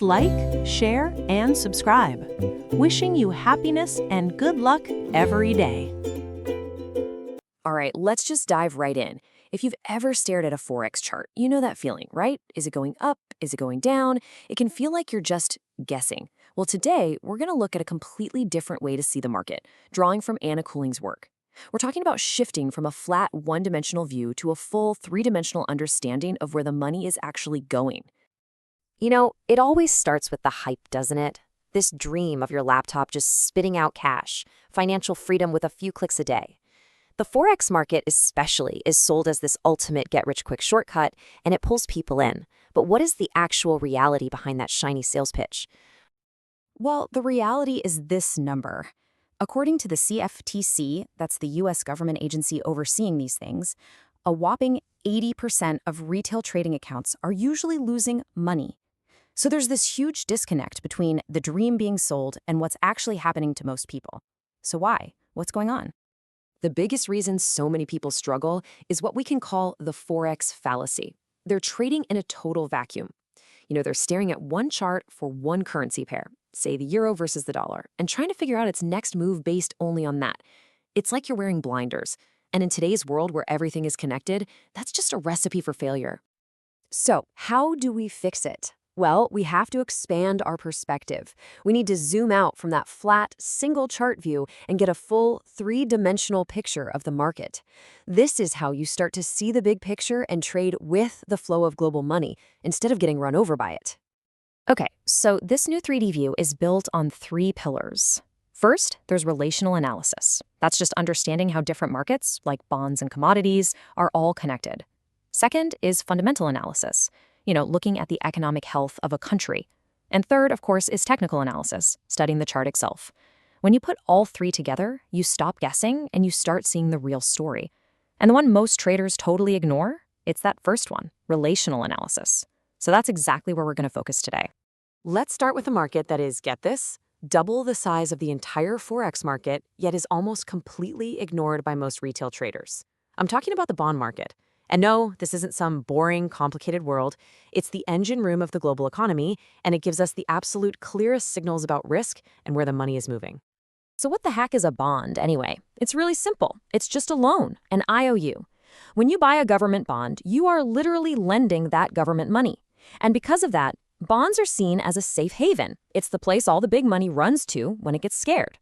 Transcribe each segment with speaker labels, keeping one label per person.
Speaker 1: Please like, share, and subscribe. Wishing you happiness and good luck every day.
Speaker 2: All right, let's just dive right in. If you've ever stared at a Forex chart, you know that feeling, right? Is it going up? Is it going down? It can feel like you're just guessing. Well, today, we're going to look at a completely different way to see the market, drawing from Anna Couling's work. We're talking about shifting from a flat, one-dimensional view to a full, three-dimensional understanding of where the money is actually going.
Speaker 3: You know, it always starts with the hype, doesn't it? This dream of your laptop just spitting out cash, financial freedom with a few clicks a day. The Forex market especially is sold as this ultimate get-rich-quick shortcut, and it pulls people in. But what is the actual reality behind that shiny sales pitch?
Speaker 2: Well, the reality is this number. According to the CFTC, that's the U.S. government agency overseeing these things, a whopping 80% of retail trading accounts are usually losing money. So there's this huge disconnect between the dream being sold and what's actually happening to most people. So why? What's going on? The biggest reason so many people struggle is what we can call the Forex fallacy. They're trading in a total vacuum. They're staring at one chart for one currency pair, say the euro versus the dollar, and trying to figure out its next move based only on that. It's like you're wearing blinders. And in today's world where everything is connected, that's just a recipe for failure. So, how do we fix it? Well, we have to expand our perspective. We need to zoom out from that flat, single chart view and get a full, three-dimensional picture of the market. This is how you start to see the big picture and trade with the flow of global money, instead of getting run over by it. Okay, so this new 3D view is built on three pillars. First, there's relational analysis. That's just understanding how different markets, like bonds and commodities, are all connected. Second is fundamental analysis. Looking at the economic health of a country. And third, of course, is technical analysis, studying the chart itself. When you put all three together, you stop guessing and you start seeing the real story. And the one most traders totally ignore? It's that first one, relational analysis. So that's exactly where we're going to focus today. Let's start with a market that is, get this, double the size of the entire Forex market, yet is almost completely ignored by most retail traders. I'm talking about the bond market. And no, this isn't some boring, complicated world. It's the engine room of the global economy, and it gives us the absolute clearest signals about risk and where the money is moving. So what the heck is a bond, anyway? It's really simple. It's just a loan, an IOU. When you buy a government bond, you are literally lending that government money. And because of that, bonds are seen as a safe haven. It's the place all the big money runs to when it gets scared.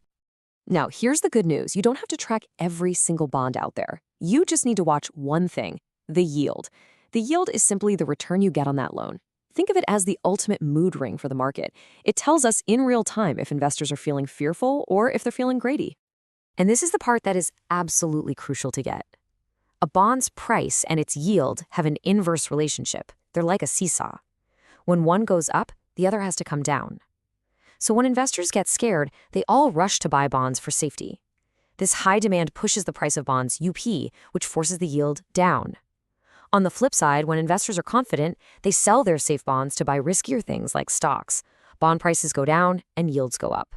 Speaker 2: Now, here's the good news. You don't have to track every single bond out there. You just need to watch one thing. The yield. The yield is simply the return you get on that loan. Think of it as the ultimate mood ring for the market. It tells us in real time if investors are feeling fearful or if they're feeling greedy. And this is the part that is absolutely crucial to get. A bond's price and its yield have an inverse relationship. They're like a seesaw. When one goes up, the other has to come down. So when investors get scared, they all rush to buy bonds for safety. This high demand pushes the price of bonds UP, which forces the yield down. On the flip side, when investors are confident, they sell their safe bonds to buy riskier things like stocks. Bond prices go down and yields go up.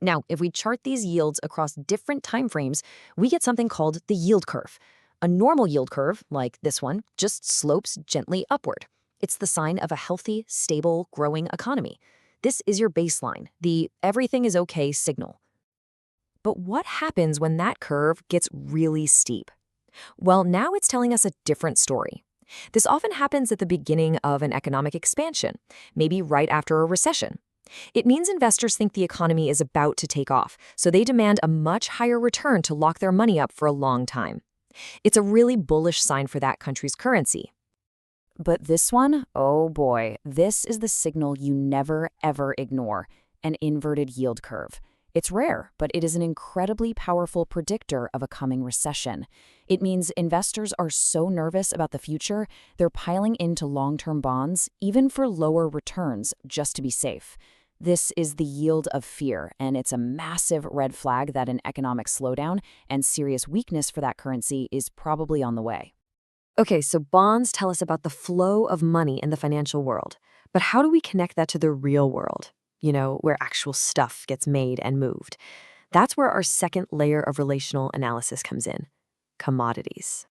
Speaker 2: Now, if we chart these yields across different time frames, we get something called the yield curve. A normal yield curve, like this one, just slopes gently upward. It's the sign of a healthy, stable, growing economy. This is your baseline, the everything is okay signal. But what happens when that curve gets really steep? Well, now it's telling us a different story. This often happens at the beginning of an economic expansion, maybe right after a recession. It means investors think the economy is about to take off, so they demand a much higher return to lock their money up for a long time. It's a really bullish sign for that country's currency. But this one, oh boy, this is the signal you never, ever ignore, an inverted yield curve. It's rare, but it is an incredibly powerful predictor of a coming recession. It means investors are so nervous about the future, they're piling into long-term bonds, even for lower returns, just to be safe. This is the yield of fear, and it's a massive red flag that an economic slowdown and serious weakness for that currency is probably on the way. Okay, so bonds tell us about the flow of money in the financial world. But how do we connect that to the real world? Where actual stuff gets made and moved. That's where our second layer of relational analysis comes in, commodities.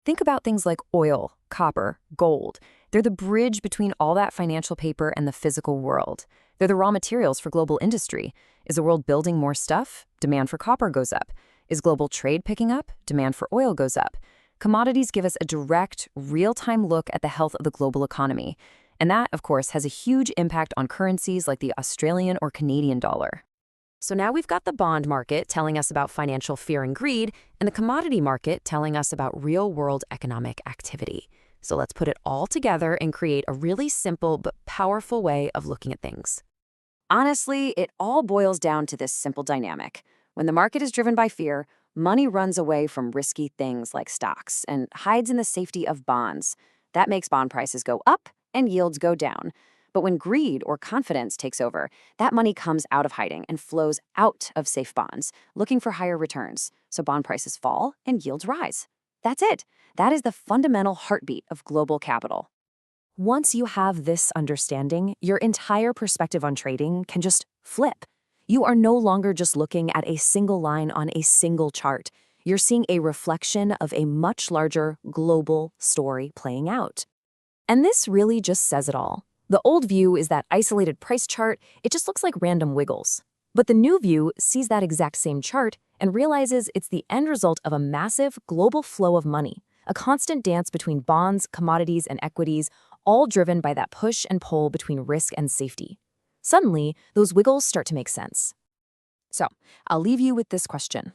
Speaker 2: Think about things like oil, copper, gold. They're the bridge between all that financial paper and the physical world. They're the raw materials for global industry. Is the world building more stuff? Demand for copper goes up. Is global trade picking up? Demand for oil goes up. Commodities give us a direct, real-time look at the health of the global economy. And that, of course, has a huge impact on currencies like the Australian or Canadian dollar.
Speaker 3: So now we've got the bond market telling us about financial fear and greed, and the commodity market telling us about real-world economic activity. So let's put it all together and create a really simple but powerful way of looking at things.
Speaker 2: Honestly, it all boils down to this simple dynamic. When the market is driven by fear, money runs away from risky things like stocks and hides in the safety of bonds. That makes bond prices go up and yields go down. But when greed or confidence takes over, that money comes out of hiding and flows out of safe bonds, looking for higher returns. So bond prices fall and yields rise. That's it. That is the fundamental heartbeat of global capital. Once you have this understanding, your entire perspective on trading can just flip. You are no longer just looking at a single line on a single chart. You're seeing a reflection of a much larger global story playing out. And this really just says it all. The old view is that isolated price chart, it just looks like random wiggles. But the new view sees that exact same chart and realizes it's the end result of a massive global flow of money, a constant dance between bonds, commodities, and equities, all driven by that push and pull between risk and safety. Suddenly, those wiggles start to make sense. So, I'll leave you with this question.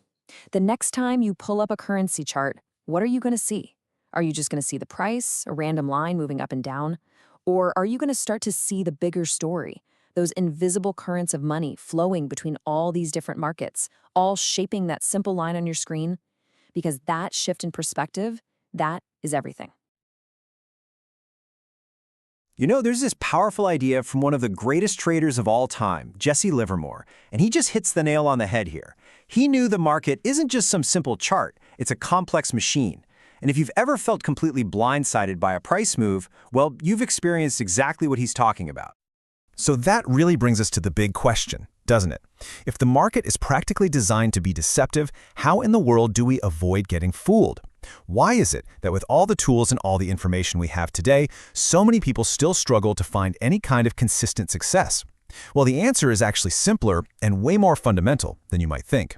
Speaker 2: The next time you pull up a currency chart, what are you going to see? Are you just going to see the price, a random line moving up and down? Or are you going to start to see the bigger story, those invisible currents of money flowing between all these different markets, all shaping that simple line on your screen? Because that shift in perspective, that is everything.
Speaker 4: You know, there's this powerful idea from one of the greatest traders of all time, Jesse Livermore, and he just hits the nail on the head here. He knew the market isn't just some simple chart, it's a complex machine. And if you've ever felt completely blindsided by a price move, well, you've experienced exactly what he's talking about.
Speaker 5: So that really brings us to the big question, doesn't it? If the market is practically designed to be deceptive, how in the world do we avoid getting fooled? Why is it that with all the tools and all the information we have today, so many people still struggle to find any kind of consistent success? Well, the answer is actually simpler and way more fundamental than you might think.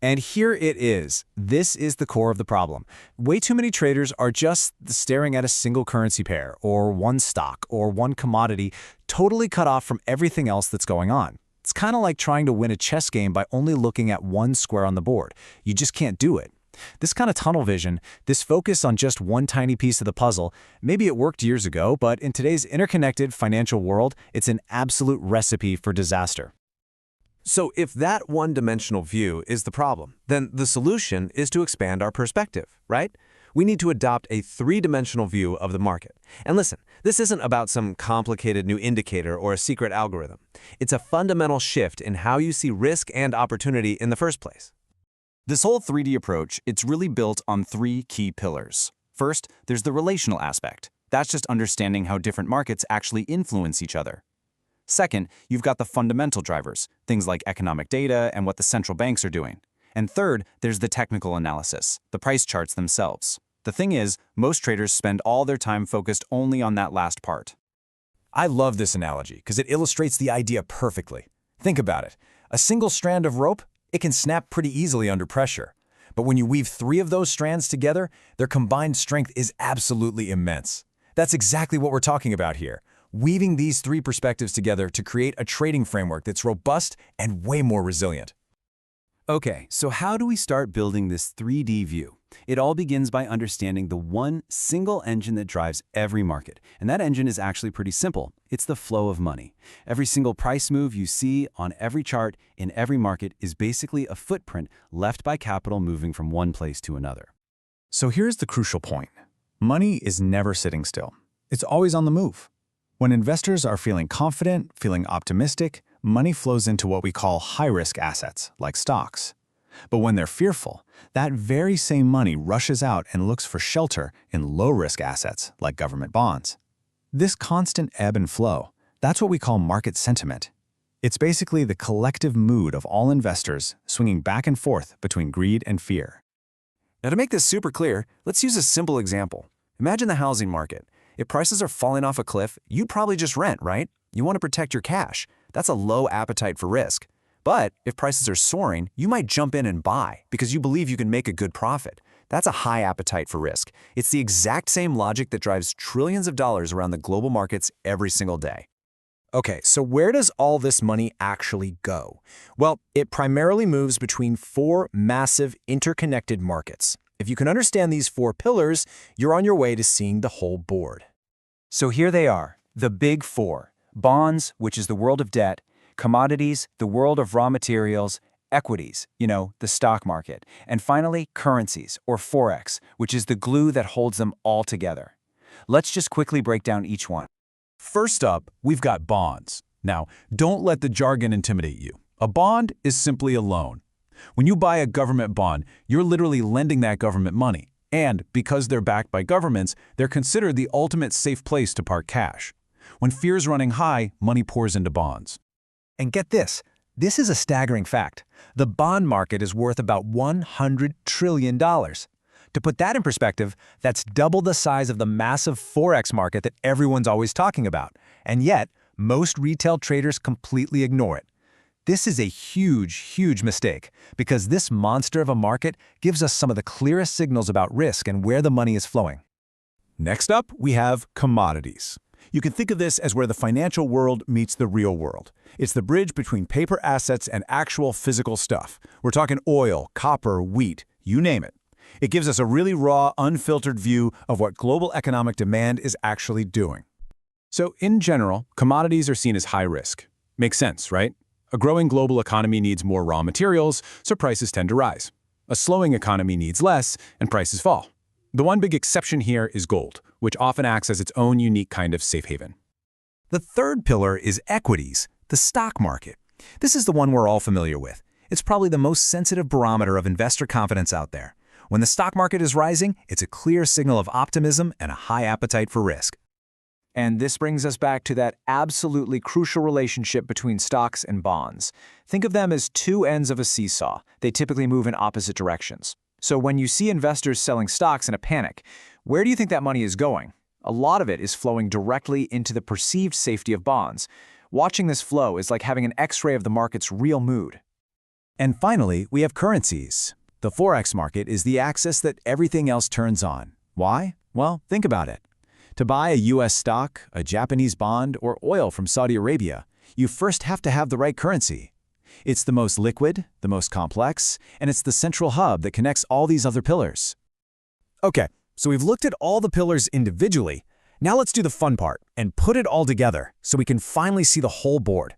Speaker 4: And here it is. This is the core of the problem. Way too many traders are just staring at a single currency pair, or one stock, or one commodity, totally cut off from everything else that's going on. It's kind of like trying to win a chess game by only looking at one square on the board. You just can't do it. This kind of tunnel vision, this focus on just one tiny piece of the puzzle, maybe it worked years ago, but in today's interconnected financial world, it's an absolute recipe for disaster.
Speaker 6: So if that one-dimensional view is the problem, then the solution is to expand our perspective, right? We need to adopt a three-dimensional view of the market. And listen, this isn't about some complicated new indicator or a secret algorithm. It's a fundamental shift in how you see risk and opportunity in the first place.
Speaker 7: This whole 3D approach, it's really built on three key pillars. First, there's the relational aspect. That's just understanding how different markets actually influence each other. Second, you've got the fundamental drivers, things like economic data and what the central banks are doing. And third, there's the technical analysis, the price charts themselves. The thing is, most traders spend all their time focused only on that last part.
Speaker 5: I love this analogy because it illustrates the idea perfectly. Think about it. A single strand of rope, it can snap pretty easily under pressure. But when you weave three of those strands together, their combined strength is absolutely immense. That's exactly what we're talking about here. Weaving these three perspectives together to create a trading framework that's robust and way more resilient.
Speaker 7: Okay, so how do we start building this 3D view? It all begins by understanding the one single engine that drives every market. And that engine is actually pretty simple. It's the flow of money. Every single price move you see on every chart in every market is basically a footprint left by capital moving from one place to another.
Speaker 5: So here's the crucial point. Money is never sitting still. It's always on the move. When investors are feeling confident, feeling optimistic, money flows into what we call high-risk assets, like stocks. But when they're fearful, that very same money rushes out and looks for shelter in low-risk assets, like government bonds. This constant ebb and flow, that's what we call market sentiment. It's basically the collective mood of all investors swinging back and forth between greed and fear.
Speaker 4: Now to make this super clear, let's use a simple example. Imagine the housing market. If prices are falling off a cliff, you'd probably just rent, right? You want to protect your cash. That's a low appetite for risk. But if prices are soaring, you might jump in and buy because you believe you can make a good profit. That's a high appetite for risk. It's the exact same logic that drives trillions of dollars around the global markets every single day. Okay, so where does all this money actually go? Well, it primarily moves between four massive interconnected markets. If you can understand these four pillars, you're on your way to seeing the whole board. So here they are, the big four. Bonds, which is the world of debt, commodities, the world of raw materials, equities, the stock market, and finally, currencies, or Forex, which is the glue that holds them all together. Let's just quickly break down each one.
Speaker 5: First up, we've got bonds. Now, don't let the jargon intimidate you. A bond is simply a loan. When you buy a government bond, you're literally lending that government money. And because they're backed by governments, they're considered the ultimate safe place to park cash. When fear's running high, money pours into bonds.
Speaker 4: And get this is a staggering fact. The bond market is worth about $100 trillion. To put that in perspective, that's double the size of the massive Forex market that everyone's always talking about. And yet, most retail traders completely ignore it. This is a huge, huge mistake, because this monster of a market gives us some of the clearest signals about risk and where the money is flowing.
Speaker 5: Next up, we have commodities. You can think of this as where the financial world meets the real world. It's the bridge between paper assets and actual physical stuff. We're talking oil, copper, wheat, you name it. It gives us a really raw, unfiltered view of what global economic demand is actually doing. So in general, commodities are seen as high risk. Makes sense, right? A growing global economy needs more raw materials, so prices tend to rise. A slowing economy needs less, and prices fall. The one big exception here is gold, which often acts as its own unique kind of safe haven.
Speaker 4: The third pillar is equities, the stock market. This is the one we're all familiar with. It's probably the most sensitive barometer of investor confidence out there. When the stock market is rising, it's a clear signal of optimism and a high appetite for risk. And this brings us back to that absolutely crucial relationship between stocks and bonds. Think of them as two ends of a seesaw. They typically move in opposite directions. So when you see investors selling stocks in a panic, where do you think that money is going? A lot of it is flowing directly into the perceived safety of bonds. Watching this flow is like having an X-ray of the market's real mood. And finally, we have currencies. The Forex market is the axis that everything else turns on. Why? Well, think about it. To buy a US stock, a Japanese bond, or oil from Saudi Arabia, you first have to have the right currency. It's the most liquid, the most complex, and it's the central hub that connects all these other pillars. Okay, so we've looked at all the pillars individually. Now let's do the fun part and put it all together so we can finally see the whole board.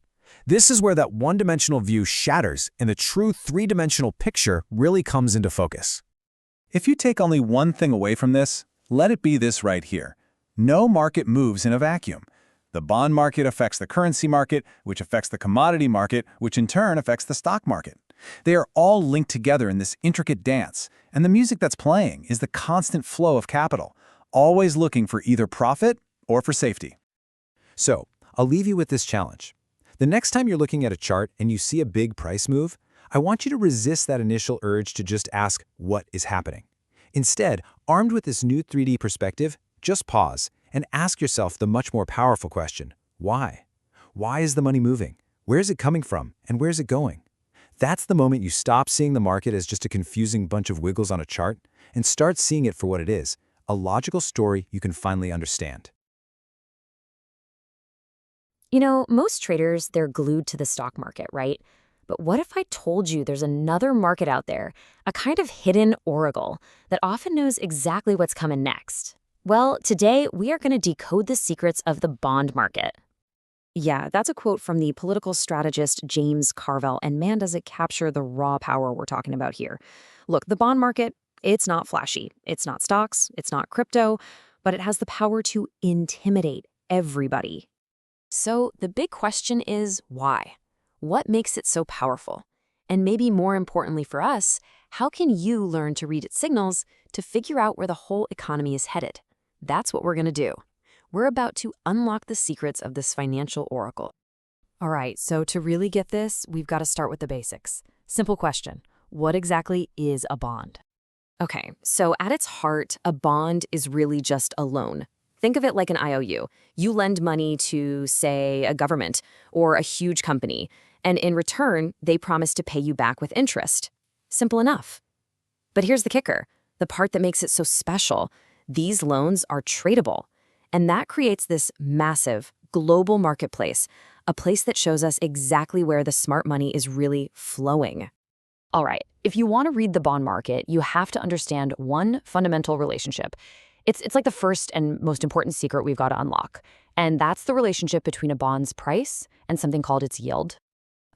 Speaker 4: This is where that one-dimensional view shatters and the true three-dimensional picture really comes into focus.
Speaker 5: If you take only one thing away from this, let it be this right here. No market moves in a vacuum. The bond market affects the currency market, which affects the commodity market, which in turn affects the stock market. They are all linked together in this intricate dance, and the music that's playing is the constant flow of capital, always looking for either profit or for safety.
Speaker 4: So, I'll leave you with this challenge. The next time you're looking at a chart and you see a big price move, I want you to resist that initial urge to just ask, what is happening? Instead, armed with this new 3D perspective, just pause and ask yourself the much more powerful question, why? Why is the money moving? Where is it coming from? And where is it going? That's the moment you stop seeing the market as just a confusing bunch of wiggles on a chart and start seeing it for what it is, a logical story you can finally understand.
Speaker 2: Most traders, they're glued to the stock market, right? But what if I told you there's another market out there, a kind of hidden oracle that often knows exactly what's coming next? Well, today we are going to decode the secrets of the bond market. Yeah, that's a quote from the political strategist James Carville, and man, does it capture the raw power we're talking about here. Look, the bond market, it's not flashy. It's not stocks, it's not crypto, but it has the power to intimidate everybody. So the big question is why? What makes it so powerful? And maybe more importantly for us, how can you learn to read its signals to figure out where the whole economy is headed? That's what we're going to do. We're about to unlock the secrets of this financial oracle. All right, so to really get this, we've got to start with the basics. Simple question. What exactly is a bond?
Speaker 3: Okay, so at its heart, a bond is really just a loan. Think of it like an IOU. You lend money to, say, a government or a huge company, and in return, they promise to pay you back with interest. Simple enough. But here's the kicker, the part that makes it so special. These loans are tradable, and that creates this massive global marketplace, a place that shows us exactly where the smart money is really flowing.
Speaker 2: All right, if you want to read the bond market, you have to understand one fundamental relationship. It's like the first and most important secret we've got to unlock, and that's the relationship between a bond's price and something called its yield.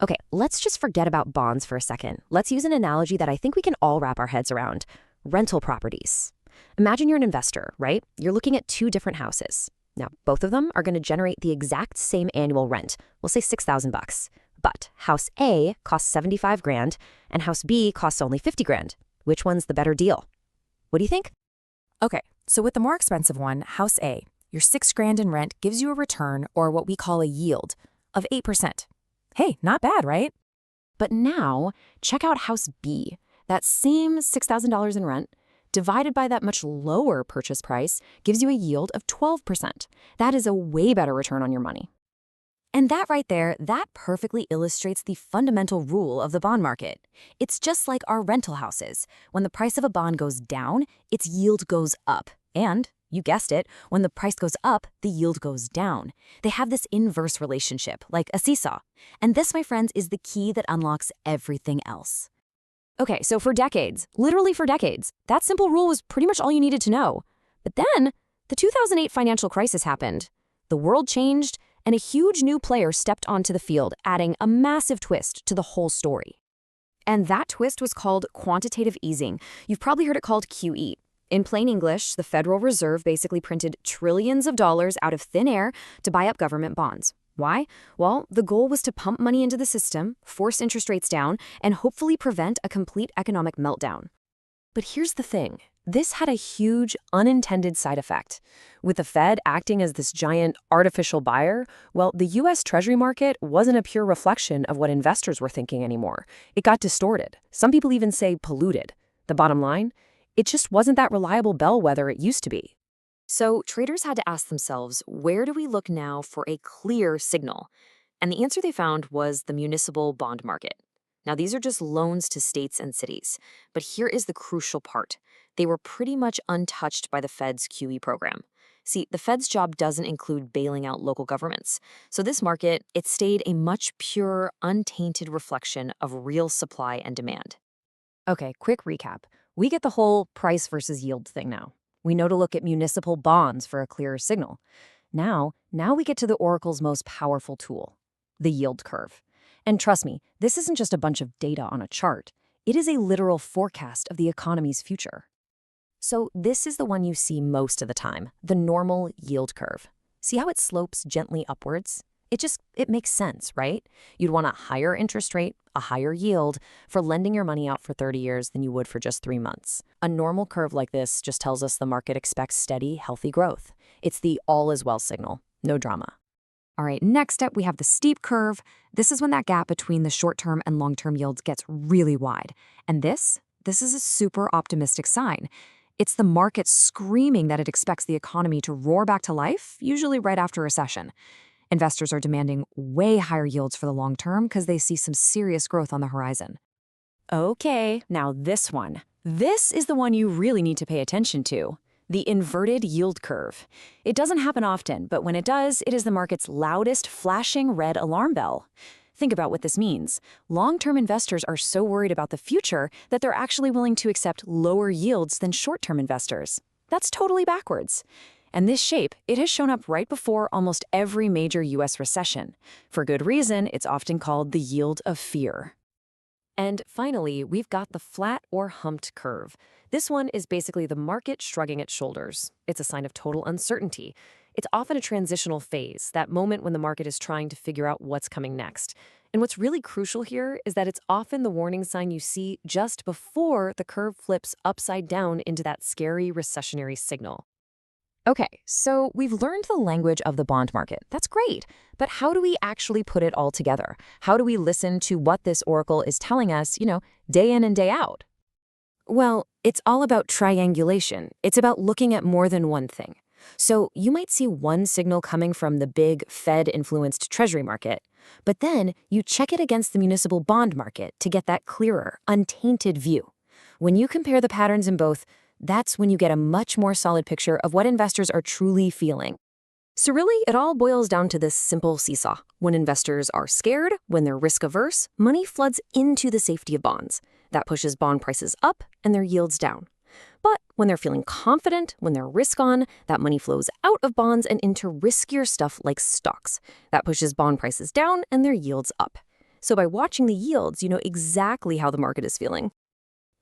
Speaker 3: Okay, let's just forget about bonds for a second. Let's use an analogy that I think we can all wrap our heads around. Rental properties. Imagine you're an investor, right? You're looking at two different houses. Now, both of them are going to generate the exact same annual rent. We'll say $6,000. But house A costs 75 grand and house B costs only 50 grand. Which one's the better deal? What do you think?
Speaker 2: Okay, so with the more expensive one, house A, your 6 grand in rent gives you a return, or what we call a yield, of 8%. Hey, not bad, right? But now, check out house B. That same $6,000 in rent, divided by that much lower purchase price, gives you a yield of 12%. That is a way better return on your money. And that right there, that perfectly illustrates the fundamental rule of the bond market. It's just like our rental houses. When the price of a bond goes down, its yield goes up. And, you guessed it, when the price goes up, the yield goes down. They have this inverse relationship, like a seesaw. And this, my friends, is the key that unlocks everything else. Okay, so for decades, literally for decades, that simple rule was pretty much all you needed to know. But then, the 2008 financial crisis happened. The world changed, and a huge new player stepped onto the field, adding a massive twist to the whole story. And that twist was called quantitative easing. You've probably heard it called QE. In plain English, the Federal Reserve basically printed trillions of dollars out of thin air to buy up government bonds. Why? Well, the goal was to pump money into the system, force interest rates down, and hopefully prevent a complete economic meltdown. But here's the thing. This had a huge unintended side effect. With the Fed acting as this giant artificial buyer, well, the U.S. Treasury market wasn't a pure reflection of what investors were thinking anymore. It got distorted. Some people even say polluted. The bottom line? It just wasn't that reliable bellwether it used to be. So traders had to ask themselves, where do we look now for a clear signal? And the answer they found was the municipal bond market. Now, these are just loans to states and cities. But here is the crucial part. They were pretty much untouched by the Fed's QE program. See, the Fed's job doesn't include bailing out local governments. So this market, it stayed a much purer, untainted reflection of real supply and demand. Okay, quick recap. We get the whole price versus yield thing now. We know to look at municipal bonds for a clearer signal. Now we get to the Oracle's most powerful tool, the yield curve. And trust me, this isn't just a bunch of data on a chart. It is a literal forecast of the economy's future. So this is the one you see most of the time, the normal yield curve. See how it slopes gently upwards? It makes sense, right? You'd want a higher interest rate, a higher yield, for lending your money out for 30 years than you would for just 3 months. A normal curve like this just tells us the market expects steady, healthy growth. It's the all is well signal, no drama. All right, next up we have the steep curve. This is when that gap between the short-term and long-term yields gets really wide. And this is a super optimistic sign. It's the market screaming that it expects the economy to roar back to life, usually right after a recession. Investors are demanding way higher yields for the long term because they see some serious growth on the horizon. Okay, now this one. This is the one you really need to pay attention to. The inverted yield curve. It doesn't happen often, but when it does, it is the market's loudest flashing red alarm bell. Think about what this means. Long-term investors are so worried about the future that they're actually willing to accept lower yields than short-term investors. That's totally backwards. And this shape, it has shown up right before almost every major U.S. recession. For good reason, it's often called the yield of fear. And finally, we've got the flat or humped curve. This one is basically the market shrugging its shoulders. It's a sign of total uncertainty. It's often a transitional phase, that moment when the market is trying to figure out what's coming next. And what's really crucial here is that it's often the warning sign you see just before the curve flips upside down into that scary recessionary signal. Okay, so we've learned the language of the bond market. That's great. But how do we actually put it all together? How do we listen to what this oracle is telling us, day in and day out? Well, It's all about triangulation. It's about looking at more than one thing. So you might see one signal coming from the big Fed-influenced Treasury market, but then you check it against the municipal bond market to get that clearer, untainted view. When you compare the patterns in both, that's when you get a much more solid picture of what investors are truly feeling. So really, it all boils down to this simple seesaw. When investors are scared, when they're risk-averse, money floods into the safety of bonds. That pushes bond prices up and their yields down. But when they're feeling confident, when they're risk-on, that money flows out of bonds and into riskier stuff like stocks. That pushes bond prices down and their yields up. So by watching the yields, you know exactly how the market is feeling.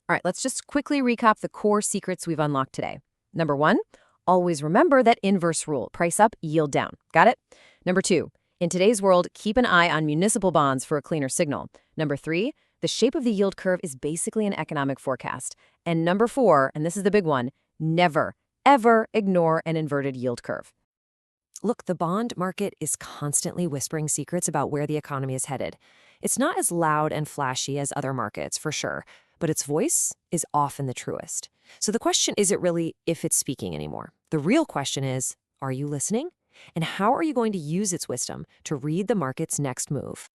Speaker 2: All right, let's just quickly recap the core secrets we've unlocked today. Number 1, always remember that inverse rule, price up, yield down. Got it? Number 2, in today's world, keep an eye on municipal bonds for a cleaner signal. Number 3, the shape of the yield curve is basically an economic forecast. And number 4, and this is the big one, never, ever ignore an inverted yield curve. Look, the bond market is constantly whispering secrets about where the economy is headed. It's not as loud and flashy as other markets, for sure, but its voice is often the truest. So the question isn't really if it's speaking anymore. The real question is, are you listening? And how are you going to use its wisdom to read the market's next move?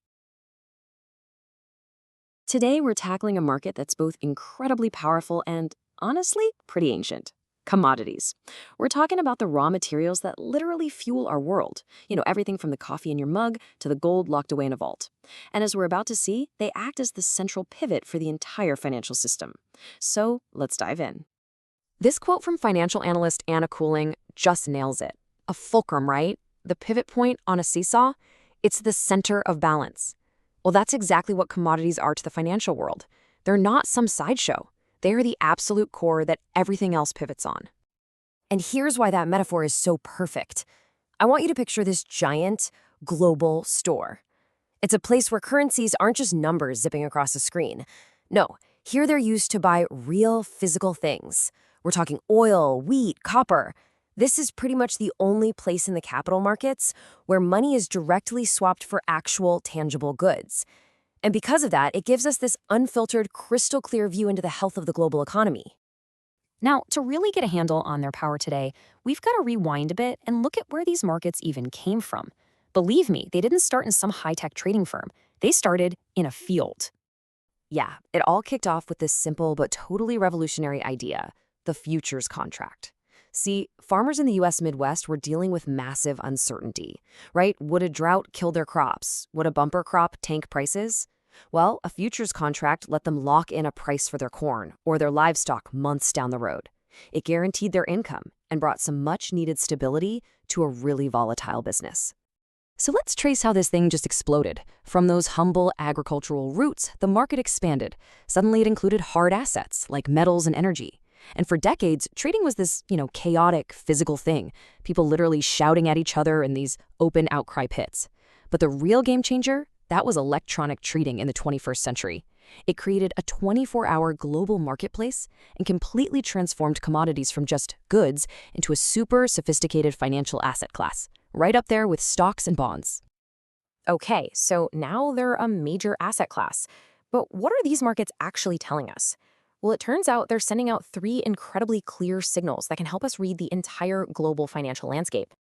Speaker 2: Today, we're tackling a market that's both incredibly powerful and, honestly, pretty ancient. Commodities. We're talking about the raw materials that literally fuel our world. You know, everything from the coffee in your mug to the gold locked away in a vault. And as we're about to see, they act as the central pivot for the entire financial system. So let's dive in. This quote from financial analyst Anna Coulling just nails it. A fulcrum, right? The pivot point on a seesaw? It's the center of balance. Well, that's exactly what commodities are to the financial world. They're not some sideshow. They are the absolute core that everything else pivots on. And here's why that metaphor is so perfect. I want you to picture this giant, global store. It's a place where currencies aren't just numbers zipping across a screen. No, here they're used to buy real physical things. We're talking oil, wheat, copper. This is pretty much the only place in the capital markets where money is directly swapped for actual, tangible goods. And because of that, it gives us this unfiltered, crystal clear view into the health of the global economy. Now, to really get a handle on their power today, we've got to rewind a bit and look at where these markets even came from. Believe me, they didn't start in some high-tech trading firm. They started in a field. Yeah, it all kicked off with this simple but totally revolutionary idea, the futures contract. See, farmers in the U.S. Midwest were dealing with massive uncertainty, right? Would a drought kill their crops? Would a bumper crop tank prices? Well, a futures contract let them lock in a price for their corn or their livestock months down the road. It guaranteed their income and brought some much-needed stability to a really volatile business. So let's trace how this thing just exploded. From those humble agricultural roots, the market expanded. Suddenly it included hard assets like metals and energy. And for decades, trading was this, chaotic, physical thing. People literally shouting at each other in these open outcry pits. But the real game changer, that was electronic trading in the 21st century. It created a 24-hour global marketplace and completely transformed commodities from just goods into a super sophisticated financial asset class, right up there with stocks and bonds. Okay, so now they're a major asset class. But what are these markets actually telling us? Well, it turns out they're sending out 3 incredibly clear signals that can help us read the entire global financial landscape.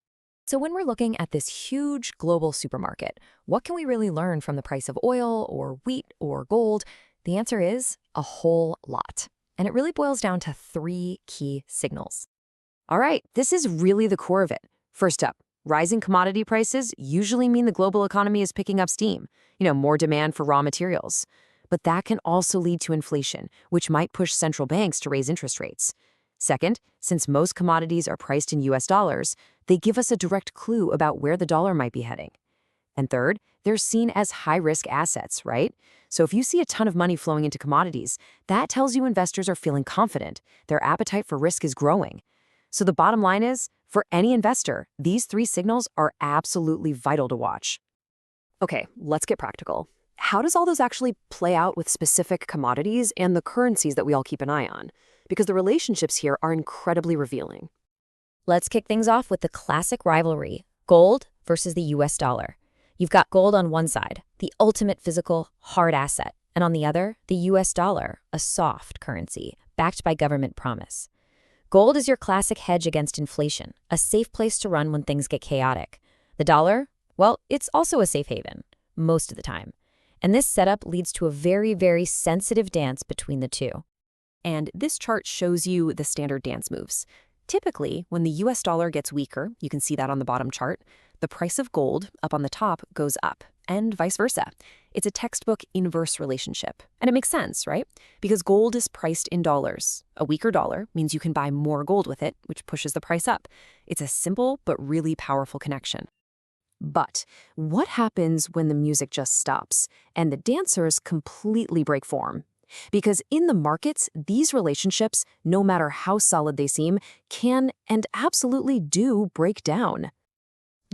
Speaker 2: So when we're looking at this huge global supermarket, what can we really learn from the price of oil or wheat or gold? The answer is a whole lot. And it really boils down to 3 key signals. All right, this is really the core of it. First up, rising commodity prices usually mean the global economy is picking up steam, more demand for raw materials. But that can also lead to inflation, which might push central banks to raise interest rates. Second, since most commodities are priced in US dollars, they give us a direct clue about where the dollar might be heading. And third, they're seen as high-risk assets, right? So if you see a ton of money flowing into commodities, that tells you investors are feeling confident. Their appetite for risk is growing. So the bottom line is, for any investor, these 3 signals are absolutely vital to watch. Okay, let's get practical. How does all this actually play out with specific commodities and the currencies that we all keep an eye on? Because the relationships here are incredibly revealing. Let's kick things off with the classic rivalry, gold versus the US dollar. You've got gold on one side, the ultimate physical, hard asset, and on the other, the US dollar, a soft currency,
Speaker 3: backed by government promise. Gold is your classic hedge against inflation, a safe place to run when things get chaotic. The dollar? Well, it's also a safe haven, most of the time. And this setup leads to a very, very sensitive dance between the two.
Speaker 2: And this chart shows you the standard dance moves. Typically, when the US dollar gets weaker, you can see that on the bottom chart, the price of gold, up on the top, goes up, and vice versa. It's a textbook inverse relationship. And it makes sense, right? Because gold is priced in dollars. A weaker dollar means you can buy more gold with it, which pushes the price up. It's a simple but really powerful connection. But what happens when the music just stops and the dancers completely break form? Because in the markets, these relationships, no matter how solid they seem, can and absolutely do break down.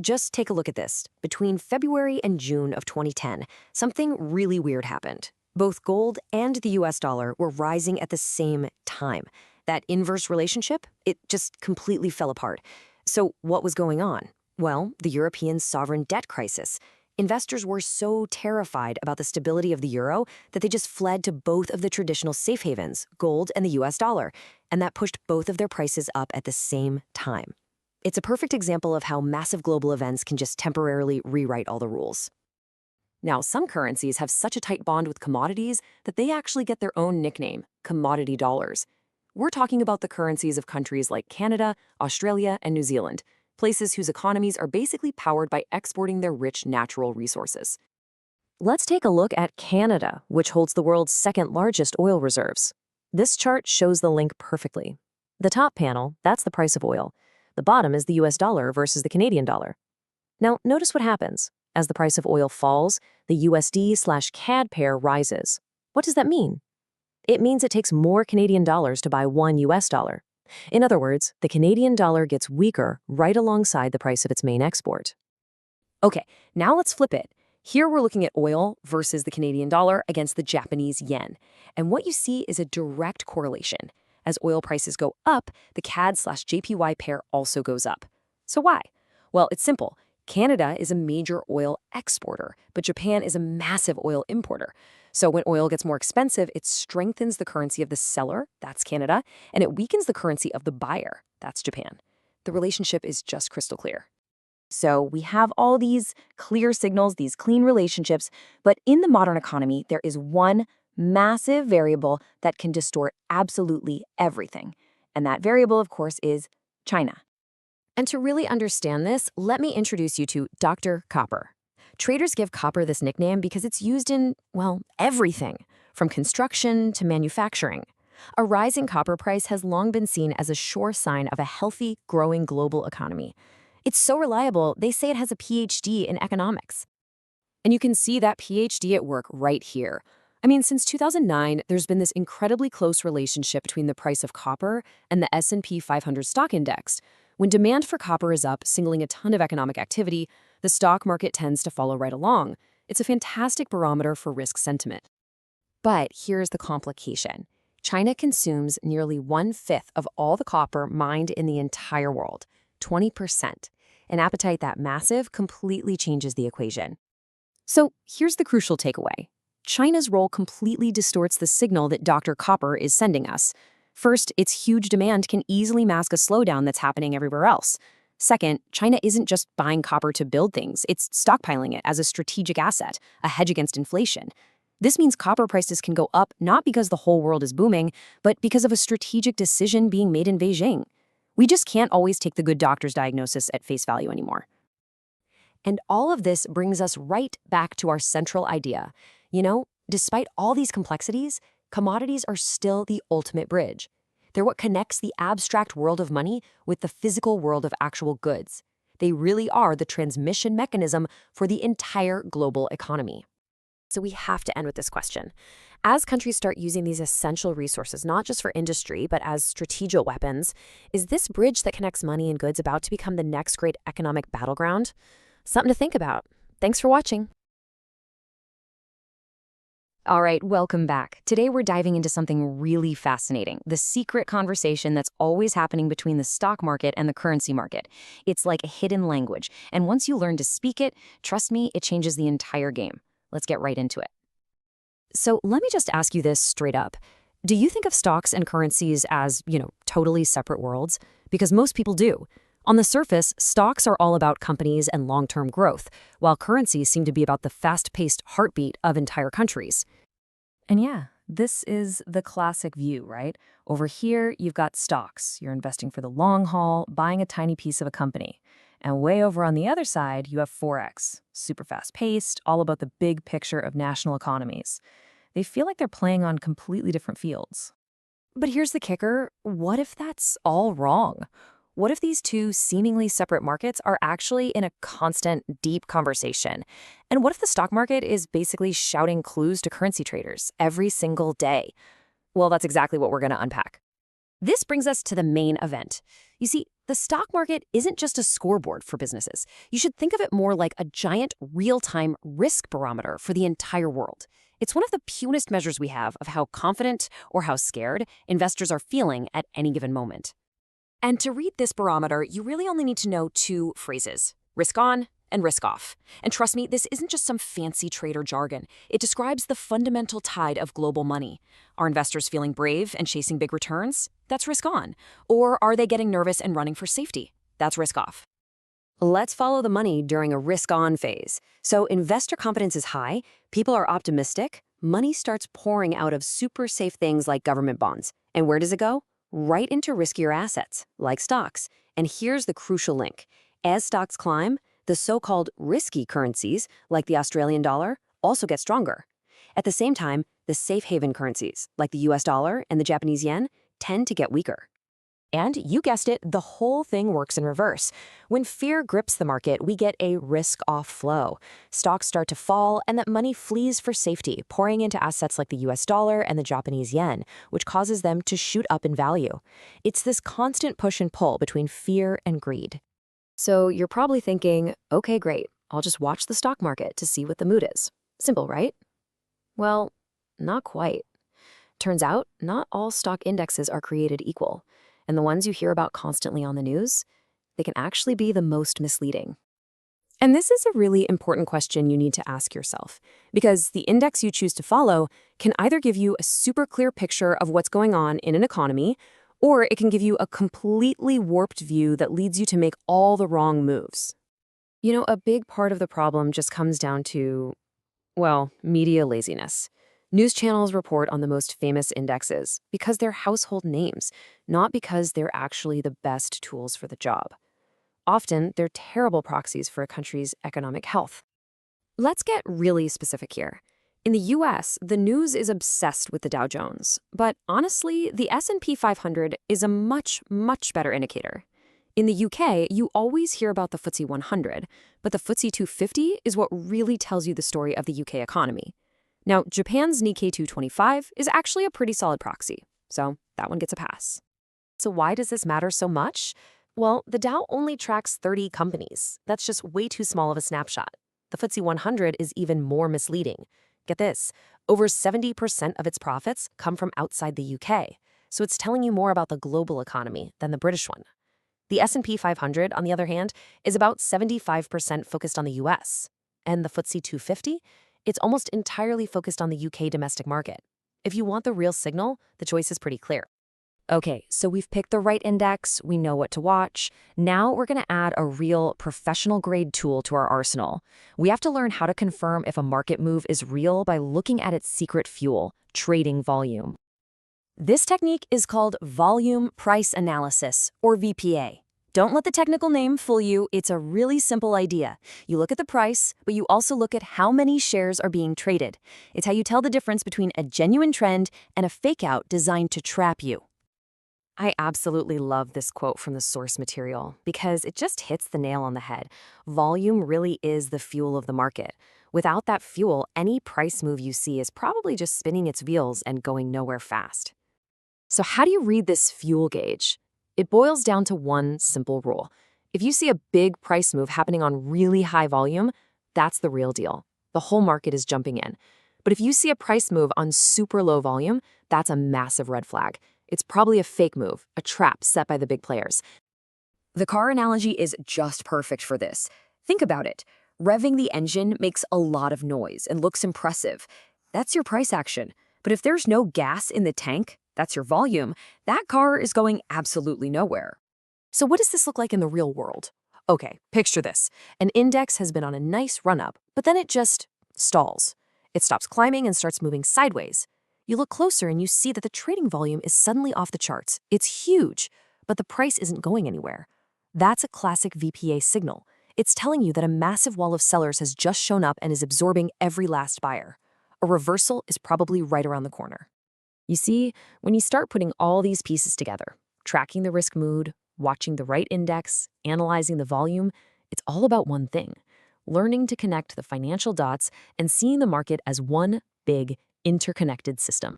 Speaker 2: Just take a look at this. Between February and June of 2010, something really weird happened. Both gold and the US dollar were rising at the same time. That inverse relationship, it just completely fell apart. So what was going on? Well, the European sovereign debt crisis. Investors were so terrified about the stability of the euro that they just fled to both of the traditional safe havens, gold and the US dollar, and that pushed both of their prices up at the same time. It's a perfect example of how massive global events can just temporarily rewrite all the rules. Now, some currencies have such a tight bond with commodities that they actually get their own nickname, commodity dollars. We're talking about the currencies of countries like Canada, Australia, and New Zealand, places whose economies are basically powered by exporting their rich natural resources. Let's take a look at Canada, which holds the world's second largest oil reserves. This chart shows the link perfectly. The top panel, that's the price of oil. The bottom is the US dollar versus the Canadian dollar. Now, notice what happens. As the price of oil falls, the USD/CAD pair rises. What does that mean? It means it takes more Canadian dollars to buy one US dollar. In other words, the Canadian dollar gets weaker right alongside the price of its main export. Okay, now let's flip it. Here we're looking at oil versus the Canadian dollar against the Japanese yen. And what you see is a direct correlation. As oil prices go up, the CAD/JPY pair also goes up. So why? Well, it's simple. Canada is a major oil exporter, but Japan is a massive oil importer. So when oil gets more expensive, it strengthens the currency of the seller, that's Canada, and it weakens the currency of the buyer, that's Japan. The relationship is just crystal clear. So we have all these clear signals, these clean relationships, but in the modern economy, there is one massive variable that can distort absolutely everything. And that variable, of course, is China. And to really understand this, let me introduce you to Dr. Copper. Traders give copper this nickname because it's used in, well, everything, from construction to manufacturing. A rising copper price has long been seen as a sure sign of a healthy, growing global economy. It's so reliable, they say it has a PhD in economics. And you can see that PhD at work right here. I mean, since 2009, there's been this incredibly close relationship between the price of copper and the S&P 500 stock index. When demand for copper is up, signaling a ton of economic activity, the stock market tends to follow right along. It's a fantastic barometer for risk sentiment. But here's the complication. China consumes nearly 1/5 of all the copper mined in the entire world, 20%. An appetite that massive completely changes the equation. So here's the crucial takeaway. China's role completely distorts the signal that Dr. Copper is sending us. First, its huge demand can easily mask a slowdown that's happening everywhere else. Second, China isn't just buying copper to build things, it's stockpiling it as a strategic asset, a hedge against inflation. This means copper prices can go up not because the whole world is booming, but because of a strategic decision being made in Beijing. We just can't always take the good doctor's diagnosis at face value anymore. And all of this brings us right back to our central idea. Despite all these complexities, commodities are still the ultimate bridge. They're what connects the abstract world of money with the physical world of actual goods. They really are the transmission mechanism for the entire global economy. So we have to end with this question. As countries start using these essential resources, not just for industry, but as strategic weapons, is this bridge that connects money and goods about to become the next great economic battleground? Something to think about. Thanks for watching. All right, welcome back. Today we're diving into something really fascinating, the secret conversation that's always happening between the stock market and the currency market. It's like a hidden language, and once you learn to speak it, trust me, it changes the entire game. Let's get right into it. So let me just ask you this straight up.
Speaker 3: Do you think of stocks and currencies as, totally separate worlds? Because most people do. On the surface, stocks are all about companies and long-term growth, while currencies seem to be about the fast-paced heartbeat of entire countries.
Speaker 2: And yeah, this is the classic view, right? Over here, you've got stocks. You're investing for the long haul, buying a tiny piece of a company. And way over on the other side, you have Forex. Super fast-paced, all about the big picture of national economies. They feel like they're playing on completely different fields.
Speaker 3: But here's the kicker. What if that's all wrong? What if these two seemingly separate markets are actually in a constant, deep conversation? And what if the stock market is basically shouting clues to currency traders every single day? Well, that's exactly what we're going to unpack. This brings us to the main event. You see, the stock market isn't just a scoreboard for businesses. You should think of it more like a giant real-time risk barometer for the entire world. It's one of the purest measures we have of how confident or how scared investors are feeling at any given moment. And to read this barometer, you really only need to know two phrases: risk on and risk off. And trust me, this isn't just some fancy trader jargon. It describes the fundamental tide of global money. Are investors feeling brave and chasing big returns? That's risk on. Or are they getting nervous and running for safety? That's risk off. Let's follow the money during a risk-on phase. So investor confidence is high, people are optimistic, money starts pouring out of super safe things like government bonds. And where does it go? Right into riskier assets, like stocks. And here's the crucial link. As stocks climb, the so-called risky currencies, like the Australian dollar, also get stronger. At the same time, the safe haven currencies, like the US dollar and the Japanese yen, tend to get weaker. And you guessed it, the whole thing works in reverse. When fear grips the market, we get a risk-off flow. Stocks start to fall, and that money flees for safety, pouring into assets like the US dollar and the Japanese yen, which causes them to shoot up in value. It's this constant push and pull between fear and greed. So you're probably thinking, okay, great, I'll just watch the stock market to see what the mood is. Simple, right? Well, not quite. Turns out, not all stock indexes are created equal. And the ones you hear about constantly on the news, they can actually be the most misleading. And this is a really important question you need to ask yourself, because the index you choose to follow can either give you a super clear picture of what's going on in an economy, or it can give you a completely warped view that leads you to make all the wrong moves. A big part of the problem just comes down to, well, media laziness. News channels report on the most famous indexes because they're household names, not because they're actually the best tools for the job. Often, they're terrible proxies for a country's economic health. Let's get really specific here. In the US, the news is obsessed with the Dow Jones, but honestly, the S&P 500 is a much, much better indicator. In the UK, you always hear about the FTSE 100, but the FTSE 250 is what really tells you the story of the UK economy. Now, Japan's Nikkei 225 is actually a pretty solid proxy, so that one gets a pass. So why does this matter so much? Well, the Dow only tracks 30 companies. That's just way too small of a snapshot. The FTSE 100 is even more misleading. Get this, over 70% of its profits come from outside the UK, so it's telling you more about the global economy than the British one. The S&P 500, on the other hand, is about 75% focused on the US, and the FTSE 250, it's almost entirely focused on the UK domestic market. If you want the real signal, the choice is pretty clear. Okay, so we've picked the right index, we know what to watch. Now we're going to add a real professional-grade tool to our arsenal. We have to learn how to confirm if a market move is real by looking at its secret fuel, trading volume. This technique is called Volume Price Analysis, or VPA. Don't let the technical name fool you. It's a really simple idea. You look at the price, but you also look at how many shares are being traded. It's how you tell the difference between a genuine trend and a fake-out designed to trap you. I absolutely love this quote from the source material because it just hits the nail on the head. Volume really is the fuel of the market. Without that fuel, any price move you see is probably just spinning its wheels and going nowhere fast. So how do you read this fuel gauge? It boils down to one simple rule. If you see a big price move happening on really high volume, that's the real deal. The whole market is jumping in. But if you see a price move on super low volume, that's a massive red flag. It's probably a fake move, a trap set by the big players. The car analogy is just perfect for this. Think about it. Revving the engine makes a lot of noise and looks impressive. That's your price action.
Speaker 2: But if there's no gas in the tank, that's your volume, that car is going absolutely nowhere. So what does this look like in the real world? Okay, picture this. An index has been on a nice run-up, but then it just stalls. It stops climbing and starts moving sideways. You look closer and you see that the trading volume is suddenly off the charts. It's huge, but the price isn't going anywhere. That's a classic VPA signal. It's telling you that a massive wall of sellers has just shown up and is absorbing every last buyer. A reversal is probably right around the corner. You see, when you start putting all these pieces together, tracking the risk mood, watching the right index, analyzing the volume, it's all about one thing: learning to connect the financial dots and seeing the market as one big, interconnected system.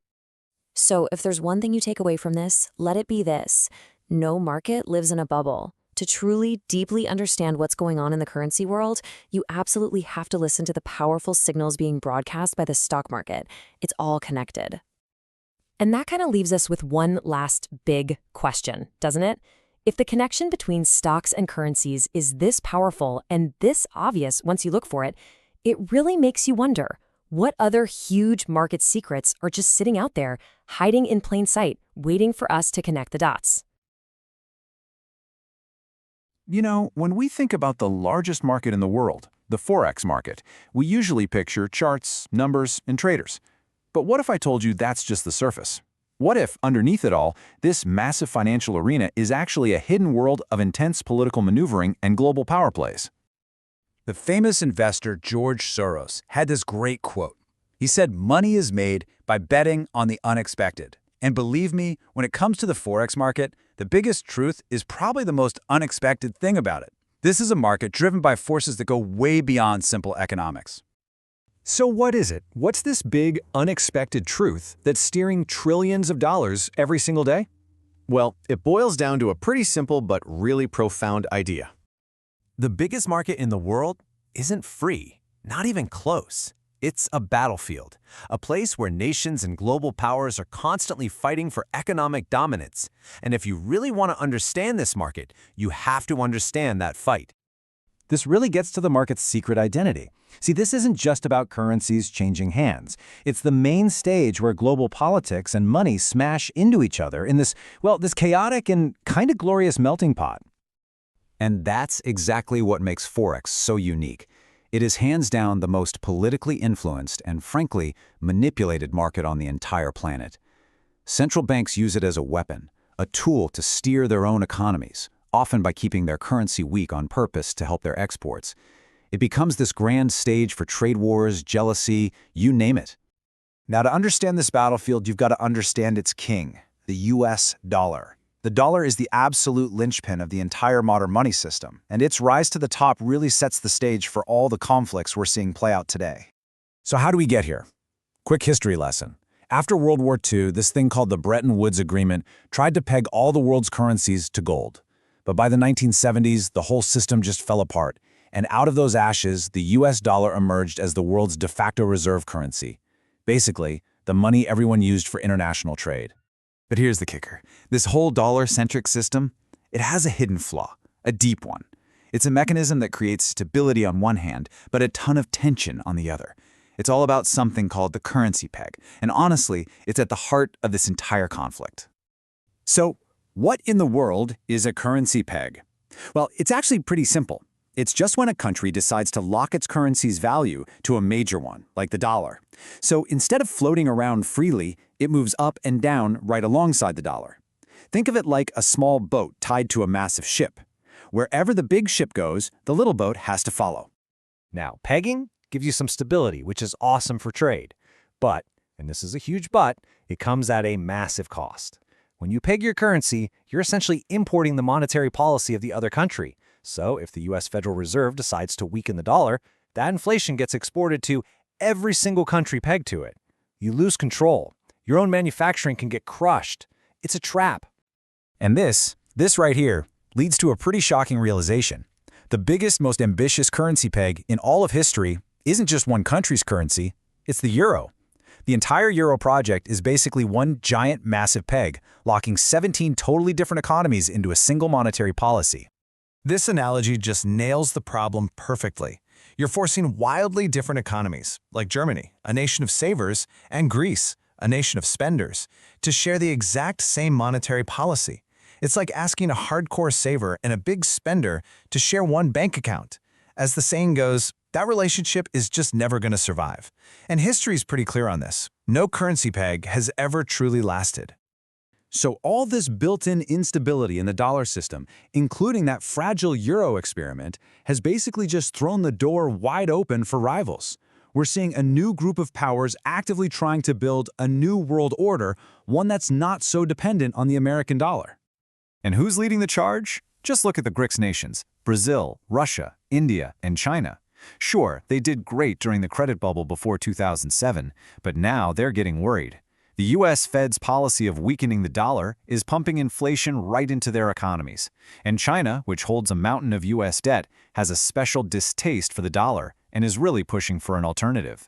Speaker 2: So if there's one thing you take away from this, let it be this: no market lives in a bubble. To truly, deeply understand what's going on in the currency world, you absolutely have to listen to the powerful signals being broadcast by the stock market. It's all connected. And that kind of leaves us with one last big question, doesn't it? If the connection between stocks and currencies is this powerful and this obvious once you look for it, it really makes you wonder, what other huge market secrets are just sitting out there, hiding in plain sight, waiting for us to connect the dots?
Speaker 5: You know, when we think about the largest market in the world, the Forex market, we usually picture charts, numbers, and traders. But what if I told you that's just the surface? What if, underneath it all, this massive financial arena is actually a hidden world of intense political maneuvering and global power plays?
Speaker 4: The famous investor George Soros had this great quote. He said, "Money is made by betting on the unexpected." And believe me, when it comes to the Forex market, the biggest truth is probably the most unexpected thing about it. This is a market driven by forces that go way beyond simple economics.
Speaker 6: So what is it? What's this big, unexpected truth that's steering trillions of dollars every single day? Well, it boils down to a pretty simple but really profound idea. The biggest market in the world isn't free, not even close. It's a battlefield, a place where nations and global powers are constantly fighting for economic dominance. And if you really want to understand this market, you have to understand that fight.
Speaker 4: This really gets to the market's secret identity. See, this isn't just about currencies changing hands. It's the main stage where global politics and money smash into each other in this chaotic and kind of glorious melting pot.
Speaker 7: And that's exactly what makes Forex so unique. It is hands down the most politically influenced and, frankly, manipulated market on the entire planet. Central banks use it as a weapon, a tool to steer their own economies, often by keeping their currency weak on purpose to help their exports. It becomes this grand stage for trade wars, jealousy, you name it.
Speaker 4: Now, to understand this battlefield, you've got to understand its king, the US dollar. The dollar is the absolute linchpin of the entire modern money system, and its rise to the top really sets the stage for all the conflicts we're seeing play out today. So how do we get here? Quick history lesson. After World War II, this thing called the Bretton Woods Agreement tried to peg all the world's currencies to gold. But by the 1970s, the whole system just fell apart, and out of those ashes, the US dollar emerged as the world's de facto reserve currency. Basically, the money everyone used for international trade.
Speaker 7: But here's the kicker. This whole dollar-centric system, it has a hidden flaw, a deep one. It's a mechanism that creates stability on one hand, but a ton of tension on the other. It's all about something called the currency peg, and honestly, it's at the heart of this entire conflict.
Speaker 4: So, what in the world is a currency peg? Well, it's actually pretty simple. It's just when a country decides to lock its currency's value to a major one, like the dollar. So instead of floating around freely, it moves up and down right alongside the dollar. Think of it like a small boat tied to a massive ship. Wherever the big ship goes, the little boat has to follow.
Speaker 6: Now, pegging gives you some stability, which is awesome for trade. But, and this is a huge but, it comes at a massive cost. When you peg your currency, you're essentially importing the monetary policy of the other country. So if the US Federal Reserve decides to weaken the dollar, that inflation gets exported to every single country pegged to it. You lose control. Your own manufacturing can get crushed. It's a trap.
Speaker 4: And this right here, leads to a pretty shocking realization. The biggest, most ambitious currency peg in all of history isn't just one country's currency, it's the euro. The entire euro project is basically one giant, massive peg, locking 17 totally different economies into a single monetary policy. This analogy just nails the problem perfectly. You're forcing wildly different economies, like Germany, a nation of savers, and Greece, a nation of spenders, to share the exact same monetary policy. It's like asking a hardcore saver and a big spender to share one bank account. As the saying goes, that relationship is just never going to survive. And history's pretty clear on this. No currency peg has ever truly lasted.
Speaker 7: So all this built-in instability in the dollar system, including that fragile euro experiment, has basically just thrown the door wide open for rivals. We're seeing a new group of powers actively trying to build a new world order, one that's not so dependent on the American dollar. And who's leading the charge? Just look at the BRICS nations: Brazil, Russia, India, and China. Sure, they did great during the credit bubble before 2007, but now they're getting worried. The U.S. Fed's policy of weakening the dollar is pumping inflation right into their economies. And China, which holds a mountain of U.S. debt, has a special distaste for the dollar and is really pushing for an alternative.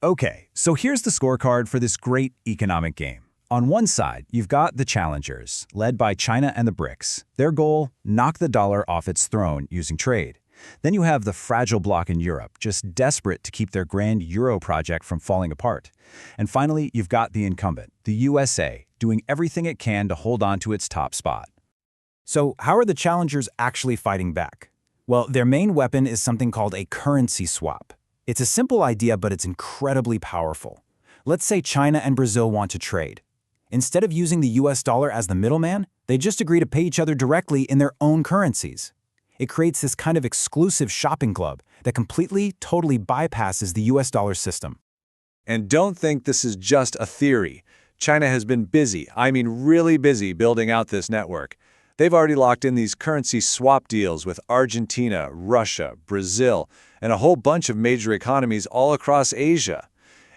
Speaker 7: Okay, so here's the scorecard for this great economic game. On one side, you've got the challengers, led by China and the BRICS. Their goal: knock the dollar off its throne using trade. Then you have the fragile bloc in Europe, just desperate to keep their grand euro project from falling apart. And finally, you've got the incumbent, the USA, doing everything it can to hold on to its top spot. So how are the challengers actually fighting back? Well, their main weapon is something called a currency swap. It's a simple idea, but it's incredibly powerful. Let's say China and Brazil want to trade. Instead of using the US dollar as the middleman, they just agree to pay each other directly in their own currencies. It creates this kind of exclusive shopping club that completely, totally bypasses the US dollar system.
Speaker 6: And don't think this is just a theory. China has been busy, I mean really busy, building out this network. They've already locked in these currency swap deals with Argentina, Russia, Brazil, and a whole bunch of major economies all across Asia.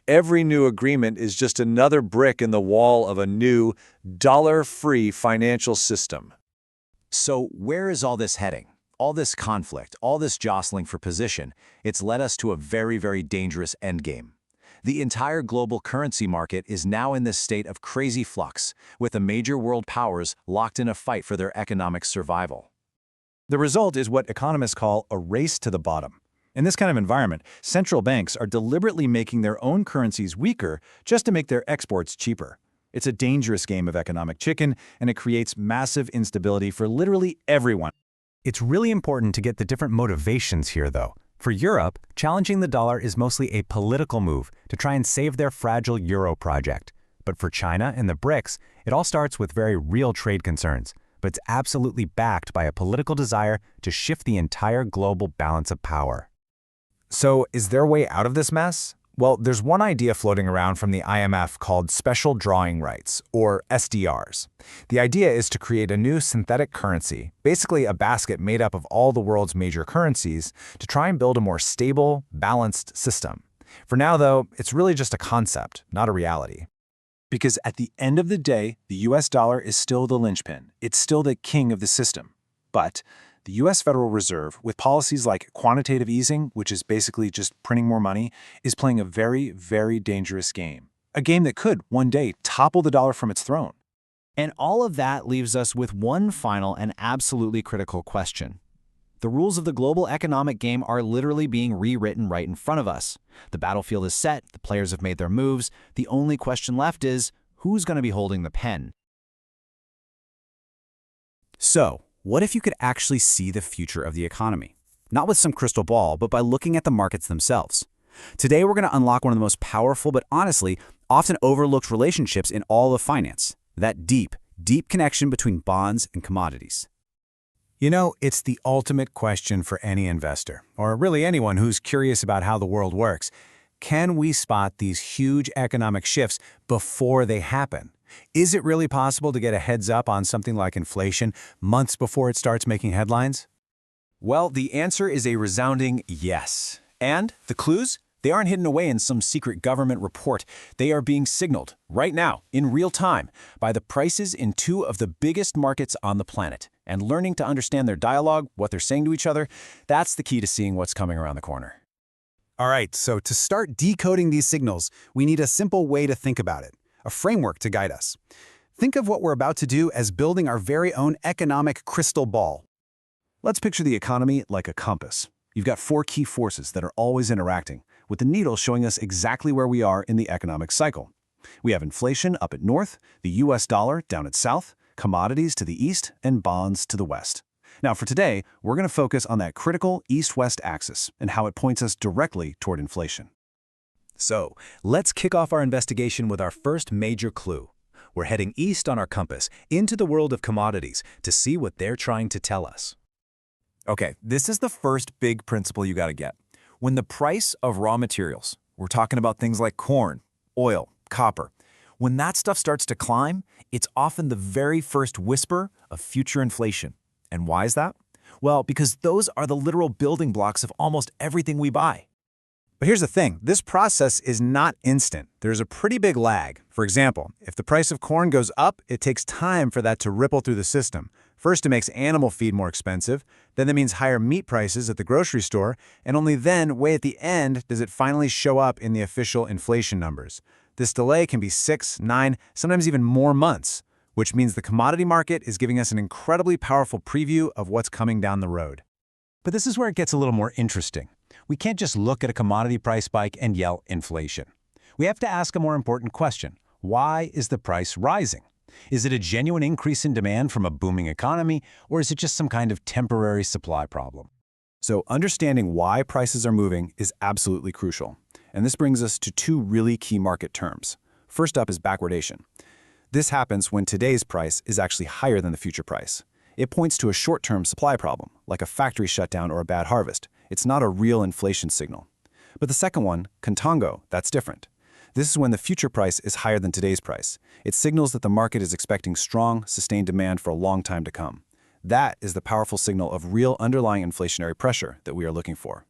Speaker 6: Every new agreement is just another brick in the wall of a new, dollar-free financial system.
Speaker 7: So where is all this heading? All this conflict, all this jostling for position, it's led us to a very, very dangerous endgame. The entire global currency market is now in this state of crazy flux, with the major world powers locked in a fight for their economic survival.
Speaker 4: The result is what economists call a race to the bottom. In this kind of environment, central banks are deliberately making their own currencies weaker just to make their exports cheaper. It's a dangerous game of economic chicken, and it creates massive instability for literally everyone. It's really important to get the different motivations here, though. For Europe, challenging the dollar is mostly a political move to try and save their fragile euro project. But for China and the BRICS, it all starts with very real trade concerns, but it's absolutely backed by a political desire to shift the entire global balance of power. So, is there a way out of this mess? Well, there's one idea floating around from the IMF called special drawing rights, or SDRs. The idea is to create a new synthetic currency, basically a basket made up of all the world's major currencies, to try and build a more stable, balanced system. For now, though, it's really just a concept, not a reality. Because at the end of the day, the US dollar is still the linchpin. It's still the king of the system. But the U.S. Federal Reserve, with policies like quantitative easing, which is basically just printing more money, is playing a very, very dangerous game. A game that could, one day, topple the dollar from its throne. And all of that leaves us with one final and absolutely critical question. The rules of the global economic game are literally being rewritten right in front of us. The battlefield is set, the players have made their moves. The only question left is, who's going to be holding the pen? So, what if you could actually see the future of the economy? Not with some crystal ball, but by looking at the markets themselves. Today, we're going to unlock one of the most powerful, but honestly, often overlooked relationships in all of finance. That deep, deep connection between bonds and commodities. You know, it's the ultimate question for any investor, or really anyone who's curious about how the world works. Can we spot these huge economic shifts before they happen? Is it really possible to get a heads up on something like inflation months before it starts making headlines? Well, the answer is a resounding yes. And the clues? They aren't hidden away in some secret government report. They are being signaled right now, in real time, by the prices in two of the biggest markets on the planet. And learning to understand their dialogue, what they're saying to each other, that's the key to seeing what's coming around the corner. All right, so to start decoding these signals, we need a simple way to think about it. A framework to guide us. Think of what we're about to do as building our very own economic crystal ball. Let's picture the economy like a compass. You've got four key forces that are always interacting, with the needle showing us exactly where we are in the economic cycle.
Speaker 5: We have inflation up at north, the US dollar down at south, commodities to the east, and bonds to the west. Now for today, we're going to focus on that critical east-west axis and how it points us directly toward inflation.
Speaker 4: So, let's kick off our investigation with our first major clue. We're heading east on our compass, into the world of commodities, to see what they're trying to tell us.
Speaker 7: Okay, this is the first big principle you got to get. When the price of raw materials, we're talking about things like corn, oil, copper, when that stuff starts to climb, it's often the very first whisper of future inflation. And why is that? Well, because those are the literal building blocks of almost everything we buy.
Speaker 4: But here's the thing, this process is not instant. There's a pretty big lag. For example, if the price of corn goes up, it takes time for that to ripple through the system. First, it makes animal feed more expensive, then that means higher meat prices at the grocery store, and only then, way at the end, does it finally show up in the official inflation numbers. This delay can be 6, 9, sometimes even more months, which means the commodity market is giving us an incredibly powerful preview of what's coming down the road. But this is where it gets a little more interesting. We can't just look at a commodity price spike and yell inflation. We have to ask a more important question. Why is the price rising? Is it a genuine increase in demand from a booming economy, or is it just some kind of temporary supply problem?
Speaker 5: So understanding why prices are moving is absolutely crucial. And this brings us to two really key market terms. First up is backwardation. This happens when today's price is actually higher than the future price. It points to a short-term supply problem, like a factory shutdown or a bad harvest. It's not a real inflation signal. But the second one, contango, that's different. This is when the future price is higher than today's price. It signals that the market is expecting strong, sustained demand for a long time to come. That is the powerful signal of real underlying inflationary pressure that we are looking for.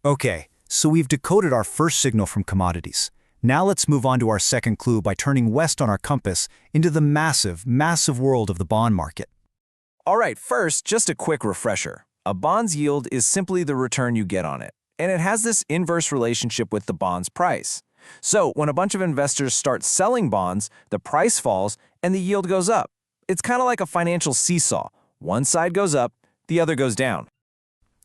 Speaker 4: Okay, so we've decoded our first signal from commodities. Now let's move on to our second clue by turning west on our compass into the massive, massive world of the bond market.
Speaker 7: All right, first, just a quick refresher. A bond's yield is simply the return you get on it, and it has this inverse relationship with the bond's price. So when a bunch of investors start selling bonds, the price falls and the yield goes up. It's kind of like a financial seesaw. One side goes up, the other goes down.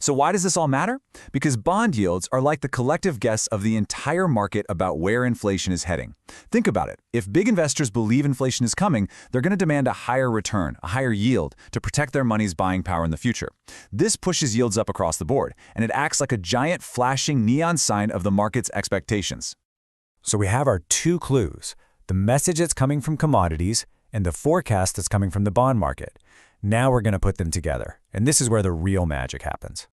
Speaker 4: So why does this all matter? Because bond yields are like the collective guess of the entire market about where inflation is heading. Think about it. If big investors believe inflation is coming, they're going to demand a higher return, a higher yield, to protect their money's buying power in the future. This pushes yields up across the board, and it acts like a giant flashing neon sign of the market's expectations. So we have our two clues, the message that's coming from commodities and the forecast that's coming from the bond market. Now we're going to put them together, and this is where the real magic happens.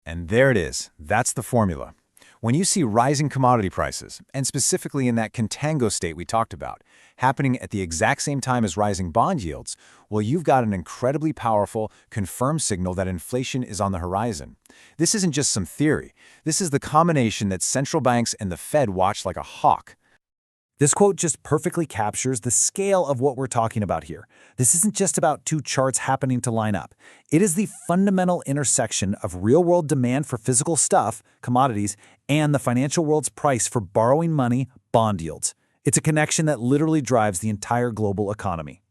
Speaker 5: And there it is. That's the formula. When you see rising commodity prices, and specifically in that contango state we talked about, happening at the exact same time as rising bond yields, well, you've got an incredibly powerful, confirmed signal that inflation is on the horizon. This isn't just some theory. This is the combination that central banks and the Fed watch like a hawk. This quote just perfectly captures the scale of what we're talking about here. This isn't just about two charts happening to line up. It is the fundamental intersection of real-world demand for physical stuff, commodities, and the financial world's price for borrowing money, bond yields. It's a connection that literally drives the entire global economy.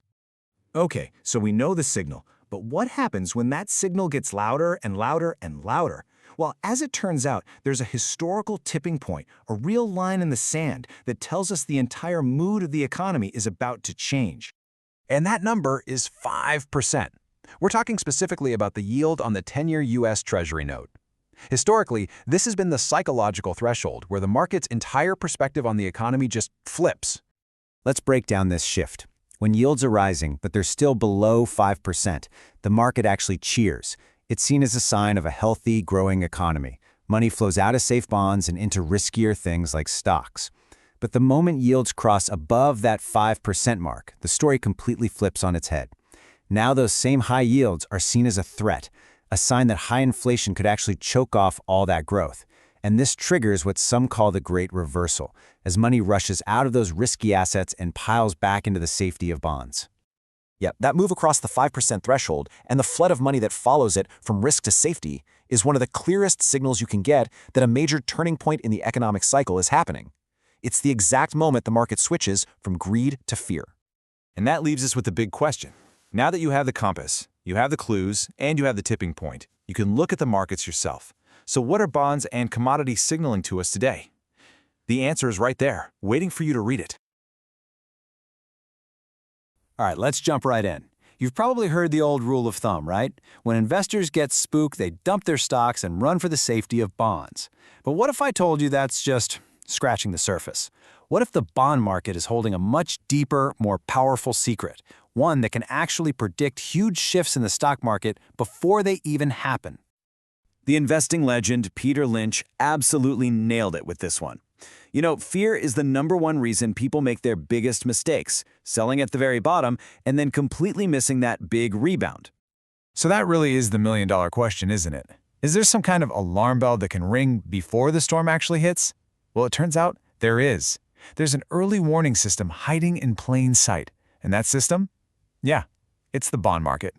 Speaker 5: Okay, so we know the signal, but what happens when that signal gets louder and louder and louder? Well, as it turns out, there's a historical tipping point, a real line in the sand that tells us the entire mood of the economy is about to change.
Speaker 6: And that number is 5%. We're talking specifically about the yield on the 10-year U.S. Treasury note. Historically, this has been the psychological threshold where the market's entire perspective on the economy just flips.
Speaker 4: Let's break down this shift. When yields are rising, but they're still below 5%, the market actually cheers. It's seen as a sign of a healthy, growing economy. Money flows out of safe bonds and into riskier things like stocks. But the moment yields cross above that 5% mark, the story completely flips on its head. Now those same high yields are seen as a threat, a sign that high inflation could actually choke off all that growth. And this triggers what some call the Great Reversal, as money rushes out of those risky assets and piles back into the safety of bonds.
Speaker 7: Yep, that move across the 5% threshold and the flood of money that follows it from risk to safety is one of the clearest signals you can get that a major turning point in the economic cycle is happening. It's the exact moment the market switches from greed to fear.
Speaker 6: And that leaves us with the big question. Now that you have the compass, you have the clues, and you have the tipping point, you can look at the markets yourself. So what are bonds and commodities signaling to us today? The answer is right there, waiting for you to read it.
Speaker 4: All right, let's jump right in. You've probably heard the old rule of thumb, right? When investors get spooked, they dump their stocks and run for the safety of bonds. But what if I told you that's just scratching the surface? What if the bond market is holding a much deeper, more powerful secret? One that can actually predict huge shifts in the stock market before they even happen. The investing legend Peter Lynch absolutely nailed it with this one. You know, fear is the #1 reason people make their biggest mistakes, selling at the very bottom and then completely missing that big rebound.
Speaker 5: So that really is the million-dollar question, isn't it? Is there some kind of alarm bell that can ring before the storm actually hits? Well, it turns out there is. There's an early warning system hiding in plain sight. And that system? Yeah, it's the bond market.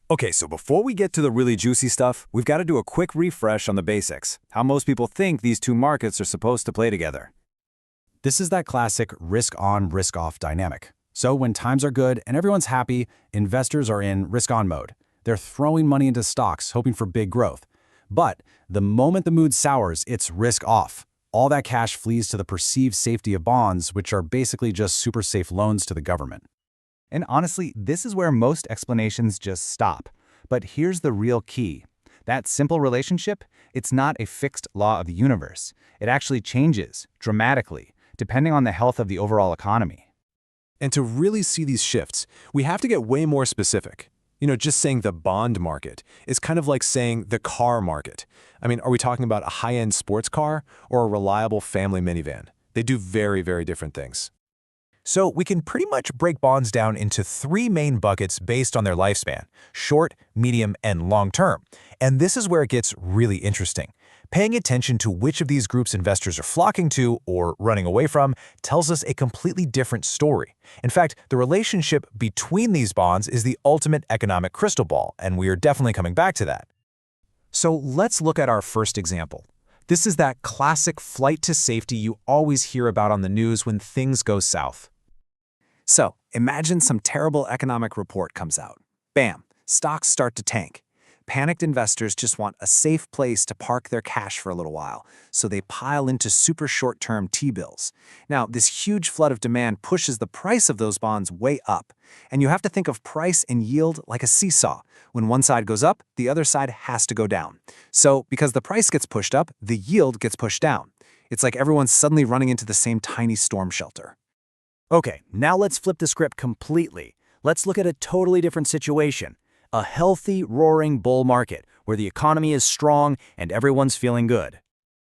Speaker 4: Okay, so before we get to the really juicy stuff, we've got to do a quick refresh on the basics, how most people think these two markets are supposed to play together. This is that classic risk-on, risk-off dynamic. So when times are good and everyone's happy, investors are in risk-on mode. They're throwing money into stocks, hoping for big growth. But the moment the mood sours, it's risk-off. All that cash flees to the perceived safety of bonds, which are basically just super safe loans to the government.
Speaker 8: And honestly, this is where most explanations just stop. But here's the real key. That simple relationship, it's not a fixed law of the universe. It actually changes dramatically, depending on the health of the overall economy.
Speaker 6: And to really see these shifts, we have to get way more specific. You know, just saying the bond market is kind of like saying the car market. I mean, are we talking about a high-end sports car or a reliable family minivan? They do very, very different things.
Speaker 4: So we can pretty much break bonds down into 3 main buckets based on their lifespan: short, medium, and long term. And this is where it gets really interesting. Paying attention to which of these groups investors are flocking to or running away from tells us a completely different story. In fact, the relationship between these bonds is the ultimate economic crystal ball, and we are definitely coming back to that. So let's look at our first example. This is that classic flight to safety you always hear about on the news when things go south. So, imagine some terrible economic report comes out. Bam, stocks start to tank. Panicked investors just want a safe place to park their cash for a little while, so they pile into super short-term T-bills. Now, this huge flood of demand pushes the price of those bonds way up, and you have to think of price and yield like a seesaw. When one side goes up, the other side has to go down. So, because the price gets pushed up, the yield gets pushed down. It's like everyone's suddenly running into the same tiny storm shelter. Okay, now let's flip the script completely. Let's look at a totally different situation. A healthy, roaring bull market where the economy is strong and everyone's feeling good.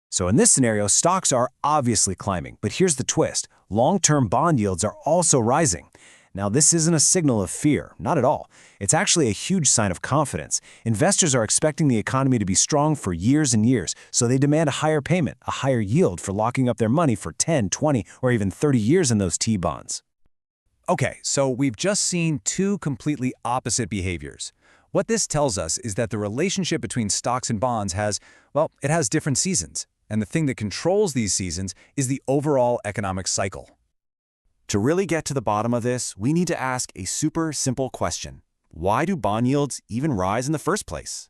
Speaker 4: So in this scenario, stocks are obviously climbing, but here's the twist. Long-term bond yields are also rising. Now, this isn't a signal of fear, not at all. It's actually a huge sign of confidence. Investors are expecting the economy to be strong for years and years, so they demand a higher payment, a higher yield for locking up their money for 10, 20, or even 30 years in those T-bonds. Okay, so we've just seen 2 completely opposite behaviors. What this tells us is that the relationship between stocks and bonds has different seasons. And the thing that controls these seasons is the overall economic cycle. To really get to the bottom of this, we need to ask a super simple question. Why do bond yields even rise in the first place?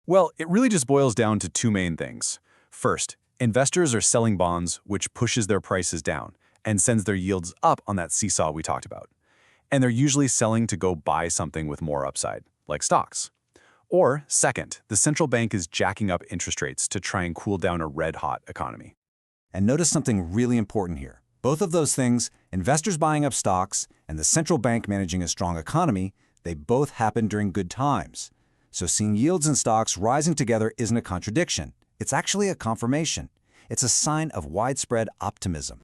Speaker 5: Well, it really just boils down to 2 main things. First, investors are selling bonds, which pushes their prices down and sends their yields up on that seesaw we talked about. And they're usually selling to go buy something with more upside, like stocks. Or second, the central bank is jacking up interest rates to try and cool down a red-hot economy.
Speaker 4: And notice something really important here. Both of those things, investors buying up stocks and the central bank managing a strong economy, they both happen during good times. So seeing yields in stocks rising together isn't a contradiction. It's actually a confirmation. It's a sign of widespread optimism.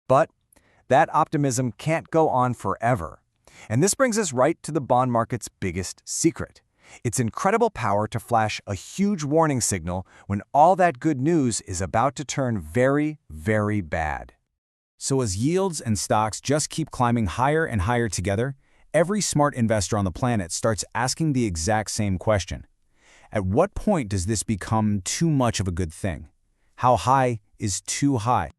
Speaker 4: But that optimism can't go on forever. And this brings us right to the bond market's biggest secret. Its incredible power to flash a huge warning signal when all that good news is about to turn very, very bad. So as yields and stocks just keep climbing higher and higher together, every smart investor on the planet starts asking the exact same question. At what point does this become too much of a good thing? How high is too high?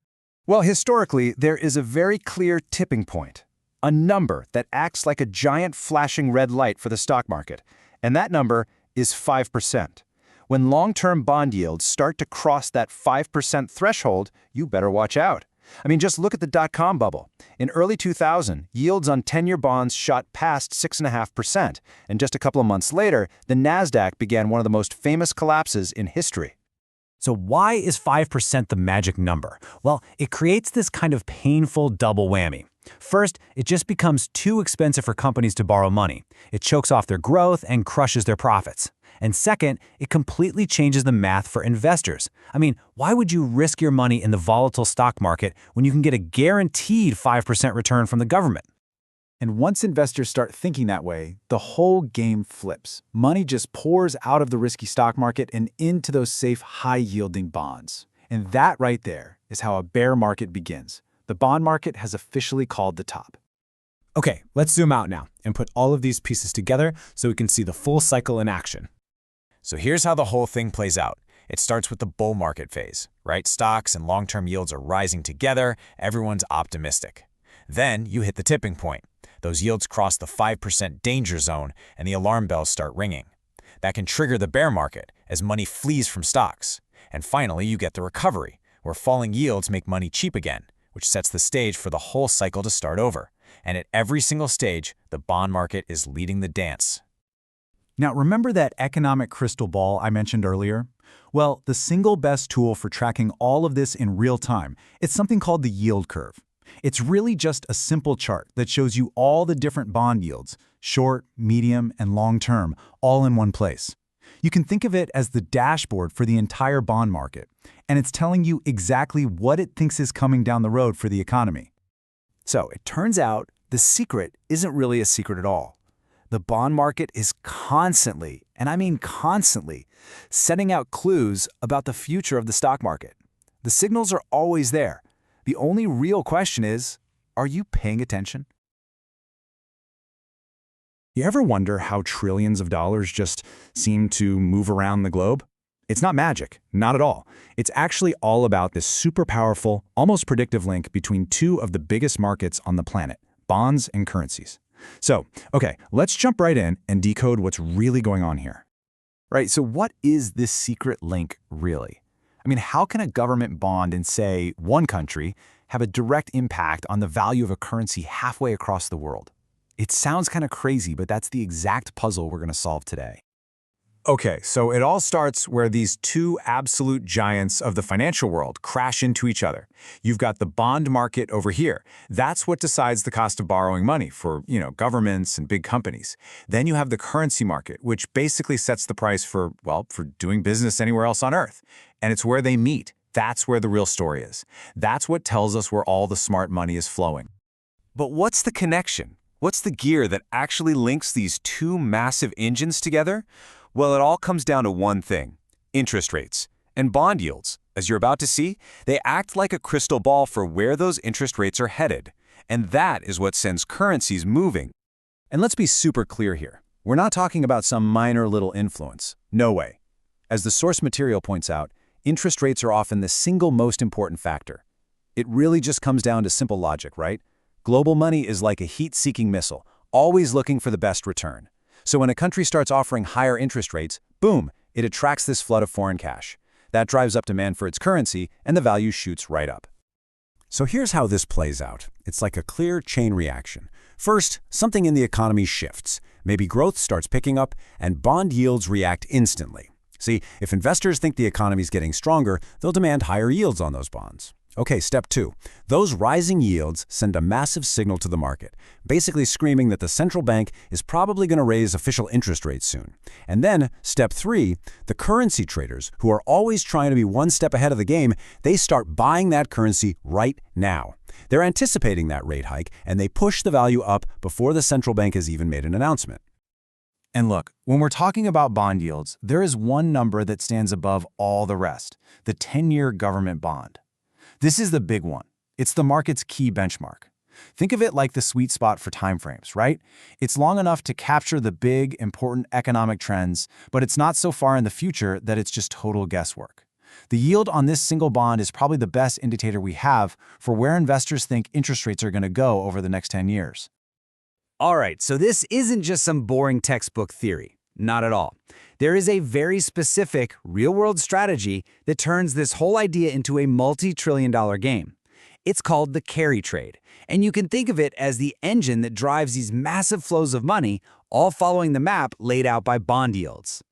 Speaker 4: Well, historically, there is a very clear tipping point, a number that acts like a giant flashing red light for the stock market, and that number is 5%. When long-term bond yields start to cross that 5% threshold, you better watch out.
Speaker 8: I mean, just look at the dot-com bubble. In early 2000, yields on 10-year bonds shot past 6.5%, and just a couple of months later, the Nasdaq began one of the most famous collapses in history.
Speaker 4: So why is 5% the magic number? Well, it creates this kind of painful double whammy. First, it just becomes too expensive for companies to borrow money. It chokes off their growth and crushes their profits. And second, it completely changes the math for investors. I mean, why would you risk your money in the volatile stock market when you can get a guaranteed 5% return from the government?
Speaker 5: And once investors start thinking that way, the whole game flips. Money just pours out of the risky stock market and into those safe, high-yielding bonds. And that right there is how a bear market begins. The bond market has officially called the top.
Speaker 4: Okay, let's zoom out now and put all of these pieces together so we can see the full cycle in action.
Speaker 7: So here's how the whole thing plays out. It starts with the bull market phase, right? Stocks and long-term yields are rising together, everyone's optimistic. Then you hit the tipping point. Those yields cross the 5% danger zone and the alarm bells start ringing. That can trigger the bear market as money flees from stocks. And finally, you get the recovery, where falling yields make money cheap again, which sets the stage for the whole cycle to start over. And at every single stage, the bond market is leading the dance.
Speaker 5: Now, remember that economic crystal ball I mentioned earlier? Well, the single best tool for tracking all of this in real time is something called the yield curve. It's really just a simple chart that shows you all the different bond yields, short, medium, and long-term, all in one place. You can think of it as the dashboard for the entire bond market, and it's telling you exactly what it thinks is coming down the road for the economy.
Speaker 4: So it turns out the secret isn't really a secret at all. The bond market is constantly, and I mean constantly, setting out clues about the future of the stock market. The signals are always there. The only real question is, are you paying attention?
Speaker 8: You ever wonder how trillions of dollars just seem to move around the globe? It's not magic, not at all. It's actually all about this super powerful, almost predictive link between two of the biggest markets on the planet, bonds and currencies. So, okay, let's jump right in and decode what's really going on here. Right, so what is this secret link really? I mean, how can a government bond in, say, one country have a direct impact on the value of a currency halfway across the world? It sounds kind of crazy, but that's the exact puzzle we're going to solve today.
Speaker 7: Okay, so it all starts where these two absolute giants of the financial world crash into each other. You've got the bond market over here. That's what decides the cost of borrowing money for, governments and big companies. Then you have the currency market, which basically sets the price for doing business anywhere else on Earth. And it's where they meet. That's where the real story is. That's what tells us where all the smart money is flowing. But what's the connection? What's the gear that actually links these two massive engines together? Well, it all comes down to one thing: interest rates. And bond yields, as you're about to see, they act like a crystal ball for where those interest rates are headed. And that is what sends currencies moving.
Speaker 8: And let's be super clear here. We're not talking about some minor little influence. No way. As the source material points out, interest rates are often the single most important factor. It really just comes down to simple logic, right? Global money is like a heat-seeking missile, always looking for the best return. So when a country starts offering higher interest rates, boom, it attracts this flood of foreign cash. That drives up demand for its currency, and the value shoots right up.
Speaker 4: So here's how this plays out. It's like a clear chain reaction. First, something in the economy shifts. Maybe growth starts picking up, and bond yields react instantly. See, if investors think the economy's getting stronger, they'll demand higher yields on those bonds. Okay, step two. Those rising yields send a massive signal to the market, basically screaming that the central bank is probably going to raise official interest rates soon. And then, step three, the currency traders, who are always trying to be one step ahead of the game, they start buying that currency right now. They're anticipating that rate hike, and they push the value up before the central bank has even made an announcement.
Speaker 8: And look, when we're talking about bond yields, there is one number that stands above all the rest: the 10-year government bond. This is the big one. It's the market's key benchmark. Think of it like the sweet spot for timeframes, right? It's long enough to capture the big, important economic trends, but it's not so far in the future that it's just total guesswork. The yield on this single bond is probably the best indicator we have for where investors think interest rates are going to go over the next 10 years.
Speaker 9: All right, so this isn't just some boring textbook theory. Not at all. There is a very specific, real-world strategy that turns this whole idea into a multi-trillion-dollar game. It's called the carry trade, and you can think of it as the engine that drives these massive flows of money, all following the map laid out by bond yields.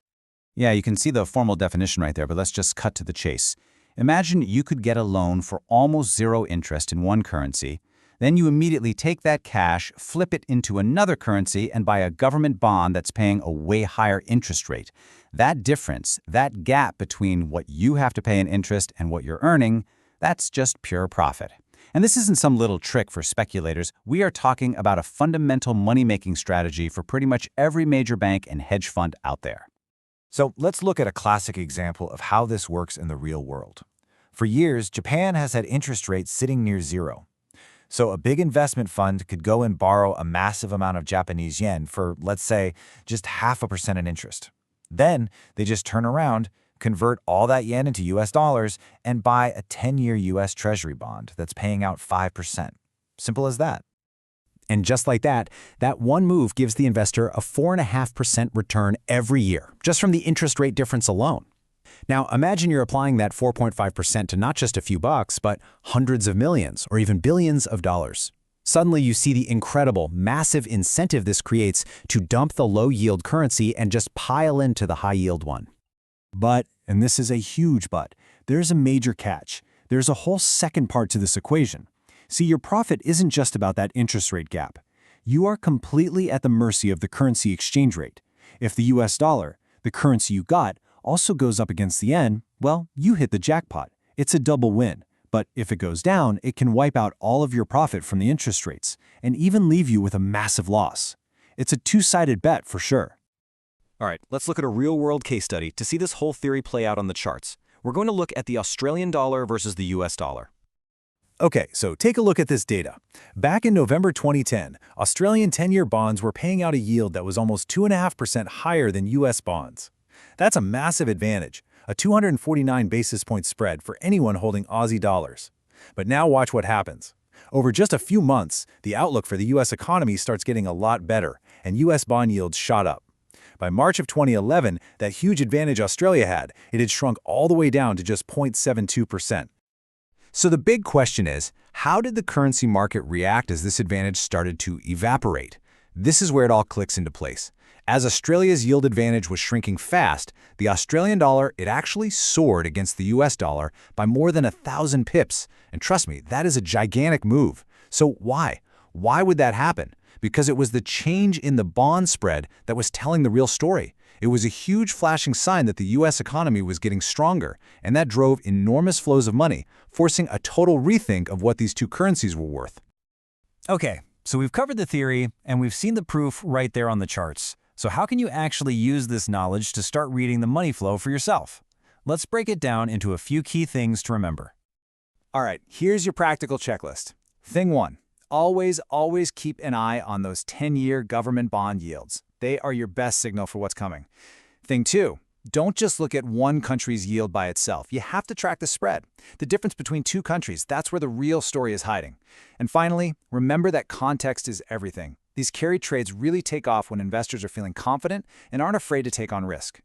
Speaker 8: Yeah, you can see the formal definition right there, but let's just cut to the chase. Imagine you could get a loan for almost zero interest in one currency. Then you immediately take that cash, flip it into another currency, and buy a government bond that's paying a way higher interest rate. That difference, that gap between what you have to pay in interest and what you're earning, that's just pure profit. And this isn't some little trick for speculators. We are talking about a fundamental money-making strategy for pretty much every major bank and hedge fund out there.
Speaker 4: So let's look at a classic example of how this works in the real world. For years, Japan has had interest rates sitting near zero. So a big investment fund could go and borrow a massive amount of Japanese yen for, let's say, just 0.5% in interest. Then they just turn around, convert all that yen into US dollars, and buy a 10-year US Treasury bond that's paying out 5%. Simple as that.
Speaker 6: And just like that, that one move gives the investor a 4.5% return every year, just from the interest rate difference alone. Now, imagine you're applying that 4.5% to not just a few bucks, but hundreds of millions or even billions of dollars. Suddenly, you see the incredible, massive incentive this creates to dump the low-yield currency and just pile into the high-yield one.
Speaker 5: But, and this is a huge but, there's a major catch. There's a whole second part to this equation. See, your profit isn't just about that interest rate gap. You are completely at the mercy of the currency exchange rate. If the US dollar, the currency you got, also goes up against the yen, well, you hit the jackpot. It's a double win. But if it goes down, it can wipe out all of your profit from the interest rates and even leave you with a massive loss. It's a two-sided bet for sure.
Speaker 6: All right, let's look at a real-world case study to see this whole theory play out on the charts. We're going to look at the Australian dollar versus the US dollar.
Speaker 5: Okay, so take a look at this data. Back in November 2010, Australian 10-year bonds were paying out a yield that was almost 2.5% higher than US bonds. That's a massive advantage, a 249 basis point spread for anyone holding Aussie dollars. But now watch what happens. Over just a few months, the outlook for the US economy starts getting a lot better, and US bond yields shot up. By March of 2011, that huge advantage Australia had, it had shrunk all the way down to just 0.72%.
Speaker 6: So the big question is, how did the currency market react as this advantage started to evaporate? This is where it all clicks into place. As Australia's yield advantage was shrinking fast, the Australian dollar, it actually soared against the US dollar by more than 1,000 pips. And trust me, that is a gigantic move. So why? Why would that happen? Because it was the change in the bond spread that was telling the real story. It was a huge flashing sign that the US economy was getting stronger, and that drove enormous flows of money, forcing a total rethink of what these two currencies were worth.
Speaker 9: Okay, so we've covered the theory, and we've seen the proof right there on the charts. So how can you actually use this knowledge to start reading the money flow for yourself? Let's break it down into a few key things to remember.
Speaker 4: All right, here's your practical checklist. Thing 1. Always keep an eye on those 10-year government bond yields. They are your best signal for what's coming. Thing 2. Don't just look at one country's yield by itself. You have to track the spread. The difference between two countries, that's where the real story is hiding. And finally, remember that context is everything. These carry trades really take off when investors are feeling confident and aren't afraid to take on risk.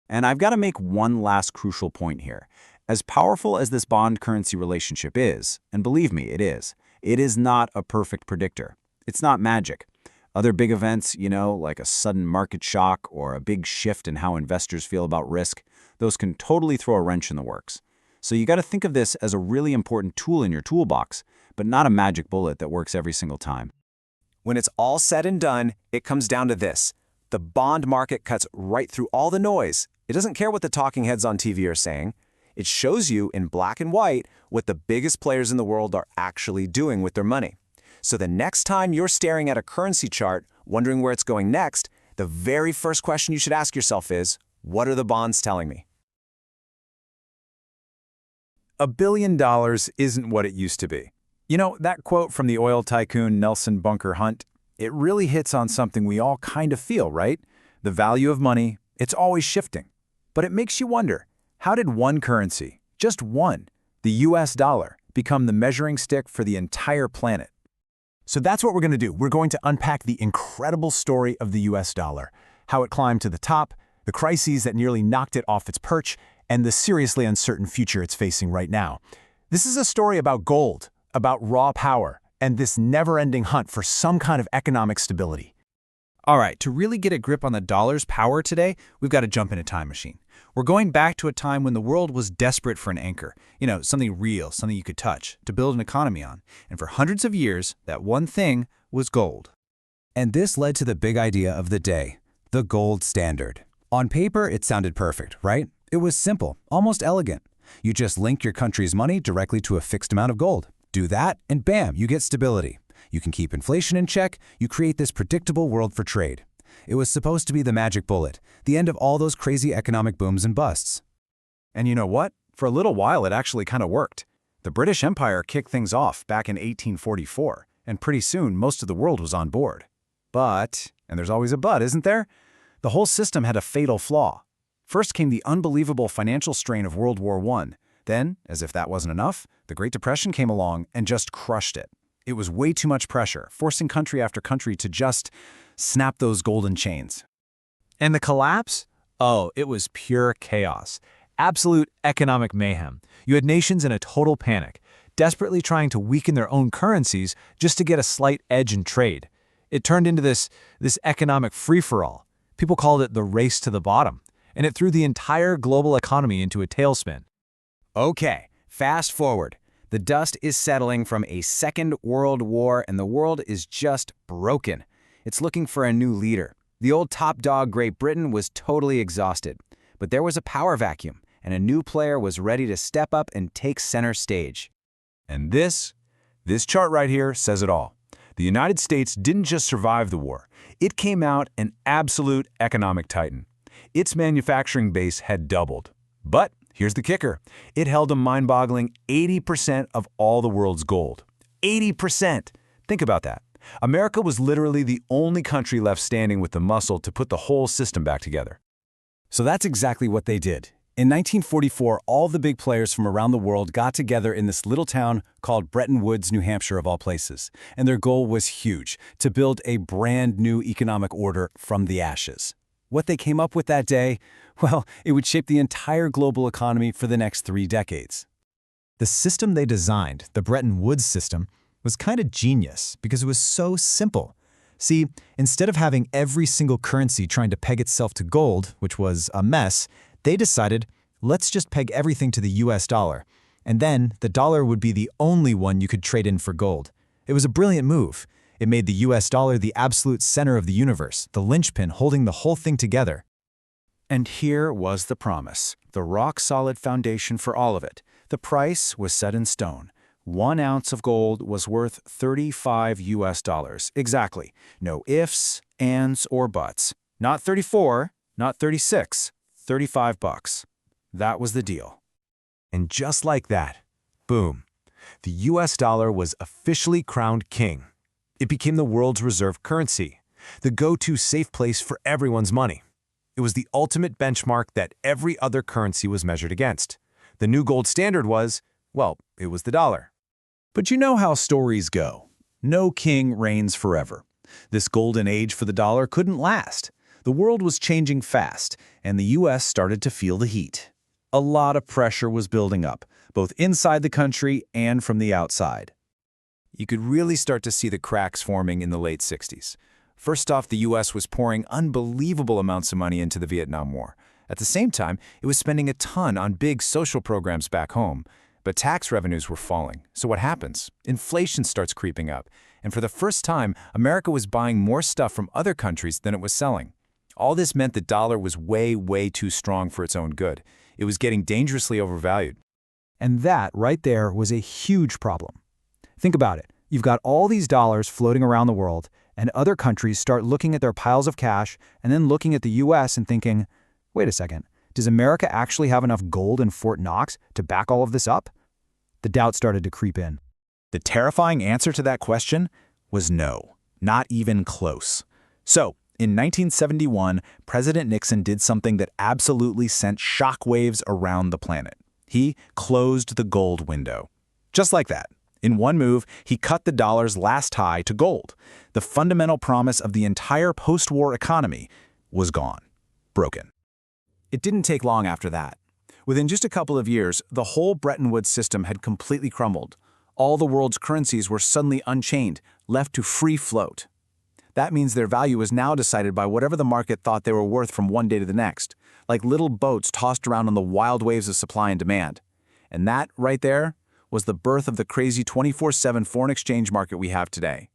Speaker 7: And I've got to make one last crucial point here. As powerful as this bond-currency relationship is, and believe me, it is not a perfect predictor. It's not magic. Other big events, like a sudden market shock or a big shift in how investors feel about risk, those can totally throw a wrench in the works. So you got to think of this as a really important tool in your toolbox, but not a magic bullet that works every single time.
Speaker 6: When it's all said and done, it comes down to this. The bond market cuts right through all the noise. It doesn't care what the talking heads on TV are saying. It shows you in black and white what the biggest players in the world are actually doing with their money. So the next time you're staring at a currency chart, wondering where it's going next, the very first question you should ask yourself is, what are the bonds telling me?
Speaker 4: $1 billion isn't what it used to be. That quote from the oil tycoon Nelson Bunker Hunt, it really hits on something we all kind of feel, right? The value of money, it's always shifting. But it makes you wonder, how did one currency, just one, the US dollar, become the measuring stick for the entire planet? So that's what we're going to do. We're going to unpack the incredible story of the US dollar, how it climbed to the top, the crises that nearly knocked it off its perch, and the seriously uncertain future it's facing right now. This is a story about gold, about raw power and this never-ending hunt for some kind of economic stability.
Speaker 8: All right, to really get a grip on the dollar's power today, we've got to jump in a time machine. We're going back to a time when the world was desperate for an anchor, something real, something you could touch, to build an economy on. And for hundreds of years, that one thing was gold.
Speaker 4: And this led to the big idea of the day, the gold standard. On paper, it sounded perfect, right? It was simple, almost elegant. You just link your country's money directly to a fixed amount of gold. Do that, and bam, you get stability. You can keep inflation in check, you create this predictable world for trade. It was supposed to be the magic bullet, the end of all those crazy economic booms and busts.
Speaker 5: And you know what? For a little while, it actually kind of worked. The British Empire kicked things off back in 1844, and pretty soon most of the world was on board. But, and there's always a but, isn't there? The whole system had a fatal flaw. First came the unbelievable financial strain of World War I. Then, as if that wasn't enough, the Great Depression came along and just crushed it. It was way too much pressure, forcing country after country to just snap those golden chains.
Speaker 6: And the collapse? Oh, it was pure chaos. Absolute economic mayhem. You had nations in a total panic, desperately trying to weaken their own currencies just to get a slight edge in trade. It turned into this economic free-for-all. People called it the race to the bottom, and it threw the entire global economy into a tailspin.
Speaker 8: Okay, fast forward. The dust is settling from a Second World War, and the world is just broken. It's looking for a new leader. The old top dog Great Britain was totally exhausted. But there was a power vacuum, and a new player was ready to step up and take center stage.
Speaker 5: And this chart right here says it all. The United States didn't just survive the war. It came out an absolute economic titan. Its manufacturing base had doubled. But here's the kicker. It held a mind-boggling 80% of all the world's gold. 80%! Think about that. America was literally the only country left standing with the muscle to put the whole system back together.
Speaker 4: So that's exactly what they did. In 1944, all the big players from around the world got together in this little town called Bretton Woods, New Hampshire, of all places. And their goal was huge, to build a brand new economic order from the ashes. What they came up with that day, well, it would shape the entire global economy for the next 3 decades.
Speaker 9: The system they designed, the Bretton Woods system, was kind of genius because it was so simple. See, instead of having every single currency trying to peg itself to gold, which was a mess, they decided, let's just peg everything to the US dollar. And then the dollar would be the only one you could trade in for gold. It was a brilliant move. It made the US dollar the absolute center of the universe, the linchpin holding the whole thing together.
Speaker 5: And here was the promise, the rock-solid foundation for all of it. The price was set in stone. 1 ounce of gold was worth 35 US dollars. Exactly. No ifs, ands, or buts. Not 34, not 36, 35 bucks. That was the deal.
Speaker 6: And just like that, boom, the US dollar was officially crowned king. It became the world's reserve currency, the go-to safe place for everyone's money. It was the ultimate benchmark that every other currency was measured against. The new gold standard was, well, it was the dollar.
Speaker 5: But you know how stories go. No king reigns forever. This golden age for the dollar couldn't last. The world was changing fast, and the US started to feel the heat. A lot of pressure was building up, both inside the country and from the outside.
Speaker 6: You could really start to see the cracks forming in the late 60s. First off, the US was pouring unbelievable amounts of money into the Vietnam War. At the same time, it was spending a ton on big social programs back home. But tax revenues were falling. So what happens? Inflation starts creeping up. And for the first time, America was buying more stuff from other countries than it was selling. All this meant the dollar was way, way too strong for its own good. It was getting dangerously overvalued.
Speaker 9: And that, right there, was a huge problem. Think about it. You've got all these dollars floating around the world, and other countries start looking at their piles of cash and then looking at the US and thinking, wait a second, does America actually have enough gold in Fort Knox to back all of this up? The doubt started to creep in.
Speaker 5: The terrifying answer to that question was no, not even close. So, in 1971, President Nixon did something that absolutely sent shockwaves around the planet. He closed the gold window. Just like that. In one move, he cut the dollar's last high to gold. The fundamental promise of the entire post-war economy was gone, broken. It didn't take long after that. Within just a couple of years, the whole Bretton Woods system had completely crumbled. All the world's currencies were suddenly unchained, left to free float. That means their value is now decided by whatever the market thought they were worth from one day to the next, like little boats tossed around on the wild waves of supply and demand. And that, right there, was the birth of the crazy 24/7 foreign exchange market we have today.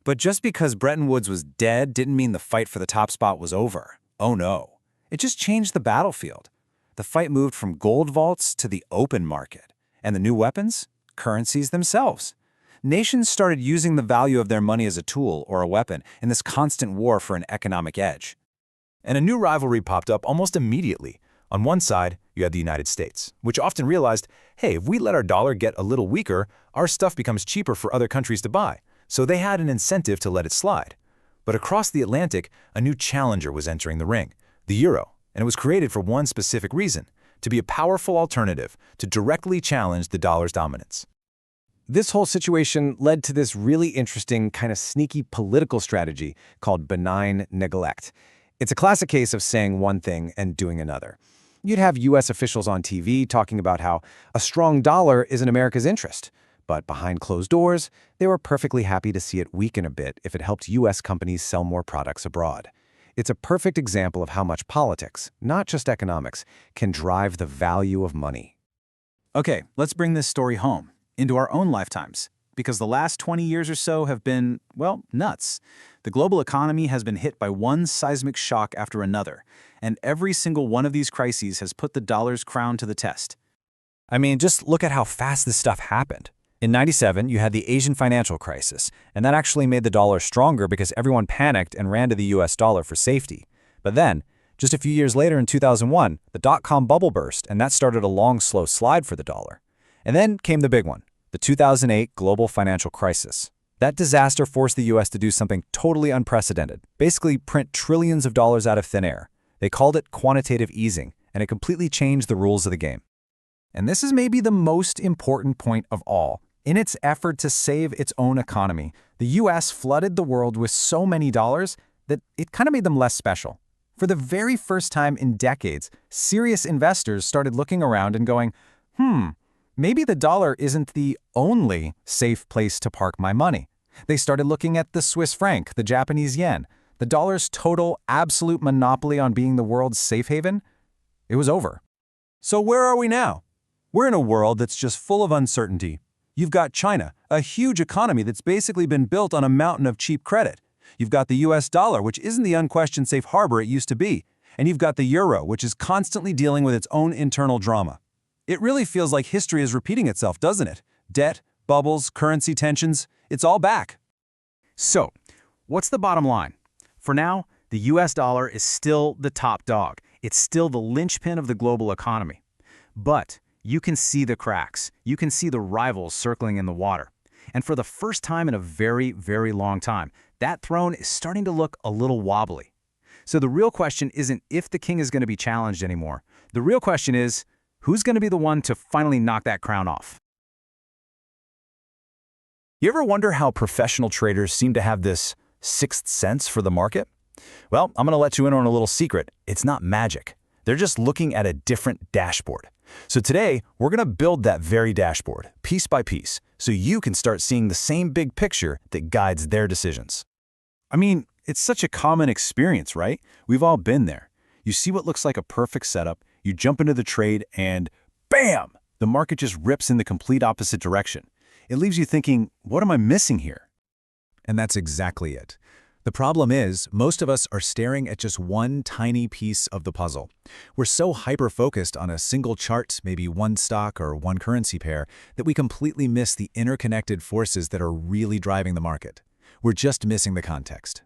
Speaker 9: But just because Bretton Woods was dead didn't mean the fight for the top spot was over. Oh no. It just changed the battlefield. The fight moved from gold vaults to the open market. And the new weapons? Currencies themselves. Nations started using the value of their money as a tool or a weapon in this constant war for an economic edge. And a new rivalry popped up almost immediately. On one side, you had the United States, which often realized, hey, if we let our dollar get a little weaker, our stuff becomes cheaper for other countries to buy. So they had an incentive to let it slide. But across the Atlantic, a new challenger was entering the ring, the euro, and it was created for one specific reason, to be a powerful alternative to directly challenge the dollar's dominance. This whole situation led to this really interesting, kind of sneaky political strategy called benign neglect. It's a classic case of saying one thing and doing another. You'd have U.S. officials on TV talking about how a strong dollar is in America's interest. But behind closed doors, they were perfectly happy to see it weaken a bit if it helped U.S. companies sell more products abroad. It's a perfect example of how much politics, not just economics, can drive the value of money.
Speaker 8: Okay, let's bring this story home, into our own lifetimes, because the last 20 years or so have been, well, nuts. The global economy has been hit by one seismic shock after another, and every single one of these crises has put the dollar's crown to the test.
Speaker 9: I mean, just look at how fast this stuff happened. In '97, you had the Asian financial crisis, and that actually made the dollar stronger because everyone panicked and ran to the US dollar for safety. But then, just a few years later in 2001, the dot-com bubble burst, and that started a long, slow slide for the dollar. And then came the big one, the 2008 global financial crisis. That disaster forced the US to do something totally unprecedented, basically print trillions of dollars out of thin air. They called it quantitative easing, and it completely changed the rules of the game. And this is maybe the most important point of all. In its effort to save its own economy, the US flooded the world with so many dollars that it kind of made them less special. For the very first time in decades, serious investors started looking around and going, maybe the dollar isn't the only safe place to park my money. They started looking at the Swiss franc, the Japanese yen, the dollar's total absolute monopoly on being the world's safe haven. It was over.
Speaker 4: So where are we now? We're in a world that's just full of uncertainty. You've got China, a huge economy that's basically been built on a mountain of cheap credit. You've got the US dollar, which isn't the unquestioned safe harbor it used to be. And you've got the euro, which is constantly dealing with its own internal drama. It really feels like history is repeating itself, doesn't it? Debt, bubbles, currency tensions, it's all back.
Speaker 8: So, what's the bottom line? For now, the US dollar is still the top dog. It's still the linchpin of the global economy. But you can see the cracks. You can see the rivals circling in the water. And for the first time in a very, very long time, that throne is starting to look a little wobbly. So the real question isn't if the king is going to be challenged anymore. The real question is, who's going to be the one to finally knock that crown off?
Speaker 9: You ever wonder how professional traders seem to have this sixth sense for the market? Well, I'm going to let you in on a little secret. It's not magic. They're just looking at a different dashboard. So today, we're going to build that very dashboard, piece by piece, so you can start seeing the same big picture that guides their decisions.
Speaker 8: I mean, it's such a common experience, right? We've all been there. You see what looks like a perfect setup, you jump into the trade, and bam! The market just rips in the complete opposite direction. It leaves you thinking, what am I missing here?
Speaker 4: And that's exactly it. The problem is, most of us are staring at just one tiny piece of the puzzle. We're so hyper-focused on a single chart, maybe one stock or one currency pair, that we completely miss the interconnected forces that are really driving the market. We're just missing the context.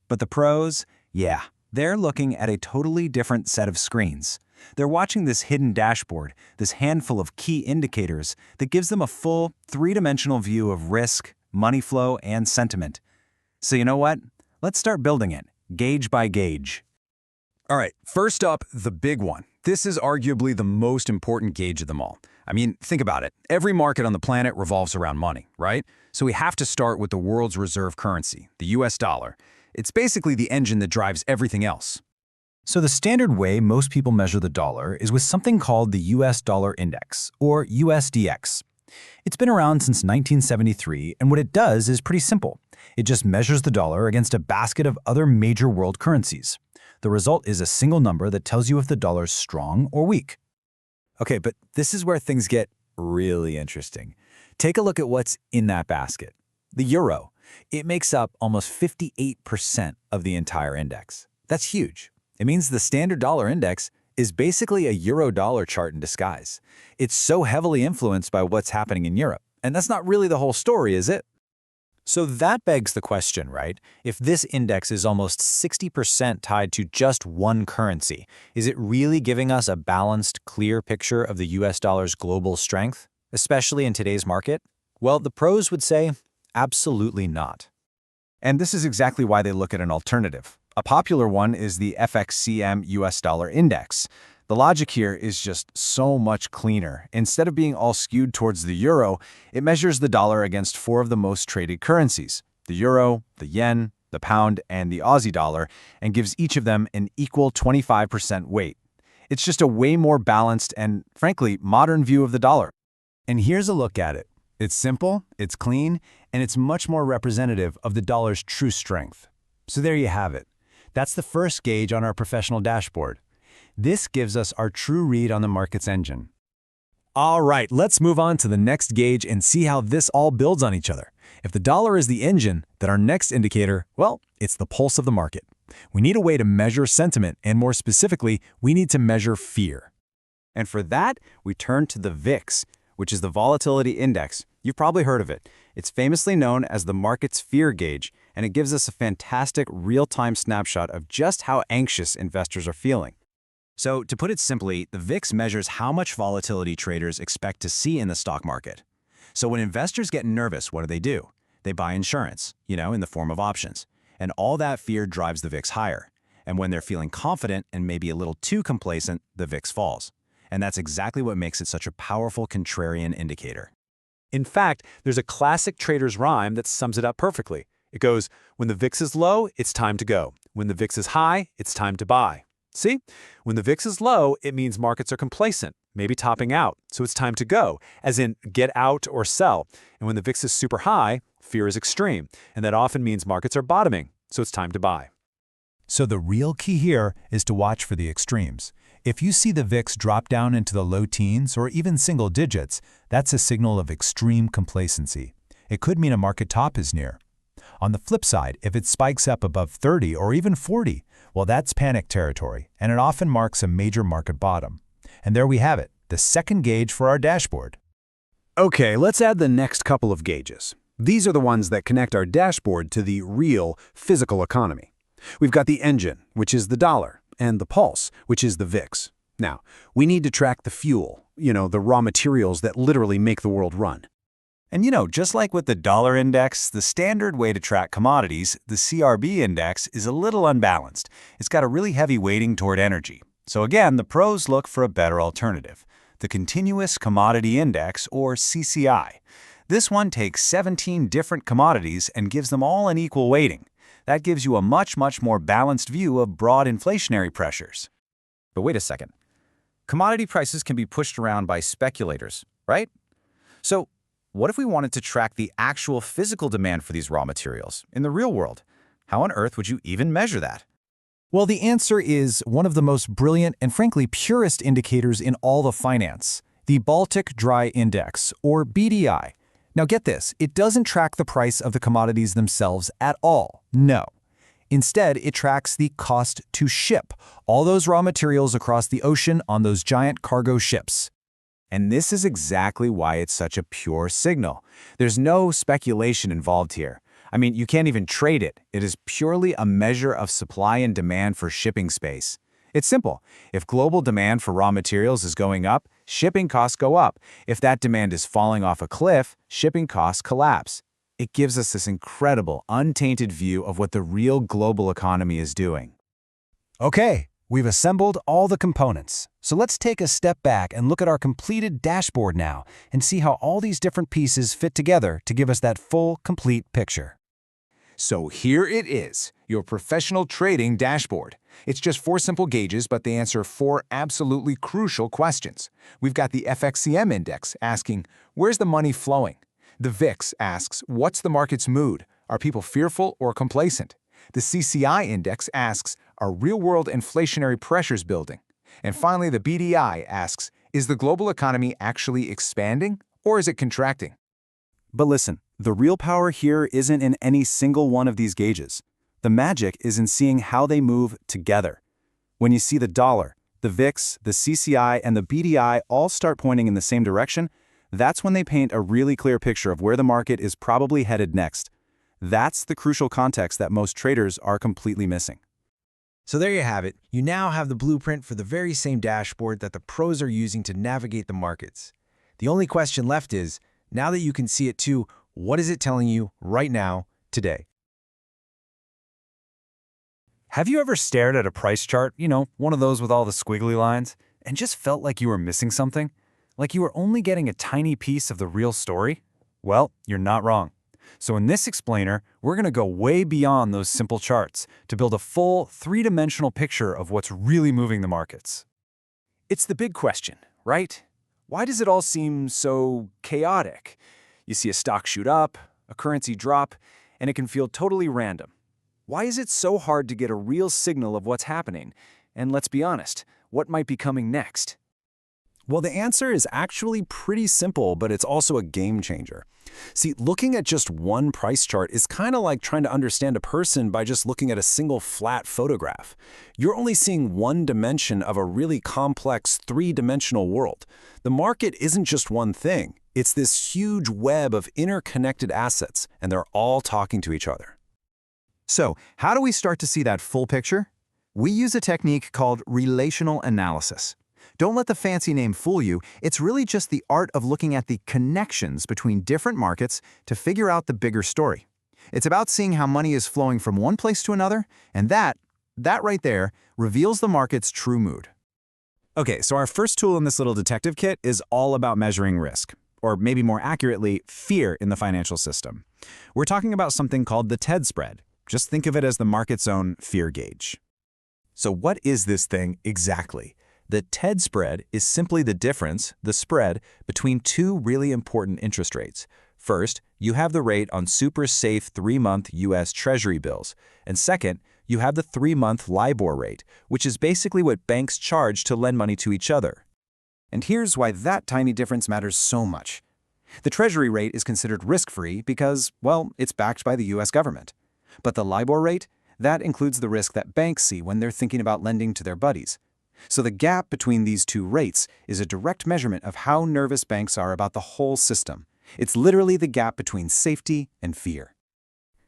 Speaker 9: But the pros, yeah, they're looking at a totally different set of screens. They're watching this hidden dashboard, this handful of key indicators that gives them a full, three-dimensional view of risk, money flow, and sentiment. So you know what? Let's start building it, gauge by gauge.
Speaker 4: All right, first up, the big one. This is arguably the most important gauge of them all. I mean, think about it. Every market on the planet revolves around money, right? So we have to start with the world's reserve currency, the US dollar. It's basically the engine that drives everything else.
Speaker 9: So the standard way most people measure the dollar is with something called the US Dollar Index, or USDX. It's been around since 1973, and what it does is pretty simple. It just measures the dollar against a basket of other major world currencies. The result is a single number that tells you if the dollar's strong or weak.
Speaker 4: Okay, but this is where things get really interesting. Take a look at what's in that basket. The euro. It makes up almost 58% of the entire index. That's huge. It means the standard dollar index is basically a euro-dollar chart in disguise. It's so heavily influenced by what's happening in Europe. And that's not really the whole story, is it? So that begs the question, right? If this index is almost 60% tied to just one currency, is it really giving us a balanced, clear picture of the US dollar's global strength, especially in today's market? Well, the pros would say, absolutely not.
Speaker 8: And this is exactly why they look at an alternative. A popular one is the FXCM US dollar index. The logic here is just so much cleaner. Instead of being all skewed towards the euro, it measures the dollar against 4 of the most traded currencies, the euro, the yen, the pound, and the Aussie dollar, and gives each of them an equal 25% weight. It's just a way more balanced and, frankly, modern view of the dollar.
Speaker 4: And here's a look at it. It's simple, it's clean, and it's much more representative of the dollar's true strength. So there you have it. That's the first gauge on our professional dashboard. This gives us our true read on the market's engine. All right, let's move on to the next gauge and see how this all builds on each other. If the dollar is the engine, then our next indicator, well, it's the pulse of the market. We need a way to measure sentiment, and more specifically, we need to measure fear.
Speaker 7: And for that, we turn to the VIX, which is the volatility index. You've probably heard of it. It's famously known as the market's fear gauge, and it gives us a fantastic real-time snapshot of just how anxious investors are feeling.
Speaker 4: So, to put it simply, the VIX measures how much volatility traders expect to see in the stock market. So when investors get nervous, what do? They buy insurance, in the form of options. And all that fear drives the VIX higher. And when they're feeling confident and maybe a little too complacent, the VIX falls. And that's exactly what makes it such a powerful contrarian indicator.
Speaker 6: In fact, there's a classic trader's rhyme that sums it up perfectly. It goes, when the VIX is low, it's time to go. When the VIX is high, it's time to buy. See? When the VIX is low, it means markets are complacent, maybe topping out, so it's time to go, as in get out or sell. And when the VIX is super high, fear is extreme, and that often means markets are bottoming, so it's time to buy.
Speaker 9: So the real key here is to watch for the extremes. If you see the VIX drop down into the low teens or even single digits, that's a signal of extreme complacency. It could mean a market top is near. On the flip side, if it spikes up above 30 or even 40, well, that's panic territory, and it often marks a major market bottom. And there we have it, the second gauge for our dashboard.
Speaker 4: Okay, let's add the next couple of gauges. These are the ones that connect our dashboard to the real, physical economy. We've got the engine, which is the dollar, and the pulse, which is the VIX. Now, we need to track the fuel, the raw materials that literally make the world run.
Speaker 7: And just like with the dollar index, the standard way to track commodities, the CRB index, is a little unbalanced. It's got a really heavy weighting toward energy. So again, the pros look for a better alternative, the Continuous Commodity Index, or CCI. This one takes 17 different commodities and gives them all an equal weighting. That gives you a much more balanced view of broad inflationary pressures.
Speaker 8: But wait a second. Commodity prices can be pushed around by speculators, right? So what if we wanted to track the actual physical demand for these raw materials in the real world? How on earth would you even measure that?
Speaker 9: Well, the answer is one of the most brilliant and frankly purest indicators in all of finance, the Baltic Dry Index, or BDI. Now get this, it doesn't track the price of the commodities themselves at all, no. Instead, it tracks the cost to ship all those raw materials across the ocean on those giant cargo ships.
Speaker 7: And this is exactly why it's such a pure signal. There's no speculation involved here. I mean, you can't even trade it. It is purely a measure of supply and demand for shipping space. It's simple. If global demand for raw materials is going up, shipping costs go up. If that demand is falling off a cliff, shipping costs collapse. It gives us this incredible, untainted view of what the real global economy is doing.
Speaker 9: Okay, we've assembled all the components. So let's take a step back and look at our completed dashboard now and see how all these different pieces fit together to give us that full, complete picture.
Speaker 4: So here it is, your professional trading dashboard. It's just 4 simple gauges, but they answer 4 absolutely crucial questions. We've got the FXCM index asking, where's the money flowing? The VIX asks, what's the market's mood? Are people fearful or complacent? The CCI index asks, are real-world inflationary pressures building? And finally, the BDI asks, is the global economy actually expanding or is it contracting?
Speaker 7: But listen, the real power here isn't in any single one of these gauges. The magic is in seeing how they move together. When you see the dollar, the VIX, the CCI, and the BDI all start pointing in the same direction, that's when they paint a really clear picture of where the market is probably headed next. That's the crucial context that most traders are completely missing.
Speaker 6: So there you have it. You now have the blueprint for the very same dashboard that the pros are using to navigate the markets. The only question left is, now that you can see it too, what is it telling you right now, today?
Speaker 9: Have you ever stared at a price chart, one of those with all the squiggly lines, and just felt like you were missing something? Like you were only getting a tiny piece of the real story? Well, you're not wrong. So in this explainer, we're going to go way beyond those simple charts to build a full 3-dimensional picture of what's really moving the markets. It's the big question, right? Why does it all seem so chaotic? You see a stock shoot up, a currency drop, and it can feel totally random. Why is it so hard to get a real signal of what's happening? And let's be honest, what might be coming next?
Speaker 7: Well, the answer is actually pretty simple, but it's also a game changer. See, looking at just one price chart is kind of like trying to understand a person by just looking at a single flat photograph. You're only seeing one dimension of a really complex 3-dimensional world. The market isn't just one thing. It's this huge web of interconnected assets, and they're all talking to each other.
Speaker 5: So, how do we start to see that full picture? We use a technique called relational analysis. Don't let the fancy name fool you. It's really just the art of looking at the connections between different markets to figure out the bigger story. It's about seeing how money is flowing from one place to another, and that right there reveals the market's true mood.
Speaker 7: Okay, so our first tool in this little detective kit is all about measuring risk, or maybe more accurately, fear in the financial system. We're talking about something called the TED spread. Just think of it as the market's own fear gauge.
Speaker 6: So what is this thing exactly? The TED spread is simply the difference, the spread, between 2 really important interest rates. First, you have the rate on super safe 3-month U.S. Treasury bills. And second, you have the 3-month LIBOR rate, which is basically what banks charge to lend money to each other.
Speaker 7: And here's why that tiny difference matters so much. The Treasury rate is considered risk-free because, well, it's backed by the U.S. government. But the LIBOR rate, that includes the risk that banks see when they're thinking about lending to their buddies. So the gap between these 2 rates is a direct measurement of how nervous banks are about the whole system. It's literally the gap between safety and fear.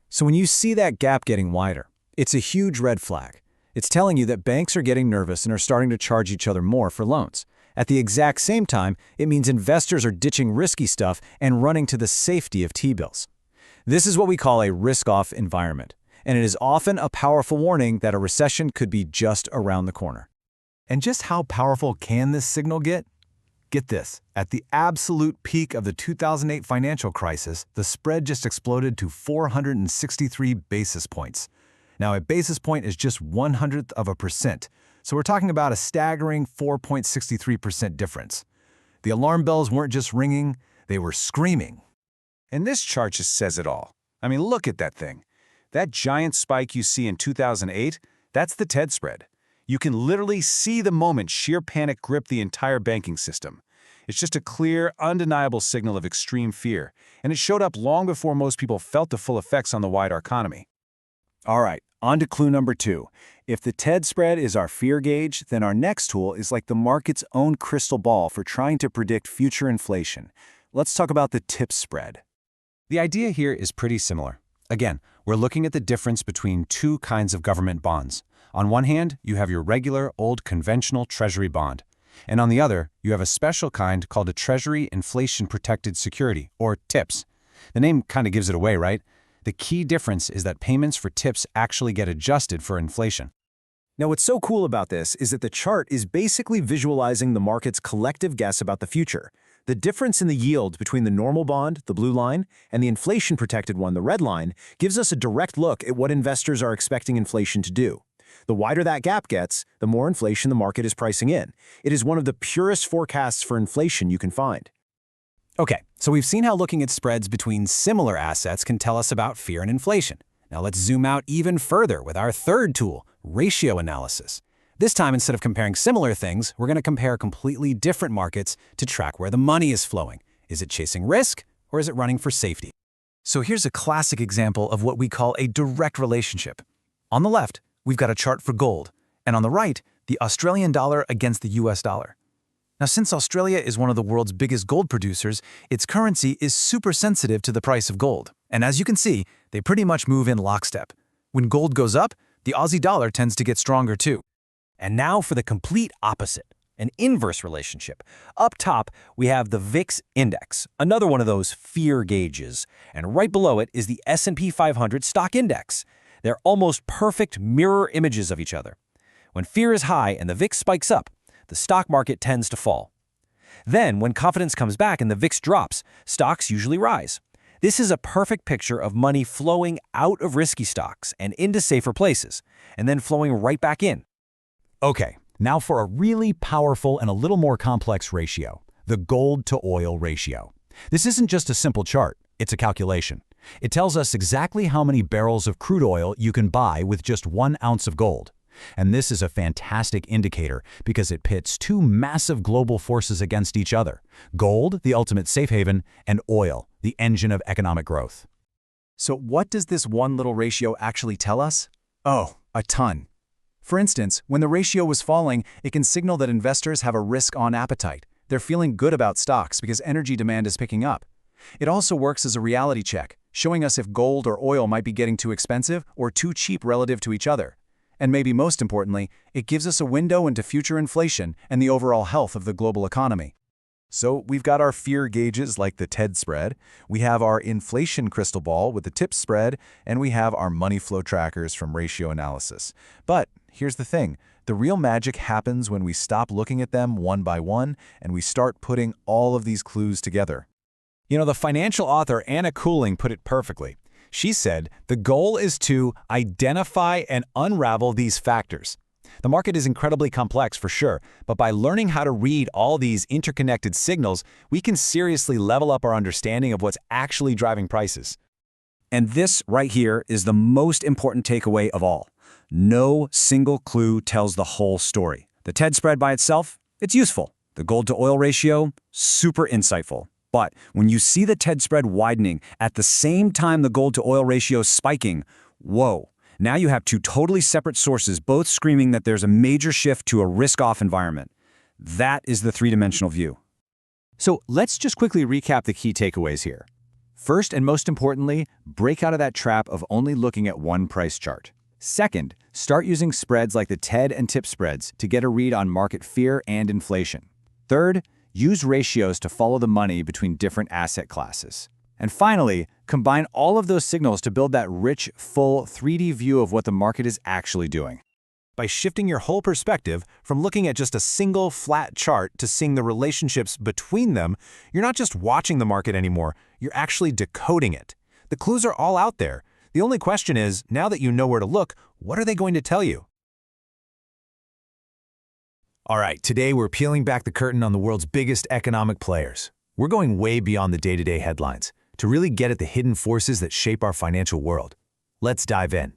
Speaker 9: So when you see that gap getting wider, it's a huge red flag. It's telling you that banks are getting nervous and are starting to charge each other more for loans. At the exact same time, it means investors are ditching risky stuff and running to the safety of T-bills. This is what we call a risk-off environment, and it is often a powerful warning that a recession could be just around the corner.
Speaker 5: And just how powerful can this signal get? Get this, at the absolute peak of the 2008 financial crisis, the spread just exploded to 463 basis points. Now, a basis point is just 0.01%, so we're talking about a staggering 4.63% difference. The alarm bells weren't just ringing, they were screaming.
Speaker 4: And this chart just says it all. I mean, look at that thing. That giant spike you see in 2008, that's the TED spread. You can literally see the moment sheer panic gripped the entire banking system. It's just a clear, undeniable signal of extreme fear, and it showed up long before most people felt the full effects on the wider economy.
Speaker 7: All right, on to clue number 2. If the TED spread is our fear gauge, then our next tool is like the market's own crystal ball for trying to predict future inflation. Let's talk about the TIPS spread.
Speaker 9: The idea here is pretty similar. Again, we're looking at the difference between 2 kinds of government bonds. On one hand, you have your regular, old, conventional Treasury bond. And on the other, you have a special kind called a Treasury Inflation Protected Security, or TIPS. The name kind of gives it away, right? The key difference is that payments for TIPS actually get adjusted for inflation.
Speaker 7: Now, what's so cool about this is that the chart is basically visualizing the market's collective guess about the future.
Speaker 4: The difference in the yield between the normal bond, the blue line, and the inflation-protected one, the red line, gives us a direct look at what investors are expecting inflation to do. The wider that gap gets, the more inflation the market is pricing in. It is one of the purest forecasts for inflation you can find.
Speaker 9: Okay, so we've seen how looking at spreads between similar assets can tell us about fear and inflation. Now let's zoom out even further with our third tool, ratio analysis. This time, instead of comparing similar things, we're going to compare completely different markets to track where the money is flowing. Is it chasing risk, or is it running for safety?
Speaker 5: So here's a classic example of what we call a direct relationship. On the left, we've got a chart for gold, and on the right, the Australian dollar against the US dollar. Now, since Australia is one of the world's biggest gold producers, its currency is super sensitive to the price of gold. And as you can see, they pretty much move in lockstep. When gold goes up, the Aussie dollar tends to get stronger too.
Speaker 9: And now for the complete opposite, an inverse relationship. Up top, we have the VIX index, another one of those fear gauges. And right below it is the S&P 500 stock index. They're almost perfect mirror images of each other. When fear is high and the VIX spikes up, the stock market tends to fall. Then, when confidence comes back and the VIX drops, stocks usually rise. This is a perfect picture of money flowing out of risky stocks and into safer places, and then flowing right back in.
Speaker 8: Okay, now for a really powerful and a little more complex ratio, the gold to oil ratio. This isn't just a simple chart, it's a calculation. It tells us exactly how many barrels of crude oil you can buy with just 1 ounce of gold. And this is a fantastic indicator because it pits two massive global forces against each other: gold, the ultimate safe haven, and oil, the engine of economic growth.
Speaker 4: So what does this one little ratio actually tell us? Oh, a ton. For instance, when the ratio was falling, it can signal that investors have a risk-on appetite. They're feeling good about stocks because energy demand is picking up. It also works as a reality check, showing us if gold or oil might be getting too expensive or too cheap relative to each other. And maybe most importantly, it gives us a window into future inflation and the overall health of the global economy. So we've got our fear gauges like the TED spread, we have our inflation crystal ball with the TIPS spread, and we have our money flow trackers from ratio analysis. But here's the thing, the real magic happens when we stop looking at them one by one and we start putting all of these clues together.
Speaker 9: You know, the financial author Anna Coulling put it perfectly. She said, the goal is to identify and unravel these factors. The market is incredibly complex for sure, but by learning how to read all these interconnected signals, we can seriously level up our understanding of what's actually driving prices.
Speaker 7: And this right here is the most important takeaway of all. No single clue tells the whole story. The TED spread by itself, it's useful. The gold to oil ratio, super insightful. But when you see the TED spread widening at the same time the gold to oil ratio spiking, whoa. Now you have two totally separate sources both screaming that there's a major shift to a risk-off environment. That is the three-dimensional view. So let's just quickly recap the key takeaways here. First and most importantly, break out of that trap of only looking at one price chart. Second, start using spreads like the TED and TIP spreads to get a read on market fear and inflation. Third, use ratios to follow the money between different asset classes. And finally, combine all of those signals to build that rich, full 3D view of what the market is actually doing.
Speaker 4: By shifting your whole perspective from looking at just a single flat chart to seeing the relationships between them, you're not just watching the market anymore, you're actually decoding it. The clues are all out there. The only question is, now that you know where to look, what are they going to tell you? All right, today we're peeling back the curtain on the world's biggest economic players. We're going way beyond the day-to-day headlines to really get at the hidden forces that shape our financial world. Let's dive in.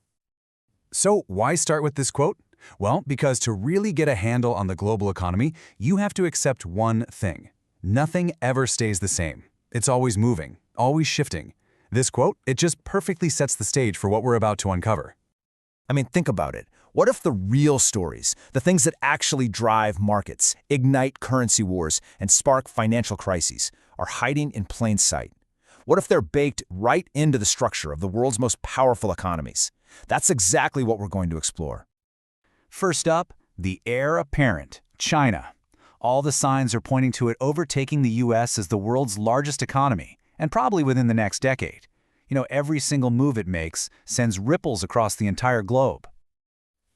Speaker 4: So, why start with this quote? Well, because to really get a handle on the global economy, you have to accept one thing. Nothing ever stays the same. It's always moving, always shifting. This quote, it just perfectly sets the stage for what we're about to uncover.
Speaker 10: I mean, think about it. What if the real stories, the things that actually drive markets, ignite currency wars, and spark financial crises, are hiding in plain sight? What if they're baked right into the structure of the world's most powerful economies? That's exactly what we're going to explore.
Speaker 8: First up, the heir apparent, China. All the signs are pointing to it overtaking the US as the world's largest economy, and probably within the next decade. You know, every single move it makes sends ripples across the entire globe.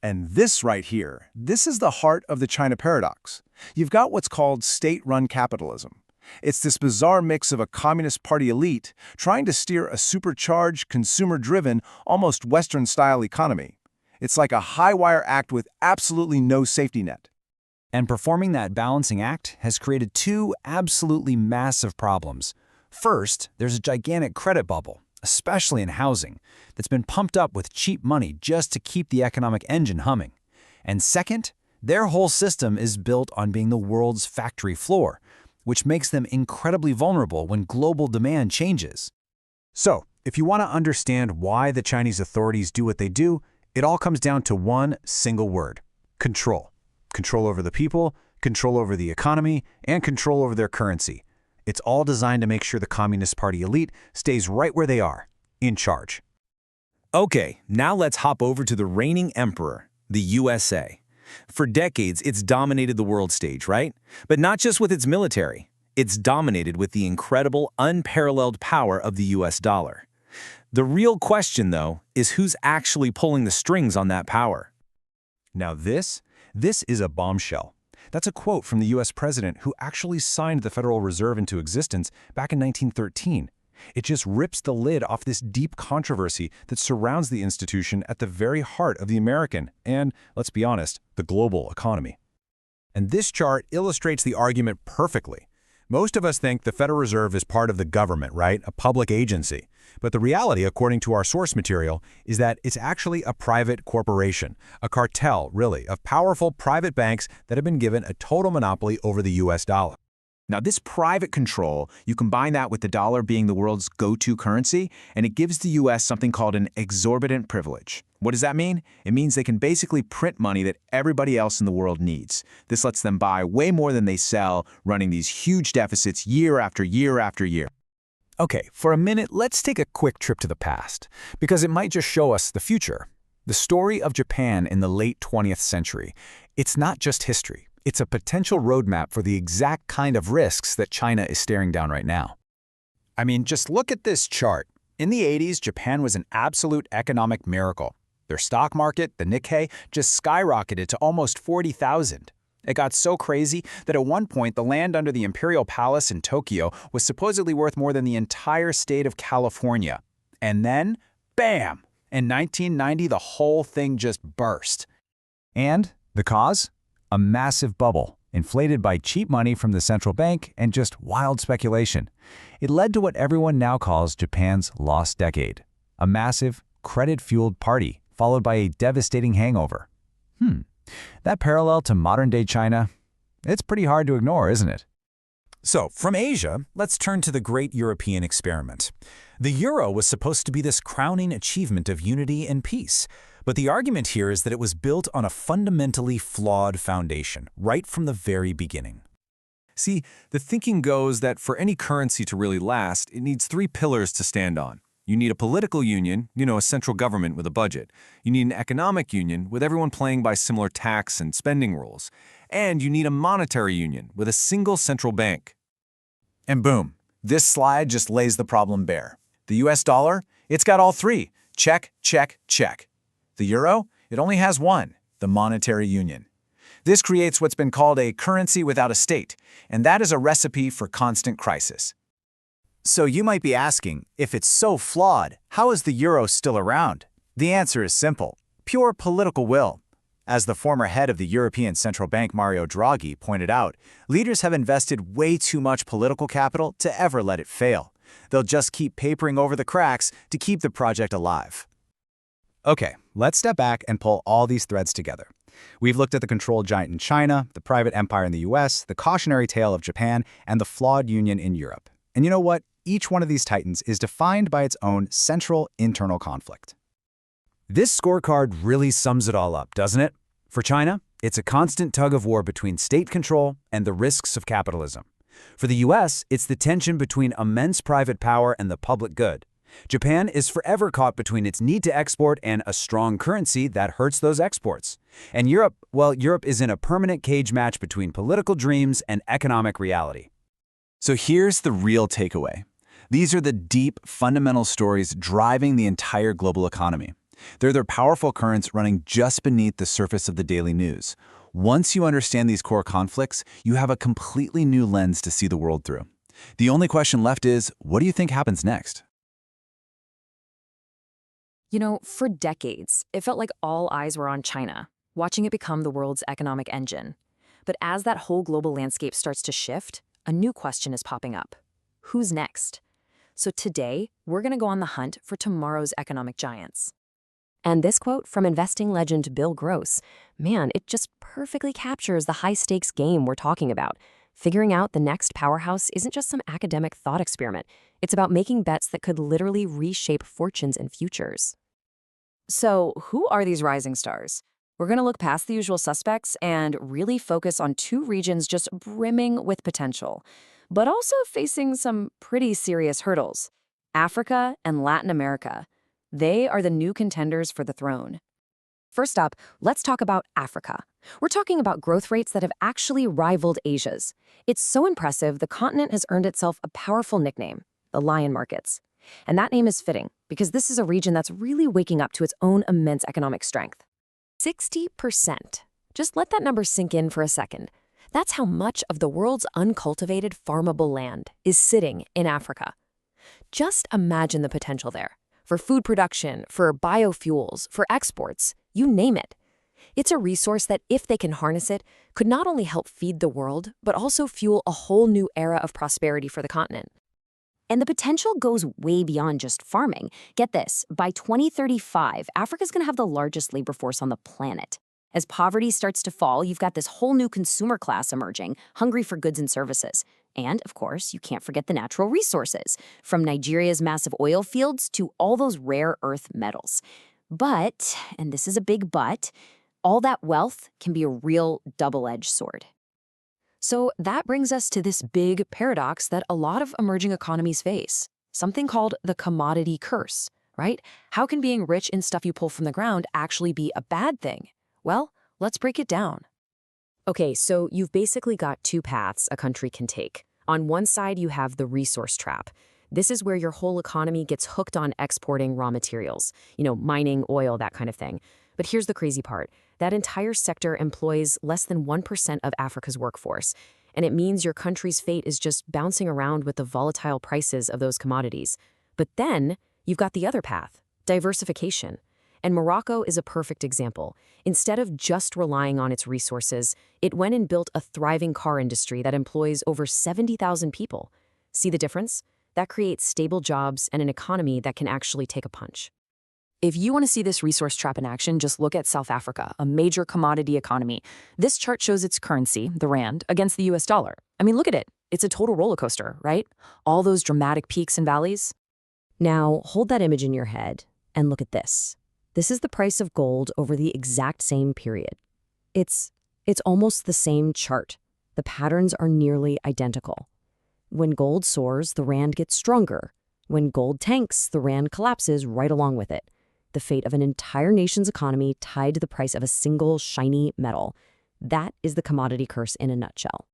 Speaker 10: And this right here, this is the heart of the China paradox. You've got what's called state-run capitalism. It's this bizarre mix of a Communist Party elite trying to steer a supercharged, consumer-driven, almost Western-style economy. It's like a high-wire act with absolutely no safety net.
Speaker 9: And performing that balancing act has created two absolutely massive problems. First, there's a gigantic credit bubble, especially in housing, that's been pumped up with cheap money just to keep the economic engine humming. And second, their whole system is built on being the world's factory floor, which makes them incredibly vulnerable when global demand changes.
Speaker 4: So, if you want to understand why the Chinese authorities do what they do, it all comes down to one single word: control. Control over the people, control over the economy, and control over their currency. It's all designed to make sure the Communist Party elite stays right where they are, in charge.
Speaker 11: Okay, now let's hop over to the reigning emperor, the USA. For decades, it's dominated the world stage, right? But not just with its military. It's dominated with the incredible, unparalleled power of the US dollar. The real question, though, is who's actually pulling the strings on that power?
Speaker 4: Now this is a bombshell. That's a quote from the US president who actually signed the Federal Reserve into existence back in 1913. It just rips the lid off this deep controversy that surrounds the institution at the very heart of the American and, let's be honest, the global economy. And this chart illustrates the argument perfectly. Most of us think the Federal Reserve is part of the government, right? A public agency. But the reality, according to our source material, is that it's actually a private corporation, a cartel, really, of powerful private banks that have been given a total monopoly over the US dollar.
Speaker 7: Now, this private control, you combine that with the dollar being the world's go-to currency, and it gives the U.S. something called an exorbitant privilege. What does that mean? It means they can basically print money that everybody else in the world needs. This lets them buy way more than they sell, running these huge deficits year after year after year.
Speaker 9: Okay, for a minute, let's take a quick trip to the past, because it might just show us the future. The story of Japan in the late 20th century. It's not just history. It's a potential roadmap for the exact kind of risks that China is staring down right now.
Speaker 8: I mean, just look at this chart. In the 80s, Japan was an absolute economic miracle. Their stock market, the Nikkei, just skyrocketed to almost 40,000. It got so crazy that at one point the land under the Imperial Palace in Tokyo was supposedly worth more than the entire state of California. And then, bam! In 1990, the whole thing just burst.
Speaker 9: And the cause? A massive bubble, inflated by cheap money from the central bank and just wild speculation. It led to what everyone now calls Japan's lost decade. A massive, credit-fueled party, followed by a devastating hangover. That parallel to modern-day China, it's pretty hard to ignore, isn't it?
Speaker 4: So, from Asia, let's turn to the great European experiment. The euro was supposed to be this crowning achievement of unity and peace. But the argument here is that it was built on a fundamentally flawed foundation, right from the very beginning.
Speaker 6: See, the thinking goes that for any currency to really last, it needs three pillars to stand on. You need a political union, a central government with a budget. You need an economic union with everyone playing by similar tax and spending rules. And you need a monetary union with a single central bank.
Speaker 10: And boom, this slide just lays the problem bare. The US dollar, it's got all three. Check, check, check. The euro, it only has one, the monetary union. This creates what's been called a currency without a state, and that is a recipe for constant crisis.
Speaker 8: So you might be asking, if it's so flawed, how is the euro still around? The answer is simple: pure political will. As the former head of the European Central Bank, Mario Draghi, pointed out, leaders have invested way too much political capital to ever let it fail. They'll just keep papering over the cracks to keep the project alive. Okay, let's step back and pull all these threads together. We've looked at the control giant in China, the private empire in the US, the cautionary tale of Japan, and the flawed union in Europe. And you know what? Each one of these titans is defined by its own central internal conflict.
Speaker 4: This scorecard really sums it all up, doesn't it? For China, it's a constant tug of war between state control and the risks of capitalism. For the US, it's the tension between immense private power and the public good. Japan is forever caught between its need to export and a strong currency that hurts those exports. And Europe, well, Europe is in a permanent cage match between political dreams and economic reality.
Speaker 7: So here's the real takeaway. These are the deep, fundamental stories driving the entire global economy. They're their powerful currents running just beneath the surface of the daily news. Once you understand these core conflicts, you have a completely new lens to see the world through.
Speaker 11: The only question left is, what do you think happens next?
Speaker 2: You know, for decades, it felt like all eyes were on China, watching it become the world's economic engine. But as that whole global landscape starts to shift, a new question is popping up. Who's next? So today, we're going to go on the hunt for tomorrow's economic giants.
Speaker 3: And this quote from investing legend Bill Gross, man, it just perfectly captures the high-stakes game we're talking about. Figuring out the next powerhouse isn't just some academic thought experiment. It's about making bets that could literally reshape fortunes and futures.
Speaker 2: So, who are these rising stars? We're going to look past the usual suspects and really focus on two regions just brimming with potential, but also facing some pretty serious hurdles: Africa and Latin America. They are the new contenders for the throne. First up, let's talk about Africa. We're talking about growth rates that have actually rivaled Asia's. It's so impressive, the continent has earned itself a powerful nickname, the lion markets. And that name is fitting, because this is a region that's really waking up to its own immense economic strength. 60%. Just let that number sink in for a second. That's how much of the world's uncultivated farmable land is sitting in Africa. Just imagine the potential there. For food production, for biofuels, for exports, you name it. It's a resource that, if they can harness it, could not only help feed the world, but also fuel a whole new era of prosperity for the continent.
Speaker 3: And the potential goes way beyond just farming. Get this, by 2035, Africa's going to have the largest labor force on the planet. As poverty starts to fall, you've got this whole new consumer class emerging, hungry for goods and services. And, of course, you can't forget the natural resources, from Nigeria's massive oil fields to all those rare earth metals. But, and this is a big but, all that wealth can be a real double-edged sword.
Speaker 2: So that brings us to this big paradox that a lot of emerging economies face, something called the commodity curse, right? How can being rich in stuff you pull from the ground actually be a bad thing? Well, let's break it down.
Speaker 3: Okay, so you've basically got two paths a country can take. On one side, you have the resource trap. This is where your whole economy gets hooked on exporting raw materials, mining, oil, that kind of thing. But here's the crazy part. That entire sector employs less than 1% of Africa's workforce, and it means your country's fate is just bouncing around with the volatile prices of those commodities. But then, you've got the other path, diversification. And Morocco is a perfect example. Instead of just relying on its resources, it went and built a thriving car industry that employs over 70,000 people. See the difference? That creates stable jobs and an economy that can actually take a punch.
Speaker 2: If you want to see this resource trap in action, just look at South Africa, a major commodity economy. This chart shows its currency, the rand, against the US dollar. I mean, look at it. It's a total roller coaster, right? All those dramatic peaks and valleys.
Speaker 3: Now, hold that image in your head and look at this. This is the price of gold over the exact same period. It's almost the same chart. The patterns are nearly identical. When gold soars, the rand gets stronger. When gold tanks, the rand collapses right along with it. The fate of an entire nation's economy tied to the price of a single shiny metal. That is the commodity curse in a nutshell.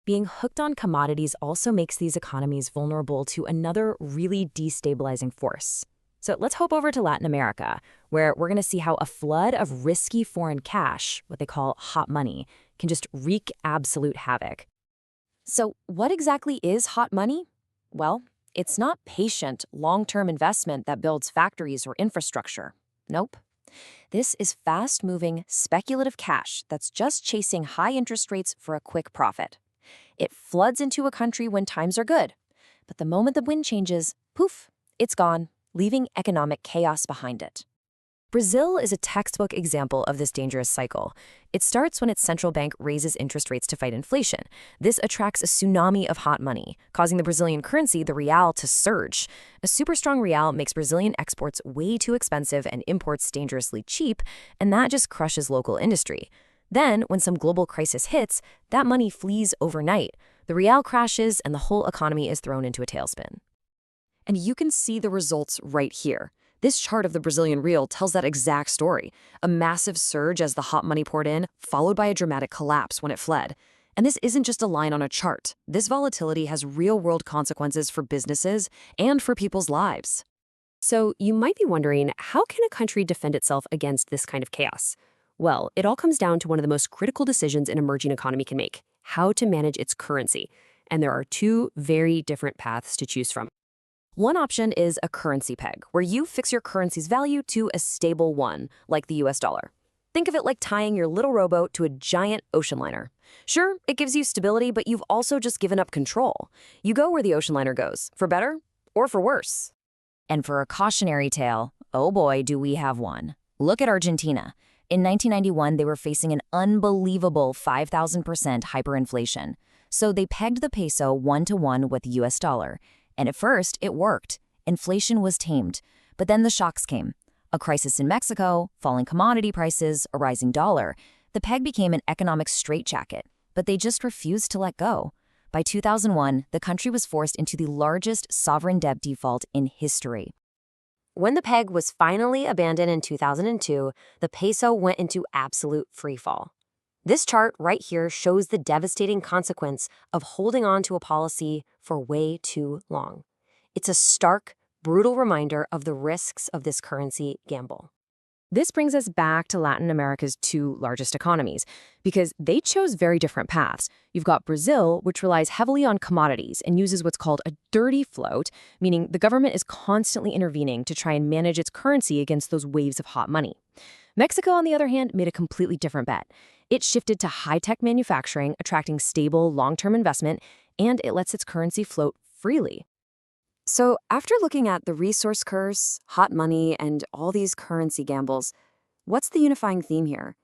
Speaker 3: Being hooked on commodities also makes these economies vulnerable to another really destabilizing force. So let's hop over to Latin America, where we're going to see how a flood of risky foreign cash, what they call hot money, can just wreak absolute havoc.
Speaker 2: So what exactly is hot money? Well, it's not patient, long-term investment that builds factories or infrastructure. Nope. This is fast-moving, speculative cash that's just chasing high interest rates for a quick profit. It floods into a country when times are good. But the moment the wind changes, poof, it's gone, leaving economic chaos behind it. Brazil is a textbook example of this dangerous cycle. It starts when its central bank raises interest rates to fight inflation. This attracts a tsunami of hot money, causing the Brazilian currency, the real, to surge. A super strong real makes Brazilian exports way too expensive and imports dangerously cheap, and that just crushes local industry. Then, when some global crisis hits, that money flees overnight. The real crashes and the whole economy is thrown into a tailspin. And you can see the results right here. This chart of the Brazilian real tells that exact story. A massive surge as the hot money poured in, followed by a dramatic collapse when it fled. And this isn't just a line on a chart. This volatility has real-world consequences for businesses and for people's lives.
Speaker 3: So you might be wondering, how can a country defend itself against this kind of chaos? Well, it all comes down to one of the most critical decisions an emerging economy can make: how to manage its currency. and there are two very different paths to choose from. One option is a currency peg, where you fix your currency's value to a stable one, like the US dollar. Think of it like tying your little rowboat to a giant ocean liner. Sure, it gives you stability, but you've also just given up control. You go where the ocean liner goes, for better or for worse.
Speaker 2: And for a cautionary tale, oh boy, do we have one. Look at Argentina. In 1991, they were facing an unbelievable 5,000% hyperinflation. So they pegged the peso 1-to-1 with the US dollar. And at first, it worked. Inflation was tamed. But then the shocks came. A crisis in Mexico, falling commodity prices, a rising dollar. The peg became an economic straitjacket, but they just refused to let go. By 2001, the country was forced into the largest sovereign debt default in history.
Speaker 3: When the peg was finally abandoned in 2002, the peso went into absolute freefall. This chart right here shows the devastating consequence of holding on to a policy for way too long. It's a stark, brutal reminder of the risks of this currency gamble. This brings us back to Latin America's two largest economies, because they chose very different paths. You've got Brazil, which relies heavily on commodities and uses what's called a dirty float, meaning the government is constantly intervening to try and manage its currency against those waves of hot money. Mexico, on the other hand, made a completely different bet. It shifted to high-tech manufacturing, attracting stable, long-term investment, and it lets its currency float freely. So after looking at the resource curse, hot money, and all these currency gambles, what's the unifying theme here?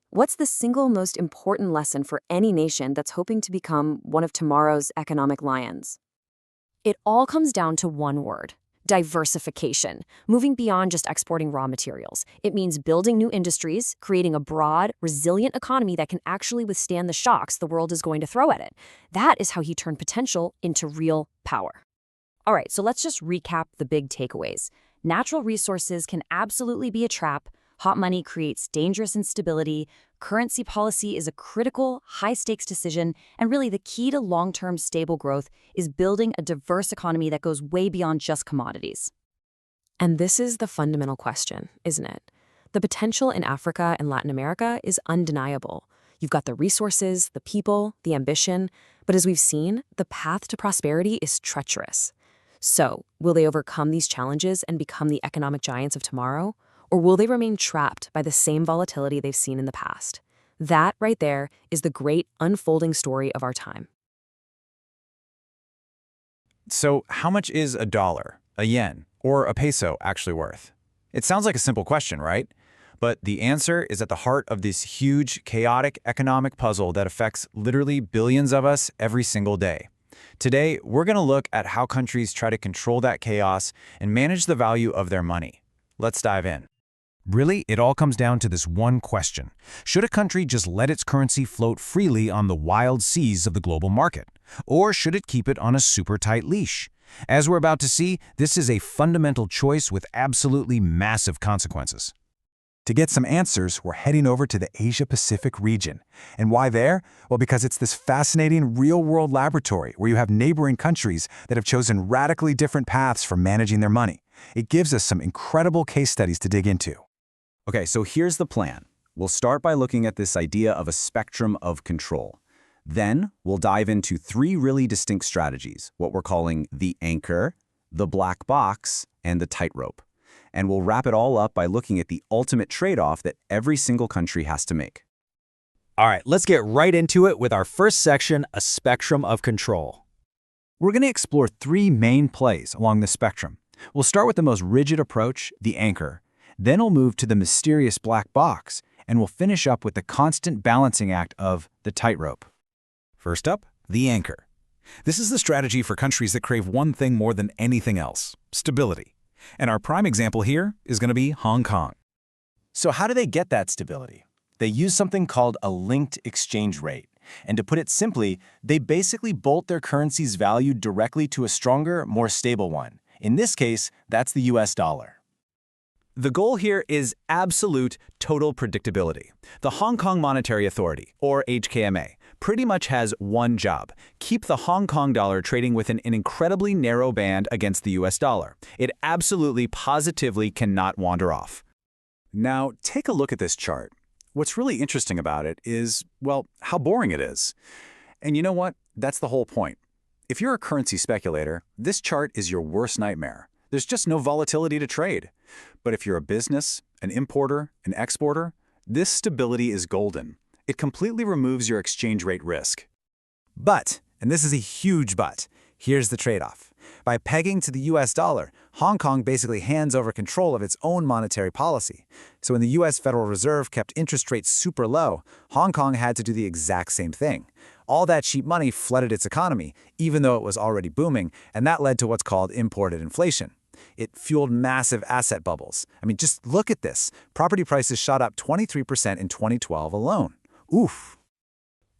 Speaker 3: What's the single most important lesson for any nation that's hoping to become one of tomorrow's economic lions? It all comes down to one word: diversification. Moving beyond just exporting raw materials. It means building new industries, creating a broad, resilient economy that can actually withstand the shocks the world is going to throw at it. That is how he turned potential into real power. All right, so let's just recap the big takeaways. Natural resources can absolutely be a trap. Hot money creates dangerous instability. Currency policy is a critical, high-stakes decision. And really, the key to long-term stable growth is building a diverse economy that goes way beyond just commodities. And this is the fundamental question, isn't it? The potential in Africa and Latin America is undeniable. You've got the resources, the people, the ambition. But as we've seen, the path to prosperity is treacherous. So, will they overcome these challenges and become the economic giants of tomorrow? Or will they remain trapped by the same volatility they've seen in the past? That right there is the great unfolding story of our time.
Speaker 4: So how much is a dollar, a yen, or a peso actually worth? It sounds like a simple question, right? But the answer is at the heart of this huge, chaotic economic puzzle that affects literally billions of us every single day. Today, we're going to look at how countries try to control that chaos and manage the value of their money. Let's dive in.
Speaker 8: Really, it all comes down to this one question. Should a country just let its currency float freely on the wild seas of the global market? Or should it keep it on a super tight leash? As we're about to see, this is a fundamental choice with absolutely massive consequences.
Speaker 10: To get some answers, we're heading over to the Asia-Pacific region. And why there? Well, because it's this fascinating real-world laboratory where you have neighboring countries that have chosen radically different paths for managing their money. It gives us some incredible case studies to dig into.
Speaker 7: Okay, so here's the plan. We'll start by looking at this idea of a spectrum of control. Then we'll dive into three really distinct strategies, what we're calling the anchor, the black box, and the tightrope. And we'll wrap it all up by looking at the ultimate trade-off that every single country has to make.
Speaker 9: All right, let's get right into it with our first section, a spectrum of control.
Speaker 10: We're going to explore three main plays along the spectrum. We'll start with the most rigid approach, the anchor. Then we'll move to the mysterious black box, and we'll finish up with the constant balancing act of the tightrope.
Speaker 4: First up, the anchor. This is the strategy for countries that crave one thing more than anything else: stability. And our prime example here is going to be Hong Kong.
Speaker 12: So how do they get that stability? They use something called a linked exchange rate. And to put it simply, they basically bolt their currency's value directly to a stronger, more stable one. In this case, that's the US dollar.
Speaker 6: The goal here is absolute total predictability. The Hong Kong Monetary Authority, or HKMA, pretty much has one job: keep the Hong Kong dollar trading within an incredibly narrow band against the US dollar. It absolutely, positively cannot wander off.
Speaker 4: Now, take a look at this chart. What's really interesting about it is, well, how boring it is. And you know what? That's the whole point.
Speaker 5: If you're a currency speculator, this chart is your worst nightmare. There's just no volatility to trade. But if you're a business, an importer, an exporter, this stability is golden. It completely removes your exchange rate risk.
Speaker 10: But, and this is a huge but, here's the trade-off. By pegging to the US dollar, Hong Kong basically hands over control of its own monetary policy. So when the US Federal Reserve kept interest rates super low, Hong Kong had to do the exact same thing. All that cheap money flooded its economy, even though it was already booming, and that led to what's called imported inflation. It fueled massive asset bubbles. I mean, just look at this. Property prices shot up 23% in 2012 alone. Oof.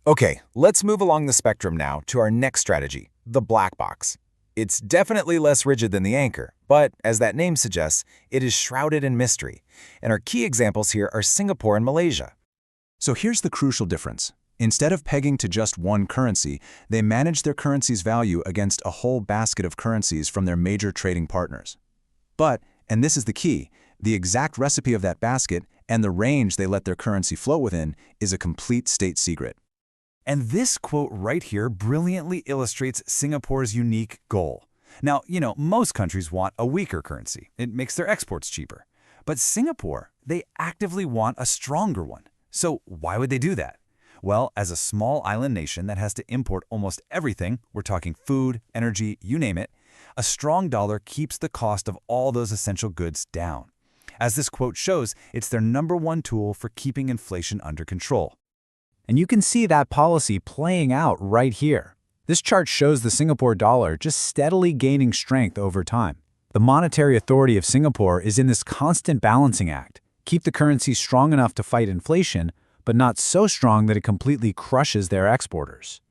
Speaker 11: Okay, let's move along the spectrum now to our next strategy, the black box. It's definitely less rigid than the anchor, but as that name suggests, it is shrouded in mystery. And our key examples here are Singapore and Malaysia.
Speaker 4: So here's the crucial difference. Instead of pegging to just one currency, they manage their currency's value against a whole basket of currencies from their major trading partners. But, and this is the key, the exact recipe of that basket and the range they let their currency flow within is a complete state secret.
Speaker 9: And this quote right here brilliantly illustrates Singapore's unique goal. Now, most countries want a weaker currency. It makes their exports cheaper. But Singapore, they actively want a stronger one. So why would they do that? Well, as a small island nation that has to import almost everything, we're talking food, energy, you name it, a strong dollar keeps the cost of all those essential goods down. As this quote shows, it's their #1 tool for keeping inflation under control.
Speaker 8: And you can see that policy playing out right here. This chart shows the Singapore dollar just steadily gaining strength over time. The monetary authority of Singapore is in this constant balancing act. Keep the currency strong enough to fight inflation, but not so strong that it completely crushes their exporters.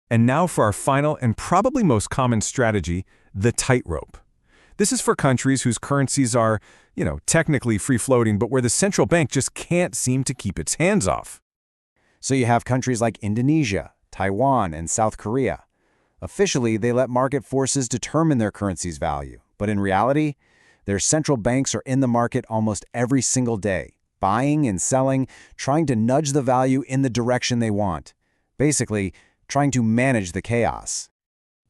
Speaker 6: And now for our final and probably most common strategy, the tightrope. This is for countries whose currencies are, technically free-floating, but where the central bank just can't seem to keep its hands off.
Speaker 12: So you have countries like Indonesia, Taiwan, and South Korea. Officially, they let market forces determine their currency's value, but in reality, their central banks are in the market almost every single day, buying and selling, trying to nudge the value in the direction they want. Basically, trying to manage the chaos.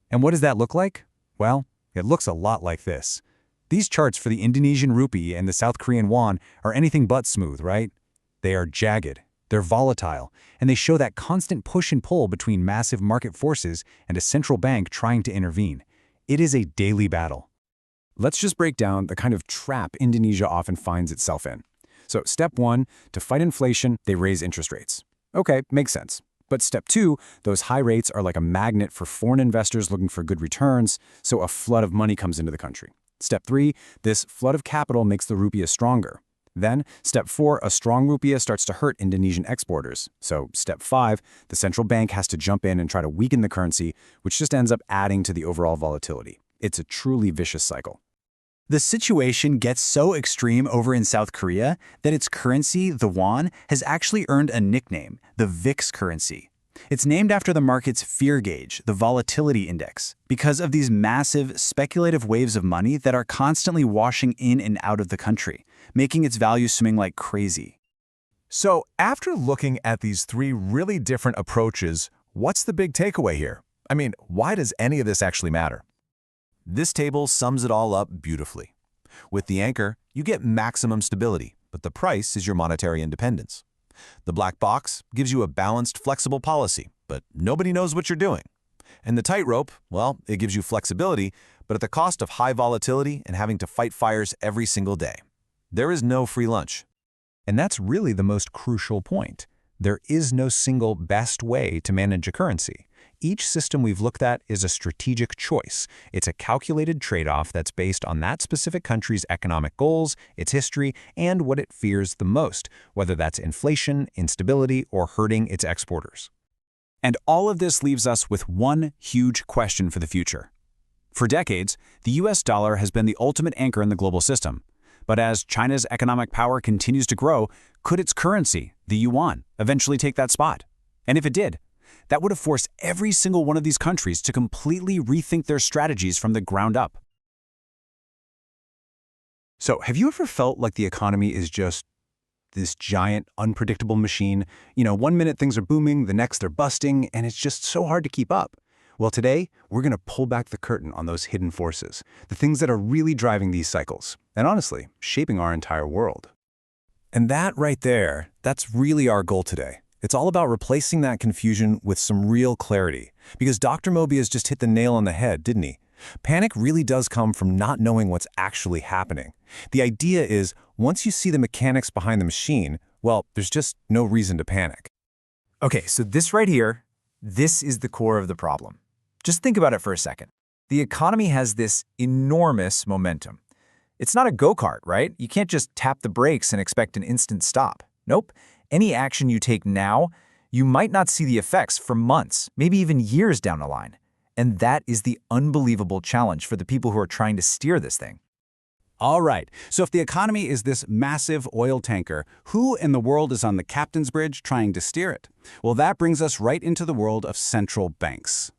Speaker 8: And what does that look like? Well, it looks a lot like this. These charts for the Indonesian rupee and the South Korean won are anything but smooth, right? They are jagged, they're volatile, and they show that constant push and pull between massive market forces and a central bank trying to intervene. It is a daily battle.
Speaker 5: Let's just break down the kind of trap Indonesia often finds itself in. So step 1, to fight inflation, they raise interest rates. Okay, makes sense. But step 2, those high rates are like a magnet for foreign investors looking for good returns, so a flood of money comes into the country. Step 3, this flood of capital makes the rupiah stronger. Then, step 4, a strong rupiah starts to hurt Indonesian exporters. So step 5, the central bank has to jump in and try to weaken the currency, which just ends up adding to the overall volatility. It's a truly vicious cycle.
Speaker 10: The situation gets so extreme over in South Korea that its currency, the won, has actually earned a nickname, the VIX currency. It's named after the market's fear gauge, the volatility index, because of these massive speculative waves of money that are constantly washing in and out of the country, making its value swing like crazy.
Speaker 6: So after looking at these 3 really different approaches, what's the big takeaway here? I mean, why does any of this actually matter? This table sums it all up beautifully. With the anchor, you get maximum stability, but the price is your monetary independence. The black box gives you a balanced, flexible policy, but nobody knows what you're doing. And the tightrope, well, it gives you flexibility, but at the cost of high volatility and having to fight fires every single day. There is no free lunch.
Speaker 4: And that's really the most crucial point. There is no single best way to manage a currency. Each system we've looked at is a strategic choice. It's a calculated trade-off that's based on that specific country's economic goals, its history, and what it fears the most, whether that's inflation, instability, or hurting its exporters.
Speaker 5: And all of this leaves us with one huge question for the future. For decades, the US dollar has been the ultimate anchor in the global system. But as China's economic power continues to grow, could its currency, the yuan, eventually take that spot? And if it did, that would have forced every single one of these countries to completely rethink their strategies from the ground up.
Speaker 4: So, have you ever felt like the economy is just this giant, unpredictable machine? 1 minute things are booming, the next they're busting, and it's just so hard to keep up. Well, today, we're going to pull back the curtain on those hidden forces, the things that are really driving these cycles, and honestly, shaping our entire world.
Speaker 11: And that right there, that's really our goal today. It's all about replacing that confusion with some real clarity. Because Dr. Mobius just hit the nail on the head, didn't he? Panic really does come from not knowing what's actually happening. The idea is, once you see the mechanics behind the machine, well, there's just no reason to panic.
Speaker 10: Okay, so this right here, this is the core of the problem. Just think about it for a second. The economy has this enormous momentum. It's not a go-kart, right? You can't just tap the brakes and expect an instant stop. Nope. Any action you take now, you might not see the effects for months, maybe even years down the line. And that is the unbelievable challenge for the people who are trying to steer this thing.
Speaker 4: All right, so if the economy is this massive oil tanker, who in the world is on the captain's bridge trying to steer it? Well, that brings us right into the world of central banks.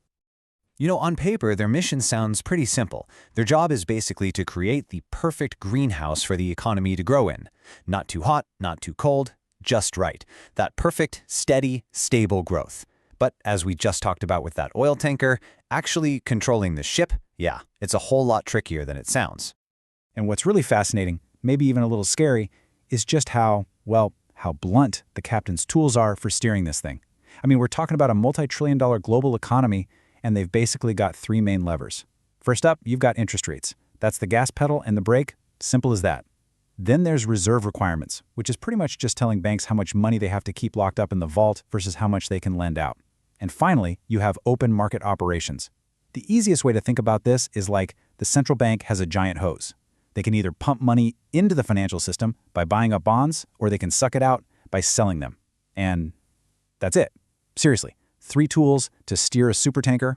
Speaker 8: You know, on paper, their mission sounds pretty simple. Their job is basically to create the perfect greenhouse for the economy to grow in. Not too hot, not too cold, just right. That perfect, steady, stable growth. But as we just talked about with that oil tanker, actually controlling the ship, yeah, it's a whole lot trickier than it sounds.
Speaker 5: And what's really fascinating, maybe even a little scary, is just how blunt the captain's tools are for steering this thing. I mean, we're talking about a multi-trillion-dollar global economy, and they've basically got three main levers. First up, you've got interest rates. That's the gas pedal and the brake, simple as that. Then there's reserve requirements, which is pretty much just telling banks how much money they have to keep locked up in the vault versus how much they can lend out. And finally, you have open market operations. The easiest way to think about this is like the central bank has a giant hose. They can either pump money into the financial system by buying up bonds, or they can suck it out by selling them. And that's it. Seriously, 3 tools to steer a supertanker.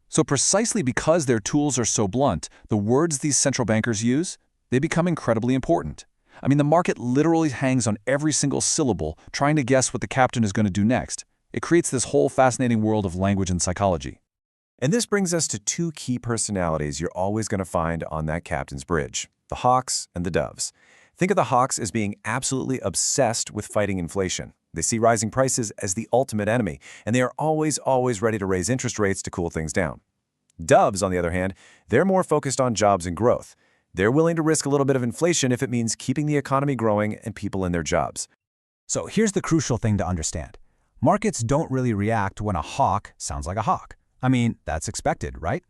Speaker 6: So precisely because their tools are so blunt, the words these central bankers use, they become incredibly important. I mean, the market literally hangs on every single syllable, trying to guess what the captain is going to do next. It creates this whole fascinating world of language and psychology.
Speaker 12: And this brings us to 2 key personalities you're always going to find on that captain's bridge, the hawks and the doves. Think of the hawks as being absolutely obsessed with fighting inflation. They see rising prices as the ultimate enemy, and they are always ready to raise interest rates to cool things down. Doves, on the other hand, they're more focused on jobs and growth. They're willing to risk a little bit of inflation if it means keeping the economy growing and people in their jobs.
Speaker 4: So here's the crucial thing to understand. Markets don't really react when a hawk sounds like a hawk. I mean, that's expected, right?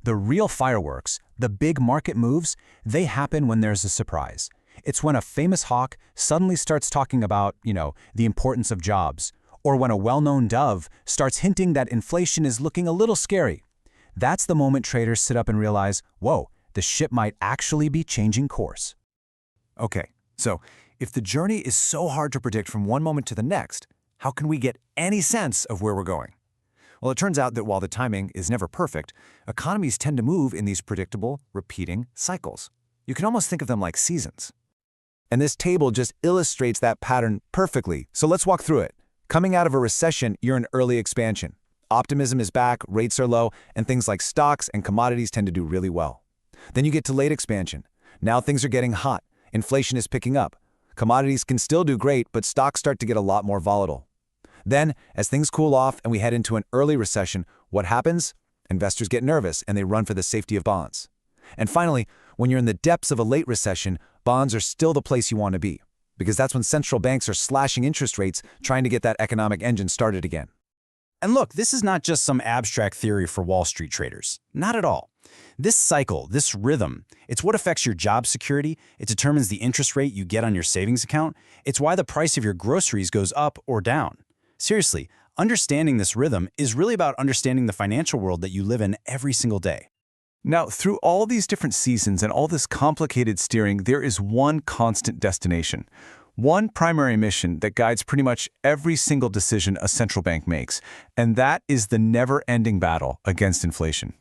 Speaker 4: The real fireworks, the big market moves, they happen when there's a surprise. It's when a famous hawk suddenly starts talking about, the importance of jobs, or when a well-known dove starts hinting that inflation is looking a little scary. That's the moment traders sit up and realize, whoa, the ship might actually be changing course.
Speaker 10: Okay, so if the journey is so hard to predict from one moment to the next, how can we get any sense of where we're going? Well, it turns out that while the timing is never perfect, economies tend to move in these predictable, repeating cycles. You can almost think of them like seasons.
Speaker 12: And this table just illustrates that pattern perfectly, so let's walk through it. Coming out of a recession, you're in early expansion. Optimism is back, rates are low, and things like stocks and commodities tend to do really well. Then you get to late expansion. Now things are getting hot. Inflation is picking up. Commodities can still do great, but stocks start to get a lot more volatile. Then, as things cool off and we head into an early recession, what happens? Investors get nervous and they run for the safety of bonds. And finally, when you're in the depths of a late recession, bonds are still the place you want to be, because that's when central banks are slashing interest rates, trying to get that economic engine started again.
Speaker 8: And look, this is not just some abstract theory for Wall Street traders. Not at all. This cycle, this rhythm, it's what affects your job security. It determines the interest rate you get on your savings account. It's why the price of your groceries goes up or down. Seriously, understanding this rhythm is really about understanding the financial world that you live in every single day.
Speaker 6: Now, through all these different seasons and all this complicated steering, there is one constant destination, one primary mission that guides pretty much every single decision a central bank makes, and that is the never-ending battle against inflation.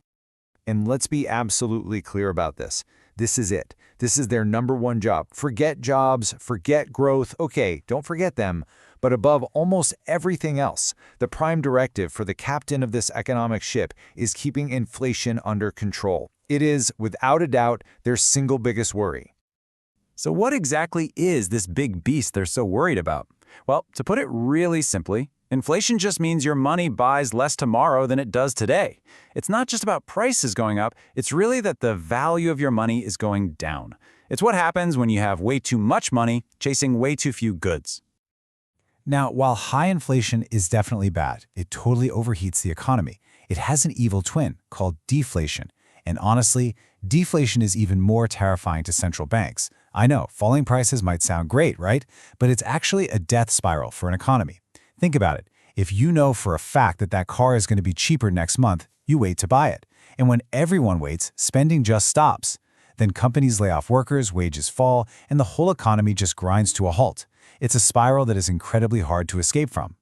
Speaker 12: And let's be absolutely clear about this. This is it. This is their number one job. Forget jobs, forget growth. Okay, don't forget them. But above almost everything else, the prime directive for the captain of this economic ship is keeping inflation under control. It is, without a doubt, their single biggest worry.
Speaker 10: So what exactly is this big beast they're so worried about? Well, to put it really simply,
Speaker 7: Inflation just means your money buys less tomorrow than it does today. It's not just about prices going up, it's really that the value of your money is going down. It's what happens when you have way too much money chasing way too few goods.
Speaker 8: Now, while high inflation is definitely bad, it totally overheats the economy. It has an evil twin called deflation. And honestly, deflation is even more terrifying to central banks. I know, falling prices might sound great, right? But it's actually a death spiral for an economy. Think about it. If you know for a fact that that car is going to be cheaper next month, you wait to buy it. And when everyone waits, spending just stops. Then companies lay off workers, wages fall, and the whole economy just grinds to a halt. It's a spiral that is incredibly hard to escape from.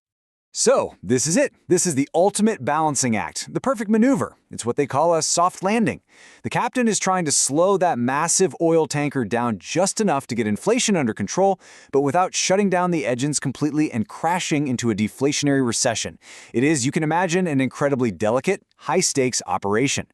Speaker 11: So, this is it. This is the ultimate balancing act, the perfect maneuver. It's what they call a soft landing. The captain is trying to slow that massive oil tanker down just enough to get inflation under control, but without shutting down the engines completely and crashing into a deflationary recession. It is, you can imagine, an incredibly delicate, high-stakes operation.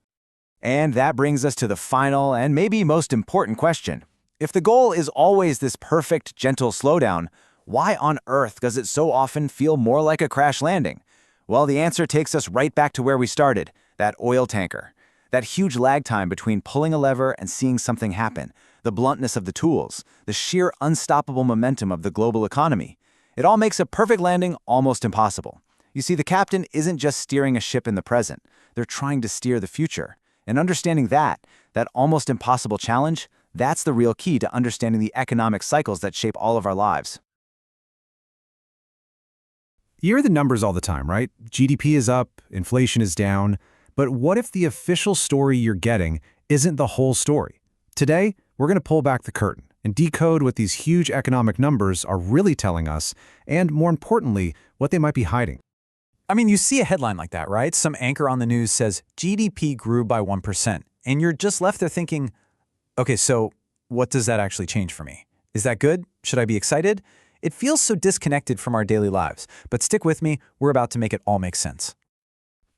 Speaker 11: And that brings us to the final and maybe most important question. If the goal is always this perfect, gentle slowdown, why on earth does it so often feel more like a crash landing? Well, the answer takes us right back to where we started, that oil tanker. That huge lag time between pulling a lever and seeing something happen, the bluntness of the tools, the sheer unstoppable momentum of the global economy. It all makes a perfect landing almost impossible. You see, the captain isn't just steering a ship in the present, they're trying to steer the future. And understanding that almost impossible challenge, that's the real key to understanding the economic cycles that shape all of our lives.
Speaker 4: You hear the numbers all the time, right? GDP is up, inflation is down. But what if the official story you're getting isn't the whole story? Today, we're going to pull back the curtain and decode what these huge economic numbers are really telling us, and more importantly, what they might be hiding.
Speaker 9: I mean, you see a headline like that, right? Some anchor on the news says GDP grew by 1%, and you're just left there thinking, okay, so what does that actually change for me? Is that good? Should I be excited? It feels so disconnected from our daily lives, but stick with me, we're about to make it all make sense.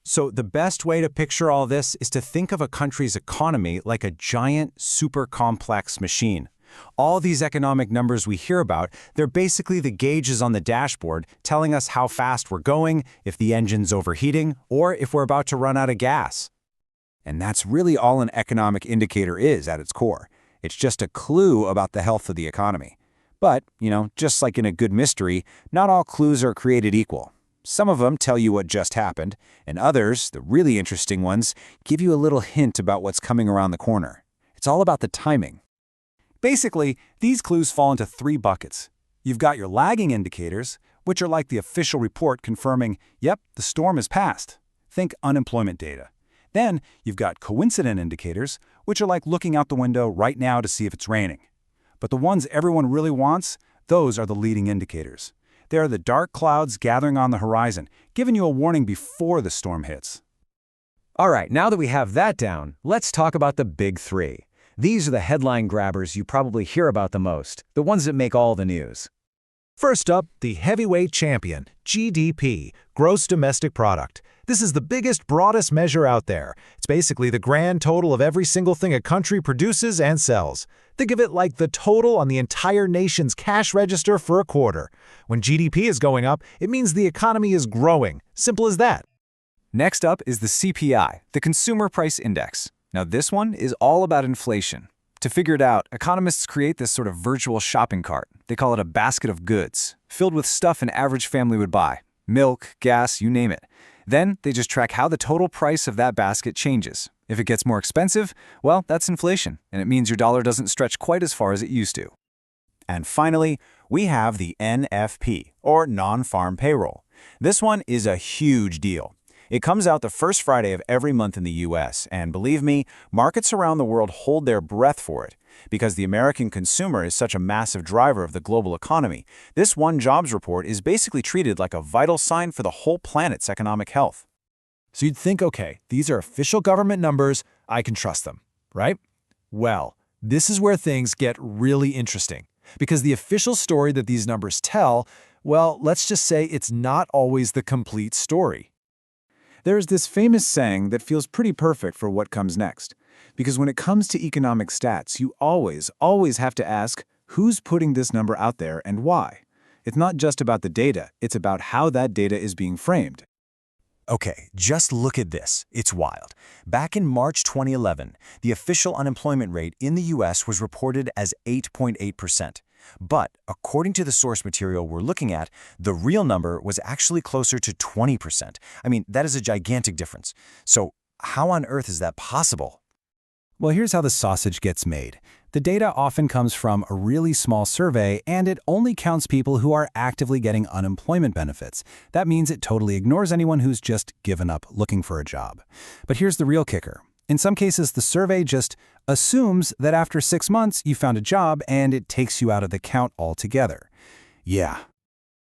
Speaker 4: So the best way to picture all this is to think of a country's economy like a giant, super complex machine. All these economic numbers we hear about, they're basically the gauges on the dashboard telling us how fast we're going, if the engine's overheating, or if we're about to run out of gas. And that's really all an economic indicator is at its core. It's just a clue about the health of the economy. But, just like in a good mystery, not all clues are created equal. Some of them tell you what just happened, and others, the really interesting ones, give you a little hint about what's coming around the corner. It's all about the timing. Basically, these clues fall into three buckets. You've got your lagging indicators, which are like the official report confirming, yep, the storm has passed. Think unemployment data. Then you've got coincident indicators, which are like looking out the window right now to see if it's raining. But the ones everyone really wants, those are the leading indicators. They are the dark clouds gathering on the horizon, giving you a warning before the storm hits.
Speaker 11: All right, now that we have that down, let's talk about the big three. These are the headline grabbers you probably hear about the most, the ones that make all the news.
Speaker 10: First up, the heavyweight champion, GDP, Gross Domestic Product. This is the biggest, broadest measure out there. It's basically the grand total of every single thing a country produces and sells. Think of it like the total on the entire nation's cash register for a quarter. When GDP is going up, it means the economy is growing. Simple as that.
Speaker 7: Next up is the CPI, the Consumer Price Index. Now this one is all about inflation. To figure it out, economists create this sort of virtual shopping cart. They call it a basket of goods, filled with stuff an average family would buy. Milk, gas, you name it. Then they just track how the total price of that basket changes. If it gets more expensive, well, that's inflation, and it means your dollar doesn't stretch quite as far as it used to.
Speaker 4: And finally, we have the NFP, or non-farm payroll. This one is a huge deal. It comes out the first Friday of every month in the US, and believe me, markets around the world hold their breath for it. Because the American consumer is such a massive driver of the global economy, this one jobs report is basically treated like a vital sign for the whole planet's economic health.
Speaker 10: So you'd think, okay, these are official government numbers, I can trust them, right? Well, this is where things get really interesting. Because the official story that these numbers tell, well, let's just say it's not always the complete story.
Speaker 5: There's this famous saying that feels pretty perfect for what comes next. Because when it comes to economic stats, you always have to ask, who's putting this number out there and why? It's not just about the data, it's about how that data is being framed.
Speaker 10: Okay, just look at this. It's wild. Back in March 2011, the official unemployment rate in the US was reported as 8.8%. But according to the source material we're looking at, the real number was actually closer to 20%. I mean, that is a gigantic difference. So how on earth is that possible?
Speaker 8: Well, here's how the sausage gets made. The data often comes from a really small survey, and it only counts people who are actively getting unemployment benefits. That means it totally ignores anyone who's just given up looking for a job. But here's the real kicker. In some cases, the survey just assumes that after 6 months you found a job, and it takes you out of the count altogether.
Speaker 4: Yeah.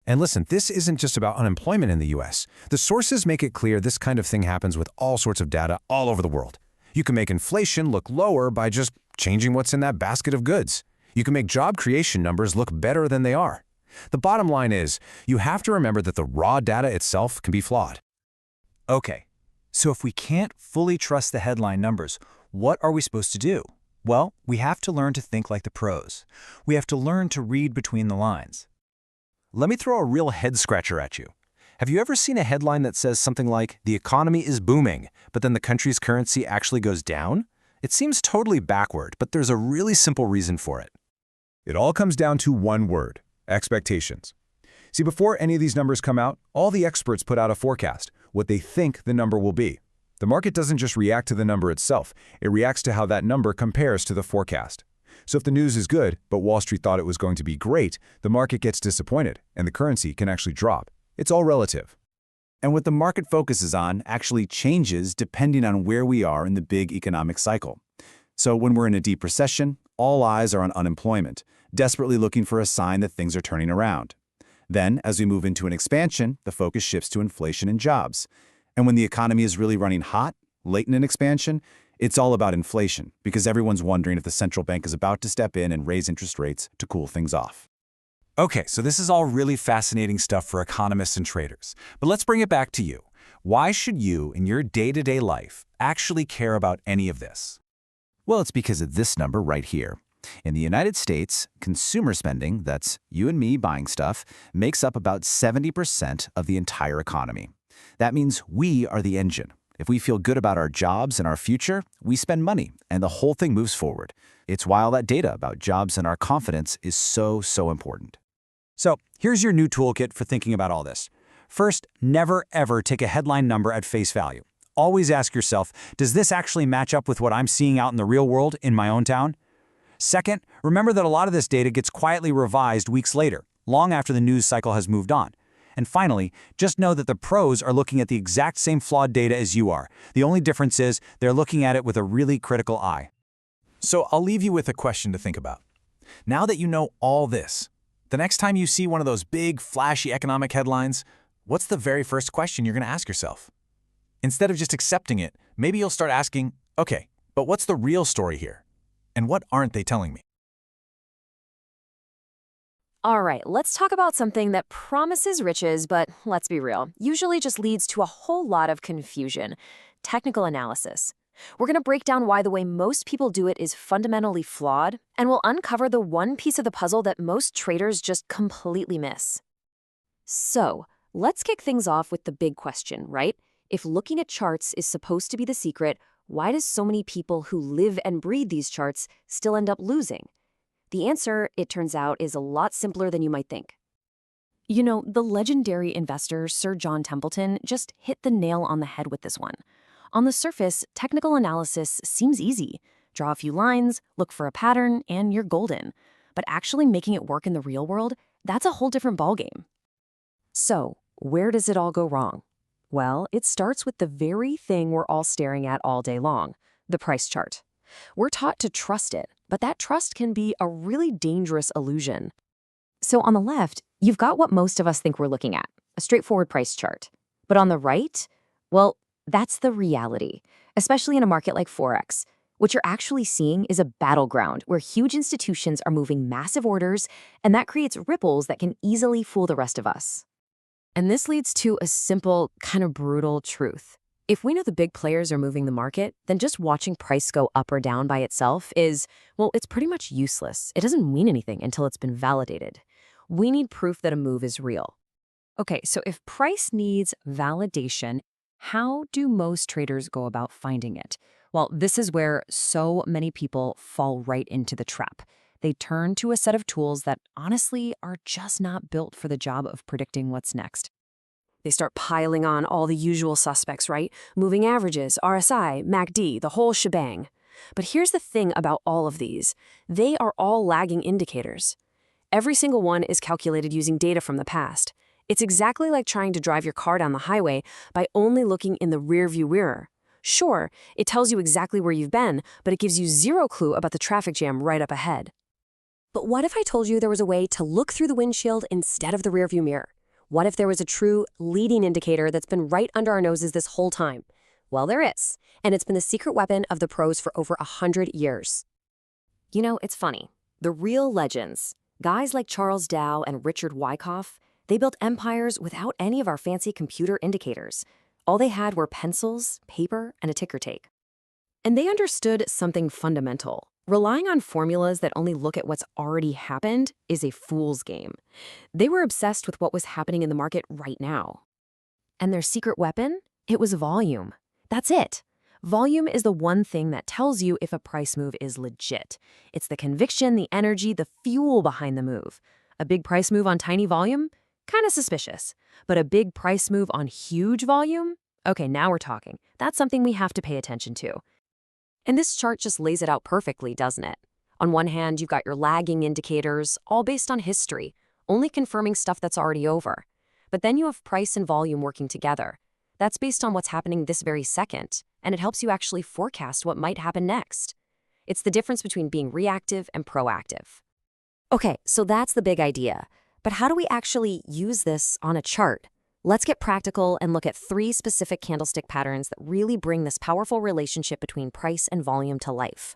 Speaker 4: And listen, this isn't just about unemployment in the US. The sources make it clear this kind of thing happens with all sorts of data all over the world. You can make inflation look lower by just changing what's in that basket of goods. You can make job creation numbers look better than they are. The bottom line is, you have to remember that the raw data itself can be flawed.
Speaker 8: Okay, so if we can't fully trust the headline numbers, what are we supposed to do? Well, we have to learn to think like the pros. We have to learn to read between the lines.
Speaker 4: Let me throw a real head-scratcher at you. Have you ever seen a headline that says something like, "The economy is booming," but then the country's currency actually goes down? It seems totally backward, but there's a really simple reason for it.
Speaker 5: It all comes down to one word: expectations. See, before any of these numbers come out, all the experts put out a forecast, what they think the number will be. The market doesn't just react to the number itself, it reacts to how that number compares to the forecast. So if the news is good, but Wall Street thought it was going to be great, the market gets disappointed, and the currency can actually drop. It's all relative.
Speaker 11: And what the market focuses on actually changes depending on where we are in the big economic cycle. So when we're in a deep recession, all eyes are on unemployment, desperately looking for a sign that things are turning around. Then, as we move into an expansion, the focus shifts to inflation and jobs. And when the economy is really running hot, late in an expansion, it's all about inflation, because everyone's wondering if the central bank is about to step in and raise interest rates to cool things off.
Speaker 9: Okay, so this is all really fascinating stuff for economists and traders. But let's bring it back to you. Why should you, in your day-to-day life, actually care about any of this?
Speaker 10: Well, it's because of this number right here. In the United States, consumer spending, that's you and me buying stuff, makes up about 70% of the entire economy. That means we are the engine. If we feel good about our jobs and our future, we spend money, and the whole thing moves forward. It's why all that data about jobs and our confidence is so important.
Speaker 9: So here's your new toolkit for thinking about all this. First, never ever take a headline number at face value. Always ask yourself, does this actually match up with what I'm seeing out in the real world in my own town? Second, remember that a lot of this data gets quietly revised weeks later, long after the news cycle has moved on. And finally, just know that the pros are looking at the exact same flawed data as you are. The only difference is they're looking at it with a really critical eye.
Speaker 11: So I'll leave you with a question to think about. Now that you know all this, the next time you see one of those big, flashy economic headlines, what's the very first question you're going to ask yourself? Instead of just accepting it, maybe you'll start asking, okay, but what's the real story here? And what aren't they telling me?
Speaker 3: All right, let's talk about something that promises riches, but let's be real, usually just leads to a whole lot of confusion: technical analysis. We're going to break down why the way most people do it is fundamentally flawed, and we'll uncover the one piece of the puzzle that most traders just completely miss. So, let's kick things off with the big question, right? If looking at charts is supposed to be the secret, why does so many people who live and breathe these charts still end up losing? The answer, it turns out, is a lot simpler than you might think. You know, the legendary investor Sir John Templeton just hit the nail on the head with this one. On the surface, technical analysis seems easy. Draw a few lines, look for a pattern, and you're golden. But actually making it work in the real world, that's a whole different ballgame. So, where does it all go wrong? Well, it starts with the very thing we're all staring at all day long: the price chart. We're taught to trust it, but that trust can be a really dangerous illusion. So on the left, you've got what most of us think we're looking at, a straightforward price chart. But on the right, well, that's the reality, especially in a market like Forex. What you're actually seeing is a battleground where huge institutions are moving massive orders, and that creates ripples that can easily fool the rest of us. And this leads to a simple, kind of brutal truth. If we know the big players are moving the market, then just watching price go up or down by itself is, well, it's pretty much useless. It doesn't mean anything until it's been validated.
Speaker 2: We need proof that a move is real. Okay, so if price needs validation, how do most traders go about finding it? Well, this is where so many people fall right into the trap. They turn to a set of tools that honestly are just not built for the job of predicting what's next. They start piling on all the usual suspects, right? Moving averages, RSI, MACD, the whole shebang. But here's the thing about all of these. They are all lagging indicators. Every single one is calculated using data from the past. It's exactly like trying to drive your car down the highway by only looking in the rearview mirror. Sure, it tells you exactly where you've been, but it gives you zero clue about the traffic jam right up ahead.
Speaker 13: But what if I told you there was a way to look through the windshield instead of the rearview mirror? What if there was a true leading indicator that's been right under our noses this whole time? Well, there is, and it's been the secret weapon of the pros for over 100 years.
Speaker 3: You know, it's funny. The real legends, guys like Charles Dow and Richard Wyckoff, they built empires without any of our fancy computer indicators. All they had were pencils, paper, and a ticker tape.
Speaker 2: And they understood something fundamental. Relying on formulas that only look at what's already happened is a fool's game. They were obsessed with what was happening in the market right now. And their secret weapon? It was volume. That's it. Volume is the one thing that tells you if a price move is legit. It's the conviction, the energy, the fuel behind the move. A big price move on tiny volume? Kind of suspicious. But a big price move on huge volume? Okay, now we're talking. That's something we have to pay attention to. And this chart just lays it out perfectly, doesn't it? On one hand, you've got your lagging indicators, all based on history, only confirming stuff that's already over. But then you have price and volume working together. That's based on what's happening this very second, and it helps you actually forecast what might happen next. It's the difference between being reactive and proactive.
Speaker 3: Okay, so that's the big idea. But how do we actually use this on a chart? Let's get practical and look at 3 specific candlestick patterns that really bring this powerful relationship between price and volume to life.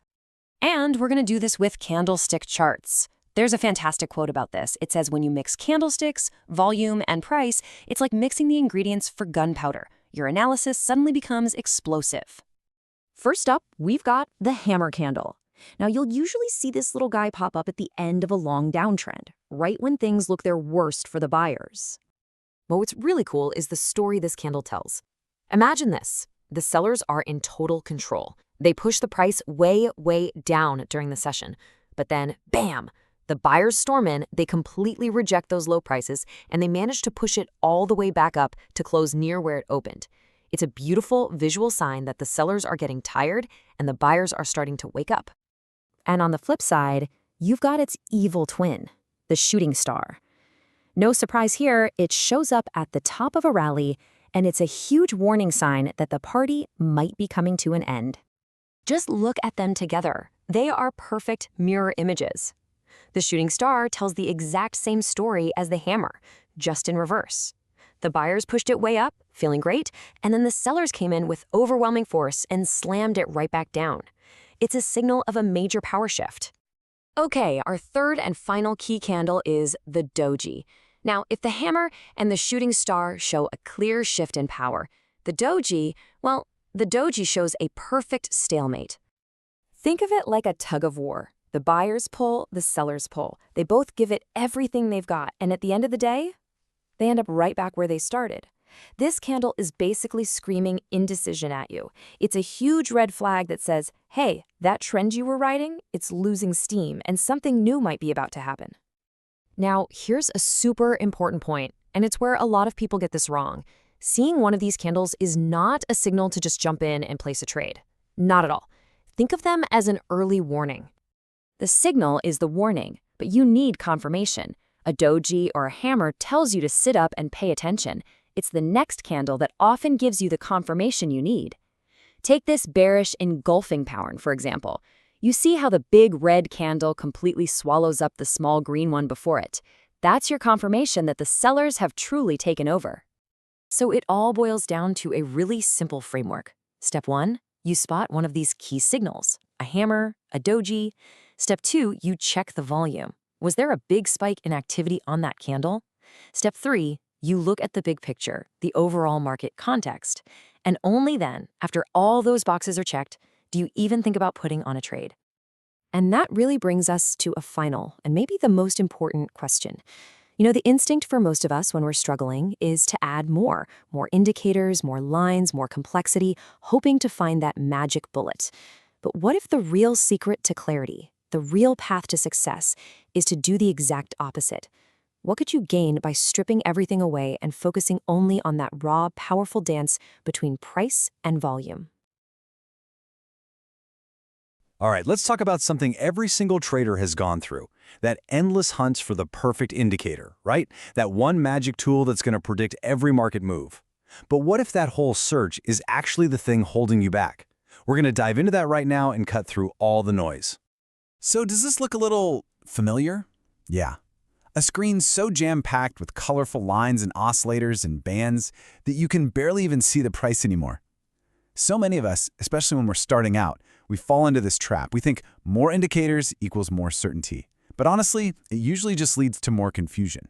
Speaker 2: And we're going to do this with candlestick charts. There's a fantastic quote about this. It says when you mix candlesticks, volume, and price, it's like mixing the ingredients for gunpowder. Your analysis suddenly becomes explosive.
Speaker 13: First up, we've got the hammer candle. Now, you'll usually see this little guy pop up at the end of a long downtrend, right when things look their worst for the buyers.
Speaker 3: But what's really cool is the story this candle tells. Imagine this. The sellers are in total control. They push the price way, way down during the session. But then, bam! The buyers storm in, they completely reject those low prices, and they manage to push it all the way back up to close near where it opened. It's a beautiful visual sign that the sellers are getting tired and the buyers are starting to wake up.
Speaker 2: And on the flip side, you've got its evil twin, the shooting star. No surprise here, it shows up at the top of a rally, and it's a huge warning sign that the party might be coming to an end. Just look at them together. They are perfect mirror images. The shooting star tells the exact same story as the hammer, just in reverse. The buyers pushed it way up, feeling great, and then the sellers came in with overwhelming force and slammed it right back down. It's a signal of a major power shift. Okay, our third and final key candle is the doji. Now, if the hammer and the shooting star show a clear shift in power, the doji shows a perfect stalemate. Think of it like a tug of war. The buyers pull, the sellers pull. They both give it everything they've got, and at the end of the day, they end up right back where they started. This candle is basically screaming indecision at you. It's a huge red flag that says, hey, that trend you were riding, it's losing steam, and something new might be about to happen. Now, here's a super important point, and it's where a lot of people get this wrong. Seeing one of these candles is not a signal to just jump in and place a trade. Not at all. Think of them as an early warning. The signal is the warning, but you need confirmation. A doji or a hammer tells you to sit up and pay attention. It's the next candle that often gives you the confirmation you need. Take this bearish engulfing pattern, for example. You see how the big red candle completely swallows up the small green one before it. That's your confirmation that the sellers have truly taken over. So it all boils down to a really simple framework. Step 1, you spot one of these key signals, a hammer, a doji. Step 2, you check the volume. Was there a big spike in activity on that candle? Step 3, you look at the big picture, the overall market context. And only then, after all those boxes are checked, do you even think about putting on a trade. And that really brings us to a final, and maybe the most important question. The instinct for most of us when we're struggling is to add more indicators, more lines, more complexity, hoping to find that magic bullet. But what if the real secret to clarity, the real path to success, is to do the exact opposite? What could you gain by stripping everything away and focusing only on that raw, powerful dance between price and volume?
Speaker 4: All right, let's talk about something every single trader has gone through. That endless hunt for the perfect indicator, right? That one magic tool that's going to predict every market move. But what if that whole search is actually the thing holding you back? We're going to dive into that right now and cut through all the noise.
Speaker 9: So does this look a little familiar?
Speaker 4: Yeah.
Speaker 9: A screen so jam-packed with colorful lines and oscillators and bands that you can barely even see the price anymore. So many of us, especially when we're starting out, we fall into this trap. We think more indicators equals more certainty. But honestly, it usually just leads to more confusion.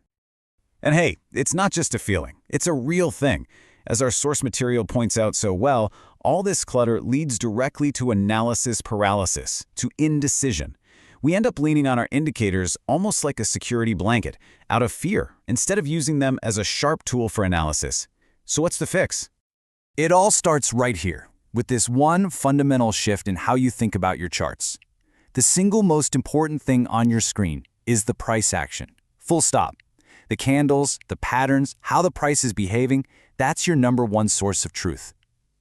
Speaker 9: And hey, it's not just a feeling. It's a real thing. As our source material points out so well, all this clutter leads directly to analysis paralysis, to indecision. We end up leaning on our indicators almost like a security blanket, out of fear, instead of using them as a sharp tool for analysis. So what's the fix? It all starts right here, with this one fundamental shift in how you think about your charts. The single most important thing on your screen is the price action. Full stop. The candles, the patterns, how the price is behaving, that's your number one source of truth.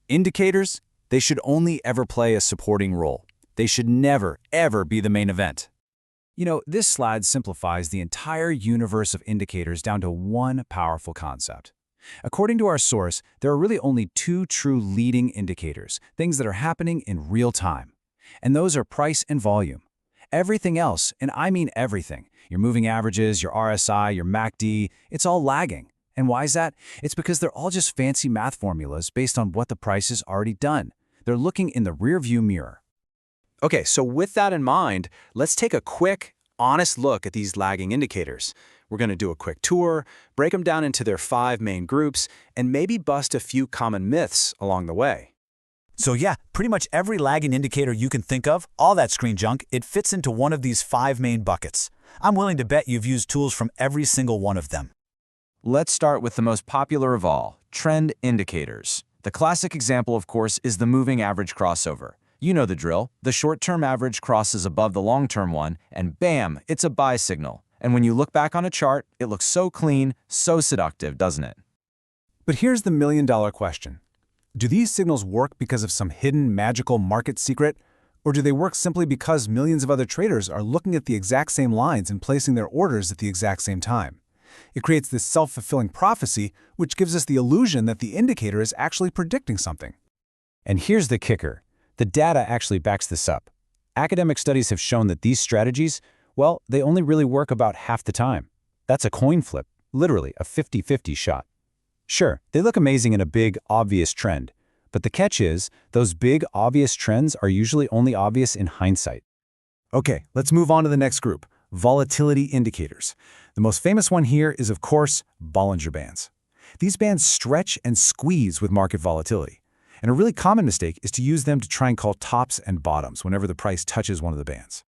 Speaker 9: Indicators, they should only ever play a supporting role. They should never, ever be the main event. This slide simplifies the entire universe of indicators down to one powerful concept. According to our source, there are really only two true leading indicators, things that are happening in real time. And those are price and volume. Everything else, and I mean everything, your moving averages, your RSI, your MACD, it's all lagging. And why is that? It's because they're all just fancy math formulas based on what the price has already done. They're looking in the rearview mirror. Okay, so with that in mind, let's take a quick, honest look at these lagging indicators. We're going to do a quick tour, break them down into their 5 main groups, and maybe bust a few common myths along the way.
Speaker 4: So yeah, pretty much every lagging indicator you can think of, all that screen junk, it fits into one of these 5 main buckets. I'm willing to bet you've used tools from every single one of them.
Speaker 12: Let's start with the most popular of all, trend indicators. The classic example, of course, is the moving average crossover. You know the drill. The short-term average crosses above the long-term one, and bam, it's a buy signal. And when you look back on a chart, it looks so clean, so seductive, doesn't it?
Speaker 4: But here's the million-dollar question. Do these signals work because of some hidden magical market secret? Or do they work simply because millions of other traders are looking at the exact same lines and placing their orders at the exact same time? It creates this self-fulfilling prophecy, which gives us the illusion that the indicator is actually predicting something.
Speaker 9: And here's the kicker. The data actually backs this up. Academic studies have shown that these strategies, well, they only really work about half the time. That's a coin flip, literally a 50-50 shot. Sure, they look amazing in a big, obvious trend, but the catch is, those big, obvious trends are usually only obvious in hindsight.
Speaker 4: Okay, let's move on to the next group, volatility indicators. The most famous one here is, of course, Bollinger Bands. These bands stretch and squeeze with market volatility. And a really common mistake is to use them to try and call tops and bottoms whenever the price touches one of the bands.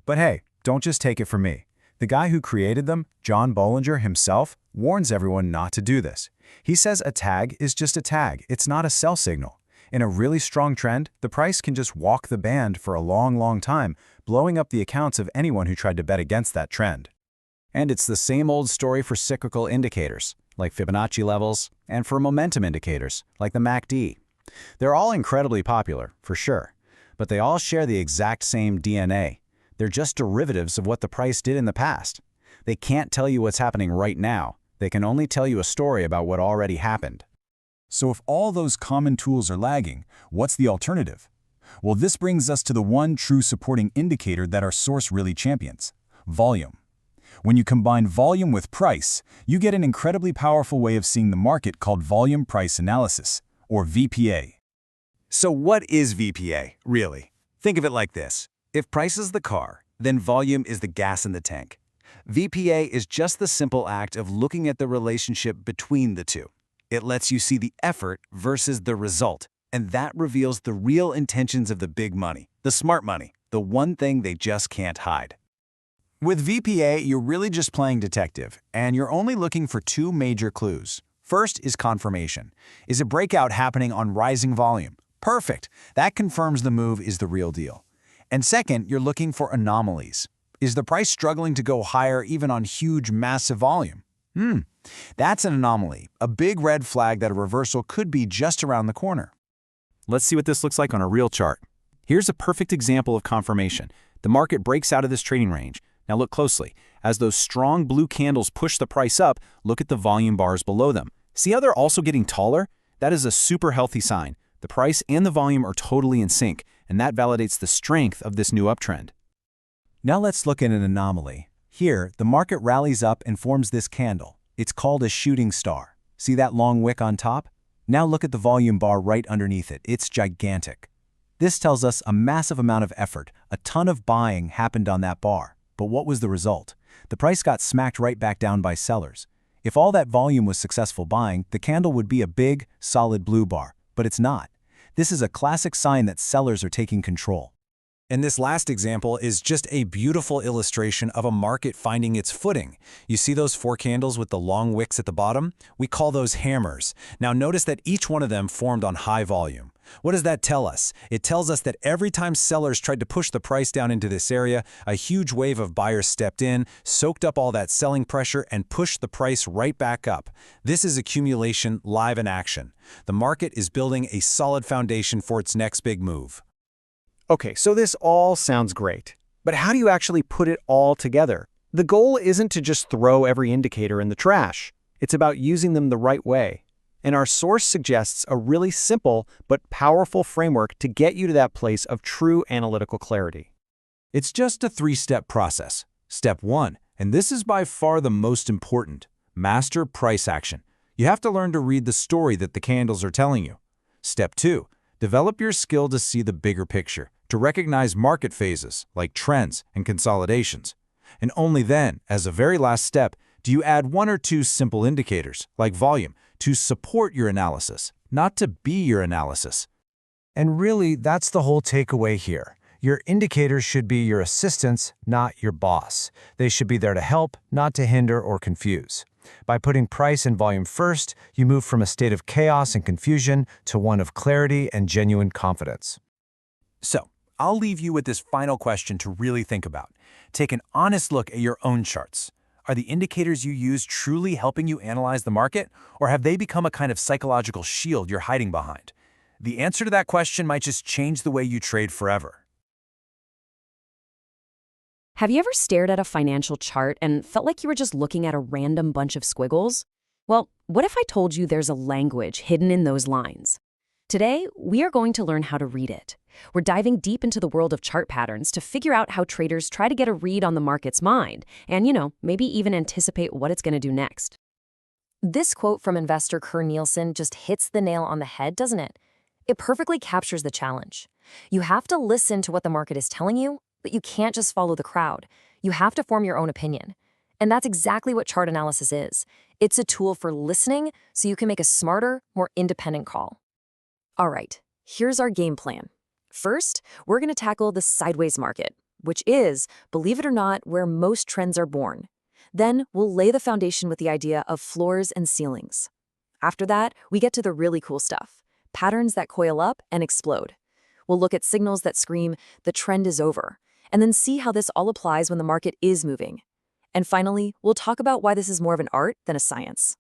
Speaker 4: But hey, don't just take it from me. The guy who created them, John Bollinger himself, warns everyone not to do this. He says a tag is just a tag. It's not a sell signal. In a really strong trend, the price can just walk the band for a long, long time, blowing up the accounts of anyone who tried to bet against that trend.
Speaker 9: And it's the same old story for cyclical indicators, like Fibonacci levels, and for momentum indicators, like the MACD. They're all incredibly popular, for sure, but they all share the exact same DNA. They're just derivatives of what the price did in the past. They can't tell you what's happening right now. They can only tell you a story about what already happened.
Speaker 5: So if all those common tools are lagging, what's the alternative? Well, this brings us to the one true supporting indicator that our source really champions: volume. When you combine volume with price, you get an incredibly powerful way of seeing the market called volume price analysis, or VPA.
Speaker 4: So what is VPA, really? Think of it like this. If price is the car, then volume is the gas in the tank. VPA is just the simple act of looking at the relationship between the two. It lets you see the effort versus the result, and that reveals the real intentions of the big money, the smart money, the one thing they just can't hide. With VPA, you're really just playing detective, and you're only looking for two major clues. First is confirmation. Is a breakout happening on rising volume? Perfect. That confirms the move is the real deal. And second, you're looking for anomalies. Is the price struggling to go higher even on huge, massive volume? That's an anomaly, a big red flag that a reversal could be just around the corner.
Speaker 7: Let's see what this looks like on a real chart. Here's a perfect example of confirmation. The market breaks out of this trading range. Now look closely. As those strong blue candles push the price up, look at the volume bars below them. See how they're also getting taller? That is a super healthy sign. The price and the volume are totally in sync, and that validates the strength of this new uptrend.
Speaker 4: Now let's look at an anomaly. Here, the market rallies up and forms this candle. It's called a shooting star. See that long wick on top? Now look at the volume bar right underneath it. It's gigantic. This tells us a massive amount of effort, a ton of buying happened on that bar. But what was the result? The price got smacked right back down by sellers. If all that volume was successful buying, the candle would be a big, solid blue bar. But it's not. This is a classic sign that sellers are taking control.
Speaker 6: And this last example is just a beautiful illustration of a market finding its footing. You see those four candles with the long wicks at the bottom? We call those hammers. Now notice that each one of them formed on high volume. What does that tell us? It tells us that every time sellers tried to push the price down into this area, a huge wave of buyers stepped in, soaked up all that selling pressure, and pushed the price right back up. This is accumulation live in action. The market is building a solid foundation for its next big move.
Speaker 14: Okay, so this all sounds great. But how do you actually put it all together? The goal isn't to just throw every indicator in the trash. It's about using them the right way. And our source suggests a really simple but powerful framework to get you to that place of true analytical clarity.
Speaker 6: It's just a three-step process. Step 1, and this is by far the most important, master price action. You have to learn to read the story that the candles are telling you. Step 2, develop your skill to see the bigger picture, to recognize market phases like trends and consolidations. And only then, as a very last step, do you add one or two simple indicators, like volume, to support your analysis, not to be your analysis.
Speaker 10: And really, that's the whole takeaway here. Your indicators should be your assistants, not your boss. They should be there to help, not to hinder or confuse. By putting price and volume first, you move from a state of chaos and confusion to one of clarity and genuine confidence.
Speaker 4: So, I'll leave you with this final question to really think about. Take an honest look at your own charts. Are the indicators you use truly helping you analyze the market, or have they become a kind of psychological shield you're hiding behind? The answer to that question might just change the way you trade forever.
Speaker 2: Have you ever stared at a financial chart and felt like you were just looking at a random bunch of squiggles? Well, what if I told you there's a language hidden in those lines? Today, we are going to learn how to read it. We're diving deep into the world of chart patterns to figure out how traders try to get a read on the market's mind and, maybe even anticipate what it's going to do next. This quote from investor Kerr Nielsen just hits the nail on the head, doesn't it? It perfectly captures the challenge. You have to listen to what the market is telling you, but you can't just follow the crowd. You have to form your own opinion. And that's exactly what chart analysis is. It's a tool for listening so you can make a smarter, more independent call. All right, here's our game plan. First, we're going to tackle the sideways market, which is, believe it or not, where most trends are born. Then we'll lay the foundation with the idea of floors and ceilings. After that, we get to the really cool stuff, patterns that coil up and explode. We'll look at signals that scream, the trend is over, and then see how this all applies when the market is moving. And finally, we'll talk about why this is more of an art than a science.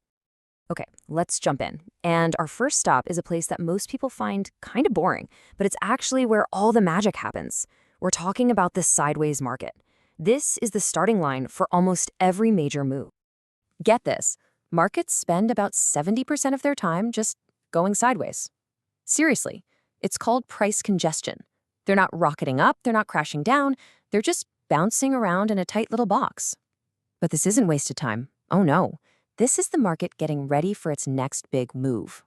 Speaker 2: Okay, let's jump in. And our first stop is a place that most people find kind of boring, but it's actually where all the magic happens. We're talking about the sideways market. This is the starting line for almost every major move. Get this, markets spend about 70% of their time just going sideways. Seriously, it's called price congestion. They're not rocketing up, they're not crashing down, they're just bouncing around in a tight little box. But this isn't wasted time. Oh no. This is the market getting ready for its next big move.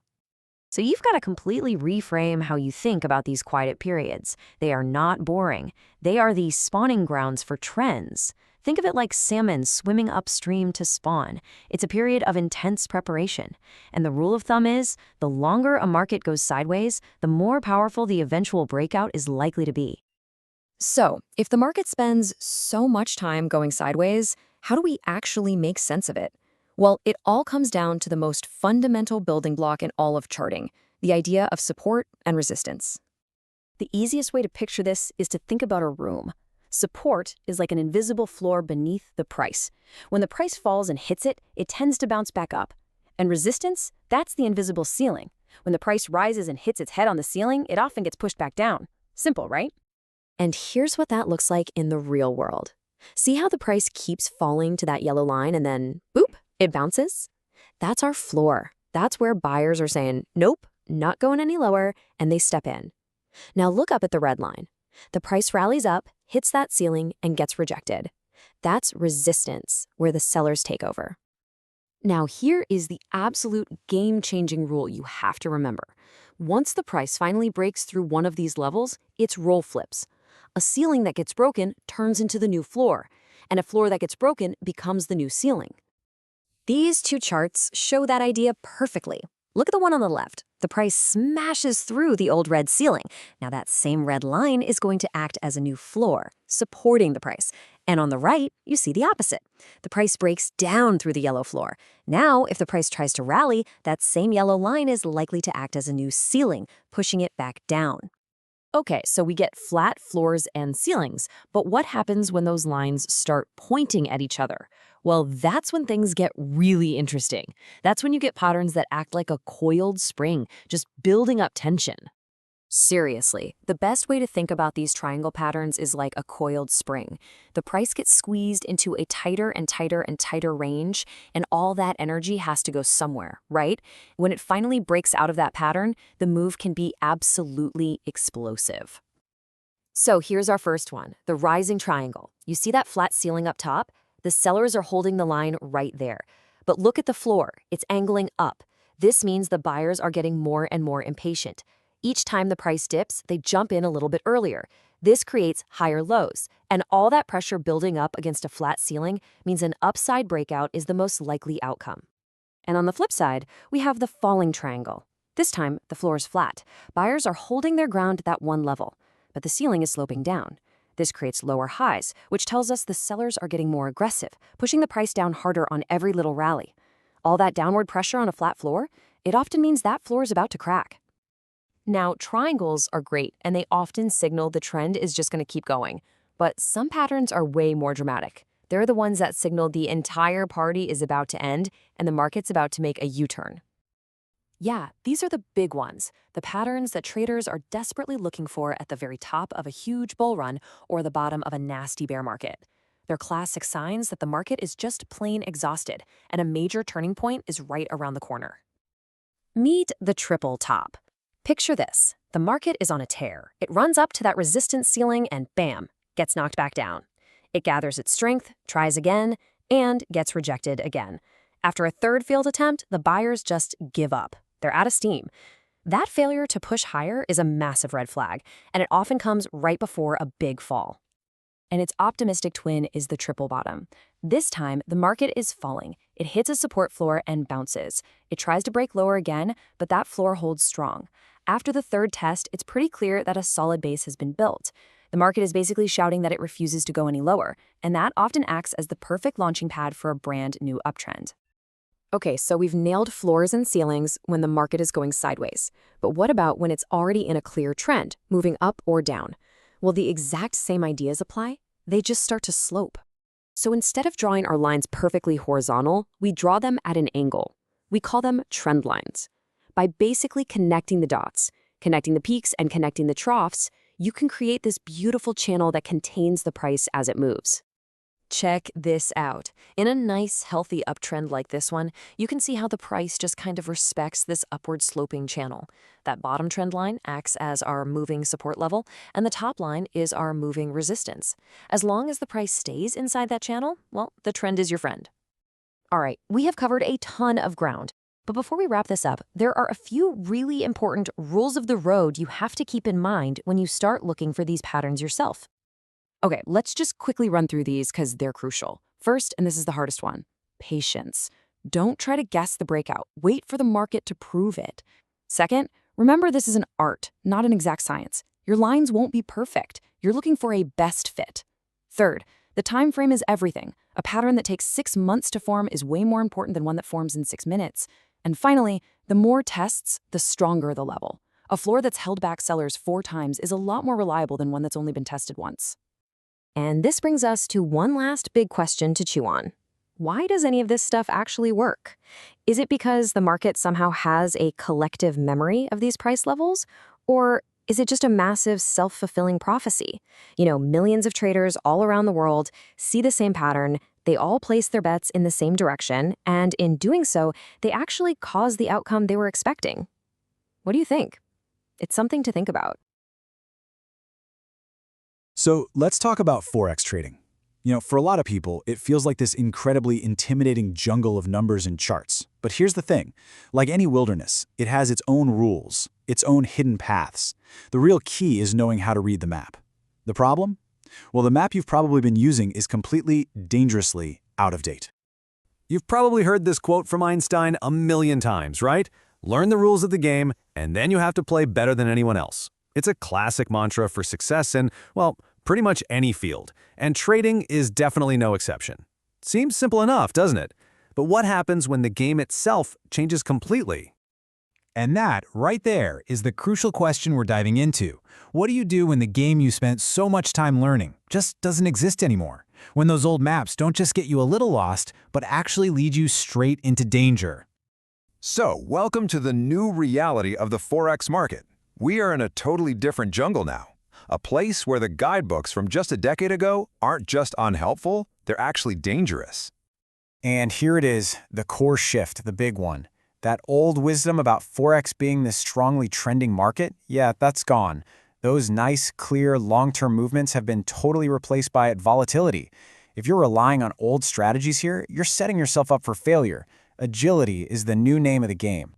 Speaker 2: So you've got to completely reframe how you think about these quiet periods. They are not boring. They are the spawning grounds for trends. Think of it like salmon swimming upstream to spawn. It's a period of intense preparation. And the rule of thumb is, the longer a market goes sideways, the more powerful the eventual breakout is likely to be. So, if the market spends so much time going sideways, how do we actually make sense of it? Well, it all comes down to the most fundamental building block in all of charting, the idea of support and resistance. The easiest way to picture this is to think about a room. Support is like an invisible floor beneath the price. When the price falls and hits it, it tends to bounce back up. And resistance, that's the invisible ceiling. When the price rises and hits its head on the ceiling, it often gets pushed back down. Simple, right? And here's what that looks like in the real world. See how the price keeps falling to that yellow line and then, boop, it bounces? That's our floor. That's where buyers are saying, nope, not going any lower, and they step in. Now look up at the red line. The price rallies up, hits that ceiling, and gets rejected. That's resistance, where the sellers take over. Now here is the absolute game-changing rule you have to remember. Once the price finally breaks through one of these levels, it's roll flips. A ceiling that gets broken turns into the new floor, and a floor that gets broken becomes the new ceiling. These two charts show that idea perfectly. Look at the one on the left. The price smashes through the old red ceiling. Now that same red line is going to act as a new floor, supporting the price. And on the right, you see the opposite. The price breaks down through the yellow floor. Now, if the price tries to rally, that same yellow line is likely to act as a new ceiling, pushing it back down. Okay, so we get flat floors and ceilings, but what happens when those lines start pointing at each other? Well, that's when things get really interesting. That's when you get patterns that act like a coiled spring, just building up tension. Seriously, the best way to think about these triangle patterns is like a coiled spring. The price gets squeezed into a tighter and tighter and tighter range, and all that energy has to go somewhere, right? When it finally breaks out of that pattern, the move can be absolutely explosive. So here's our first one, the rising triangle. You see that flat ceiling up top? The sellers are holding the line right there. But look at the floor, it's angling up. This means the buyers are getting more and more impatient. Each time the price dips, they jump in a little bit earlier. This creates higher lows, and all that pressure building up against a flat ceiling means an upside breakout is the most likely outcome. And on the flip side, we have the falling triangle. This time, the floor is flat. Buyers are holding their ground at that one level, but the ceiling is sloping down. This creates lower highs, which tells us the sellers are getting more aggressive, pushing the price down harder on every little rally. All that downward pressure on a flat floor, it often means that floor is about to crack. Now, triangles are great, and they often signal the trend is just going to keep going. But some patterns are way more dramatic. They're the ones that signal the entire party is about to end and the market's about to make a U-turn. Yeah, these are the big ones, the patterns that traders are desperately looking for at the very top of a huge bull run or the bottom of a nasty bear market. They're classic signs that the market is just plain exhausted, and a major turning point is right around the corner. Meet the triple top. Picture this. The market is on a tear. It runs up to that resistance ceiling and bam, gets knocked back down. It gathers its strength, tries again, and gets rejected again. After a third failed attempt, the buyers just give up. They're out of steam. That failure to push higher is a massive red flag, and it often comes right before a big fall. And its optimistic twin is the triple bottom. This time, the market is falling. It hits a support floor and bounces. It tries to break lower again, but that floor holds strong. After the third test, it's pretty clear that a solid base has been built. The market is basically shouting that it refuses to go any lower, and that often acts as the perfect launching pad for a brand new uptrend. Okay, so we've nailed floors and ceilings when the market is going sideways. But what about when it's already in a clear trend, moving up or down? Well, the exact same ideas apply. They just start to slope. So instead of drawing our lines perfectly horizontal, we draw them at an angle. We call them trend lines. By basically connecting the dots, connecting the peaks and connecting the troughs, you can create this beautiful channel that contains the price as it moves. Check this out. In a nice, healthy uptrend like this one, you can see how the price just kind of respects this upward sloping channel. That bottom trend line acts as our moving support level, and the top line is our moving resistance. As long as the price stays inside that channel, well, the trend is your friend. All right, we have covered a ton of ground. But before we wrap this up, there are a few really important rules of the road you have to keep in mind when you start looking for these patterns yourself. Okay, let's just quickly run through these because they're crucial. First, and this is the hardest one, patience. Don't try to guess the breakout. Wait for the market to prove it. Second, remember this is an art, not an exact science. Your lines won't be perfect. You're looking for a best fit. Third, the time frame is everything. A pattern that takes 6 months to form is way more important than one that forms in 6 minutes. And finally, the more tests, the stronger the level. A floor that's held back sellers 4 times is a lot more reliable than one that's only been tested once.
Speaker 3: And this brings us to one last big question to chew on. Why does any of this stuff actually work? Is it because the market somehow has a collective memory of these price levels? Or is it just a massive self-fulfilling prophecy? Millions of traders all around the world see the same pattern, they all place their bets in the same direction, and in doing so, they actually cause the outcome they were expecting. What do you think? It's something to think about.
Speaker 4: So let's talk about Forex trading. For a lot of people, it feels like this incredibly intimidating jungle of numbers and charts. But here's the thing. Like any wilderness, it has its own rules, its own hidden paths. The real key is knowing how to read the map. The problem? Well, the map you've probably been using is completely, dangerously out of date.
Speaker 6: You've probably heard this quote from Einstein a million times, right? Learn the rules of the game, and then you have to play better than anyone else. It's a classic mantra for success in, well, pretty much any field, and trading is definitely no exception. Seems simple enough, doesn't it? But what happens when the game itself changes completely?
Speaker 9: And that, right there, is the crucial question we're diving into. What do you do when the game you spent so much time learning just doesn't exist anymore? When those old maps don't just get you a little lost, but actually lead you straight into danger?
Speaker 15: So, welcome to the new reality of the Forex market. We are in a totally different jungle now. A place where the guidebooks from just a decade ago aren't just unhelpful, they're actually dangerous.
Speaker 14: And here it is, the core shift, the big one. That old wisdom about Forex being this strongly trending market, yeah, that's gone. Those nice, clear, long-term movements have been totally replaced by volatility. If you're relying on old strategies here, you're setting yourself up for failure. Agility is the new name of the game.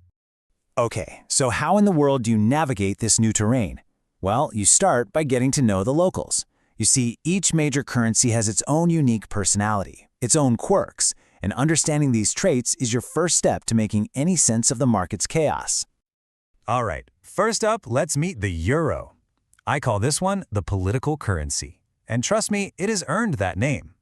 Speaker 4: Okay, so how in the world do you navigate this new terrain? Well, you start by getting to know the locals. You see, each major currency has its own unique personality, its own quirks, and understanding these traits is your first step to making any sense of the market's chaos.
Speaker 9: All right, first up, let's meet the euro. I call this one the political currency. And trust me, it has earned that name.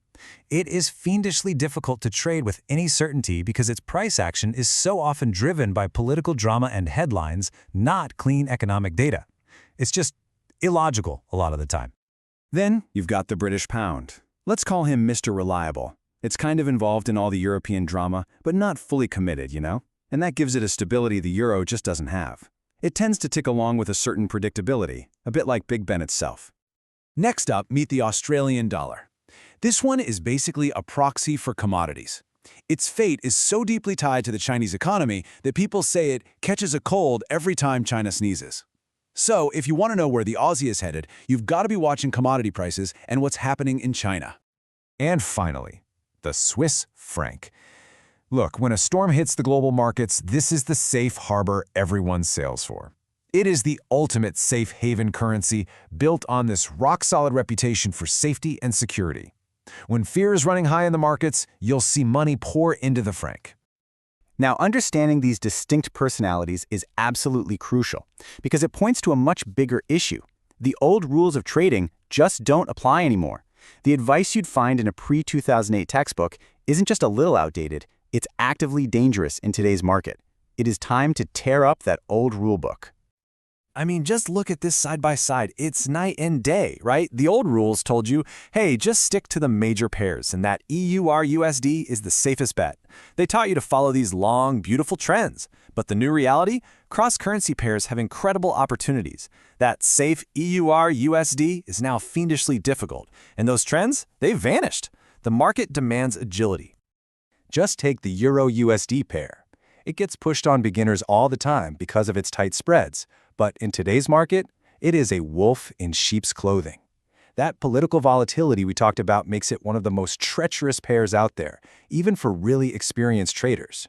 Speaker 9: It is fiendishly difficult to trade with any certainty because its price action is so often driven by political drama and headlines, not clean economic data. It's just illogical a lot of the time.
Speaker 4: Then you've got the British pound. Let's call him Mr. Reliable. It's kind of involved in all the European drama, but not fully committed, And that gives it a stability the euro just doesn't have. It tends to tick along with a certain predictability, a bit like Big Ben itself. Next up, meet the Australian dollar. This one is basically a proxy for commodities. Its fate is so deeply tied to the Chinese economy that people say it catches a cold every time China sneezes. So, if you want to know where the Aussie is headed, you've got to be watching commodity prices and what's happening in China.
Speaker 15: And finally, the Swiss franc. Look, when a storm hits the global markets, this is the safe harbor everyone sails for. It is the ultimate safe haven currency built on this rock-solid reputation for safety and security. When fear is running high in the markets, you'll see money pour into the franc.
Speaker 8: Now, understanding these distinct personalities is absolutely crucial because it points to a much bigger issue. The old rules of trading just don't apply anymore. The advice you'd find in a pre-2008 textbook isn't just a little outdated, it's actively dangerous in today's market. It is time to tear up that old rulebook.
Speaker 6: I mean, just look at this side by side. It's night and day, right? The old rules told you, hey, just stick to the major pairs, and that EUR-USD is the safest bet. They taught you to follow these long, beautiful trends. But the new reality? Cross-currency pairs have incredible opportunities. That safe EUR-USD is now fiendishly difficult, and those trends, they've vanished. The market demands agility.
Speaker 12: Just take the Euro-USD pair. It gets pushed on beginners all the time because of its tight spreads. But in today's market, it is a wolf in sheep's clothing. That political volatility we talked about makes it one of the most treacherous pairs out there, even for really experienced traders.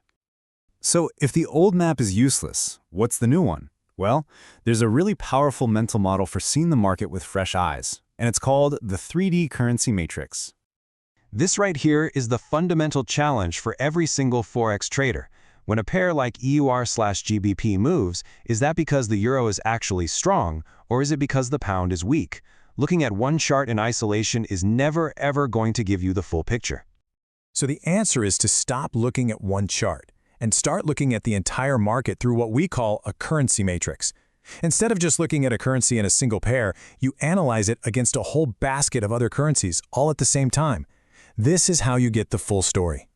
Speaker 4: So if the old map is useless, what's the new one? Well, there's a really powerful mental model for seeing the market with fresh eyes, and it's called the 3D currency matrix.
Speaker 6: This right here is the fundamental challenge for every single Forex trader. When a pair like EUR/GBP moves, is that because the euro is actually strong, or is it because the pound is weak?
Speaker 4: Looking at one chart in isolation is never ever going to give you the full picture.
Speaker 5: So the answer is to stop looking at one chart and start looking at the entire market through what we call a currency matrix. Instead of just looking at a currency in a single pair, you analyze it against a whole basket of other currencies all at the same time. This is how you get the full story.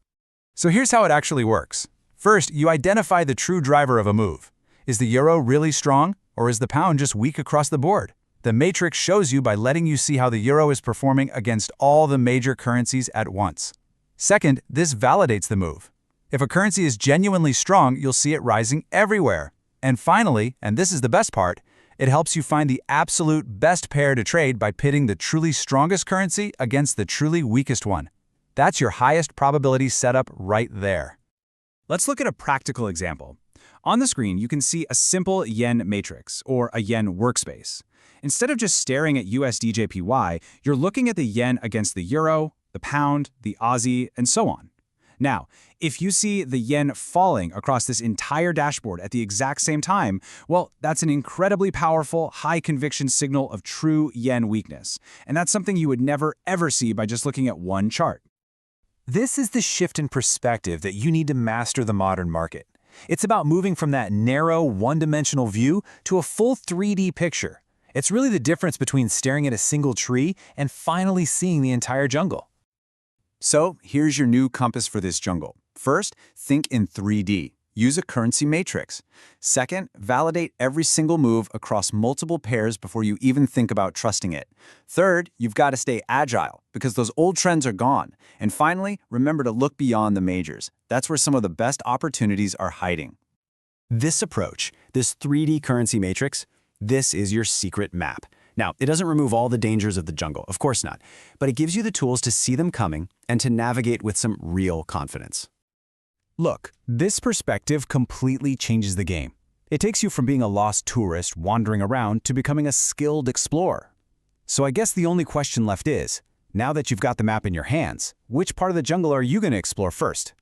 Speaker 8: So here's how it actually works. First, you identify the true driver of a move. Is the euro really strong, or is the pound just weak across the board? The matrix shows you by letting you see how the euro is performing against all the major currencies at once. Second, this validates the move. If a currency is genuinely strong, you'll see it rising everywhere. And finally, and this is the best part, it helps you find the absolute best pair to trade by pitting the truly strongest currency against the truly weakest one. That's your highest probability setup right there. Let's look at a practical example. On the screen, you can see a simple yen matrix, or a yen workspace. Instead of just staring at USDJPY, you're looking at the yen against the euro, the pound, the Aussie, and so on. Now, if you see the yen falling across this entire dashboard at the exact same time, well, that's an incredibly powerful, high-conviction signal of true yen weakness. And that's something you would never, ever see by just looking at one chart.
Speaker 4: This is the shift in perspective that you need to master the modern market. It's about moving from that narrow, one-dimensional view to a full 3D picture. It's really the difference between staring at a single tree and finally seeing the entire jungle.
Speaker 8: So here's your new compass for this jungle. First, think in 3D. Use a currency matrix. Second, validate every single move across multiple pairs before you even think about trusting it. Third, you've got to stay agile because those old trends are gone. And finally, remember to look beyond the majors. That's where some of the best opportunities are hiding.
Speaker 11: This approach, this 3D currency matrix, this is your secret map. Now, it doesn't remove all the dangers of the jungle, of course not, but it gives you the tools to see them coming and to navigate with some real confidence.
Speaker 8: Look, this perspective completely changes the game. It takes you from being a lost tourist wandering around to becoming a skilled explorer. So I guess the only question left is, now that you've got the map in your hands, which part of the jungle are you going to explore first?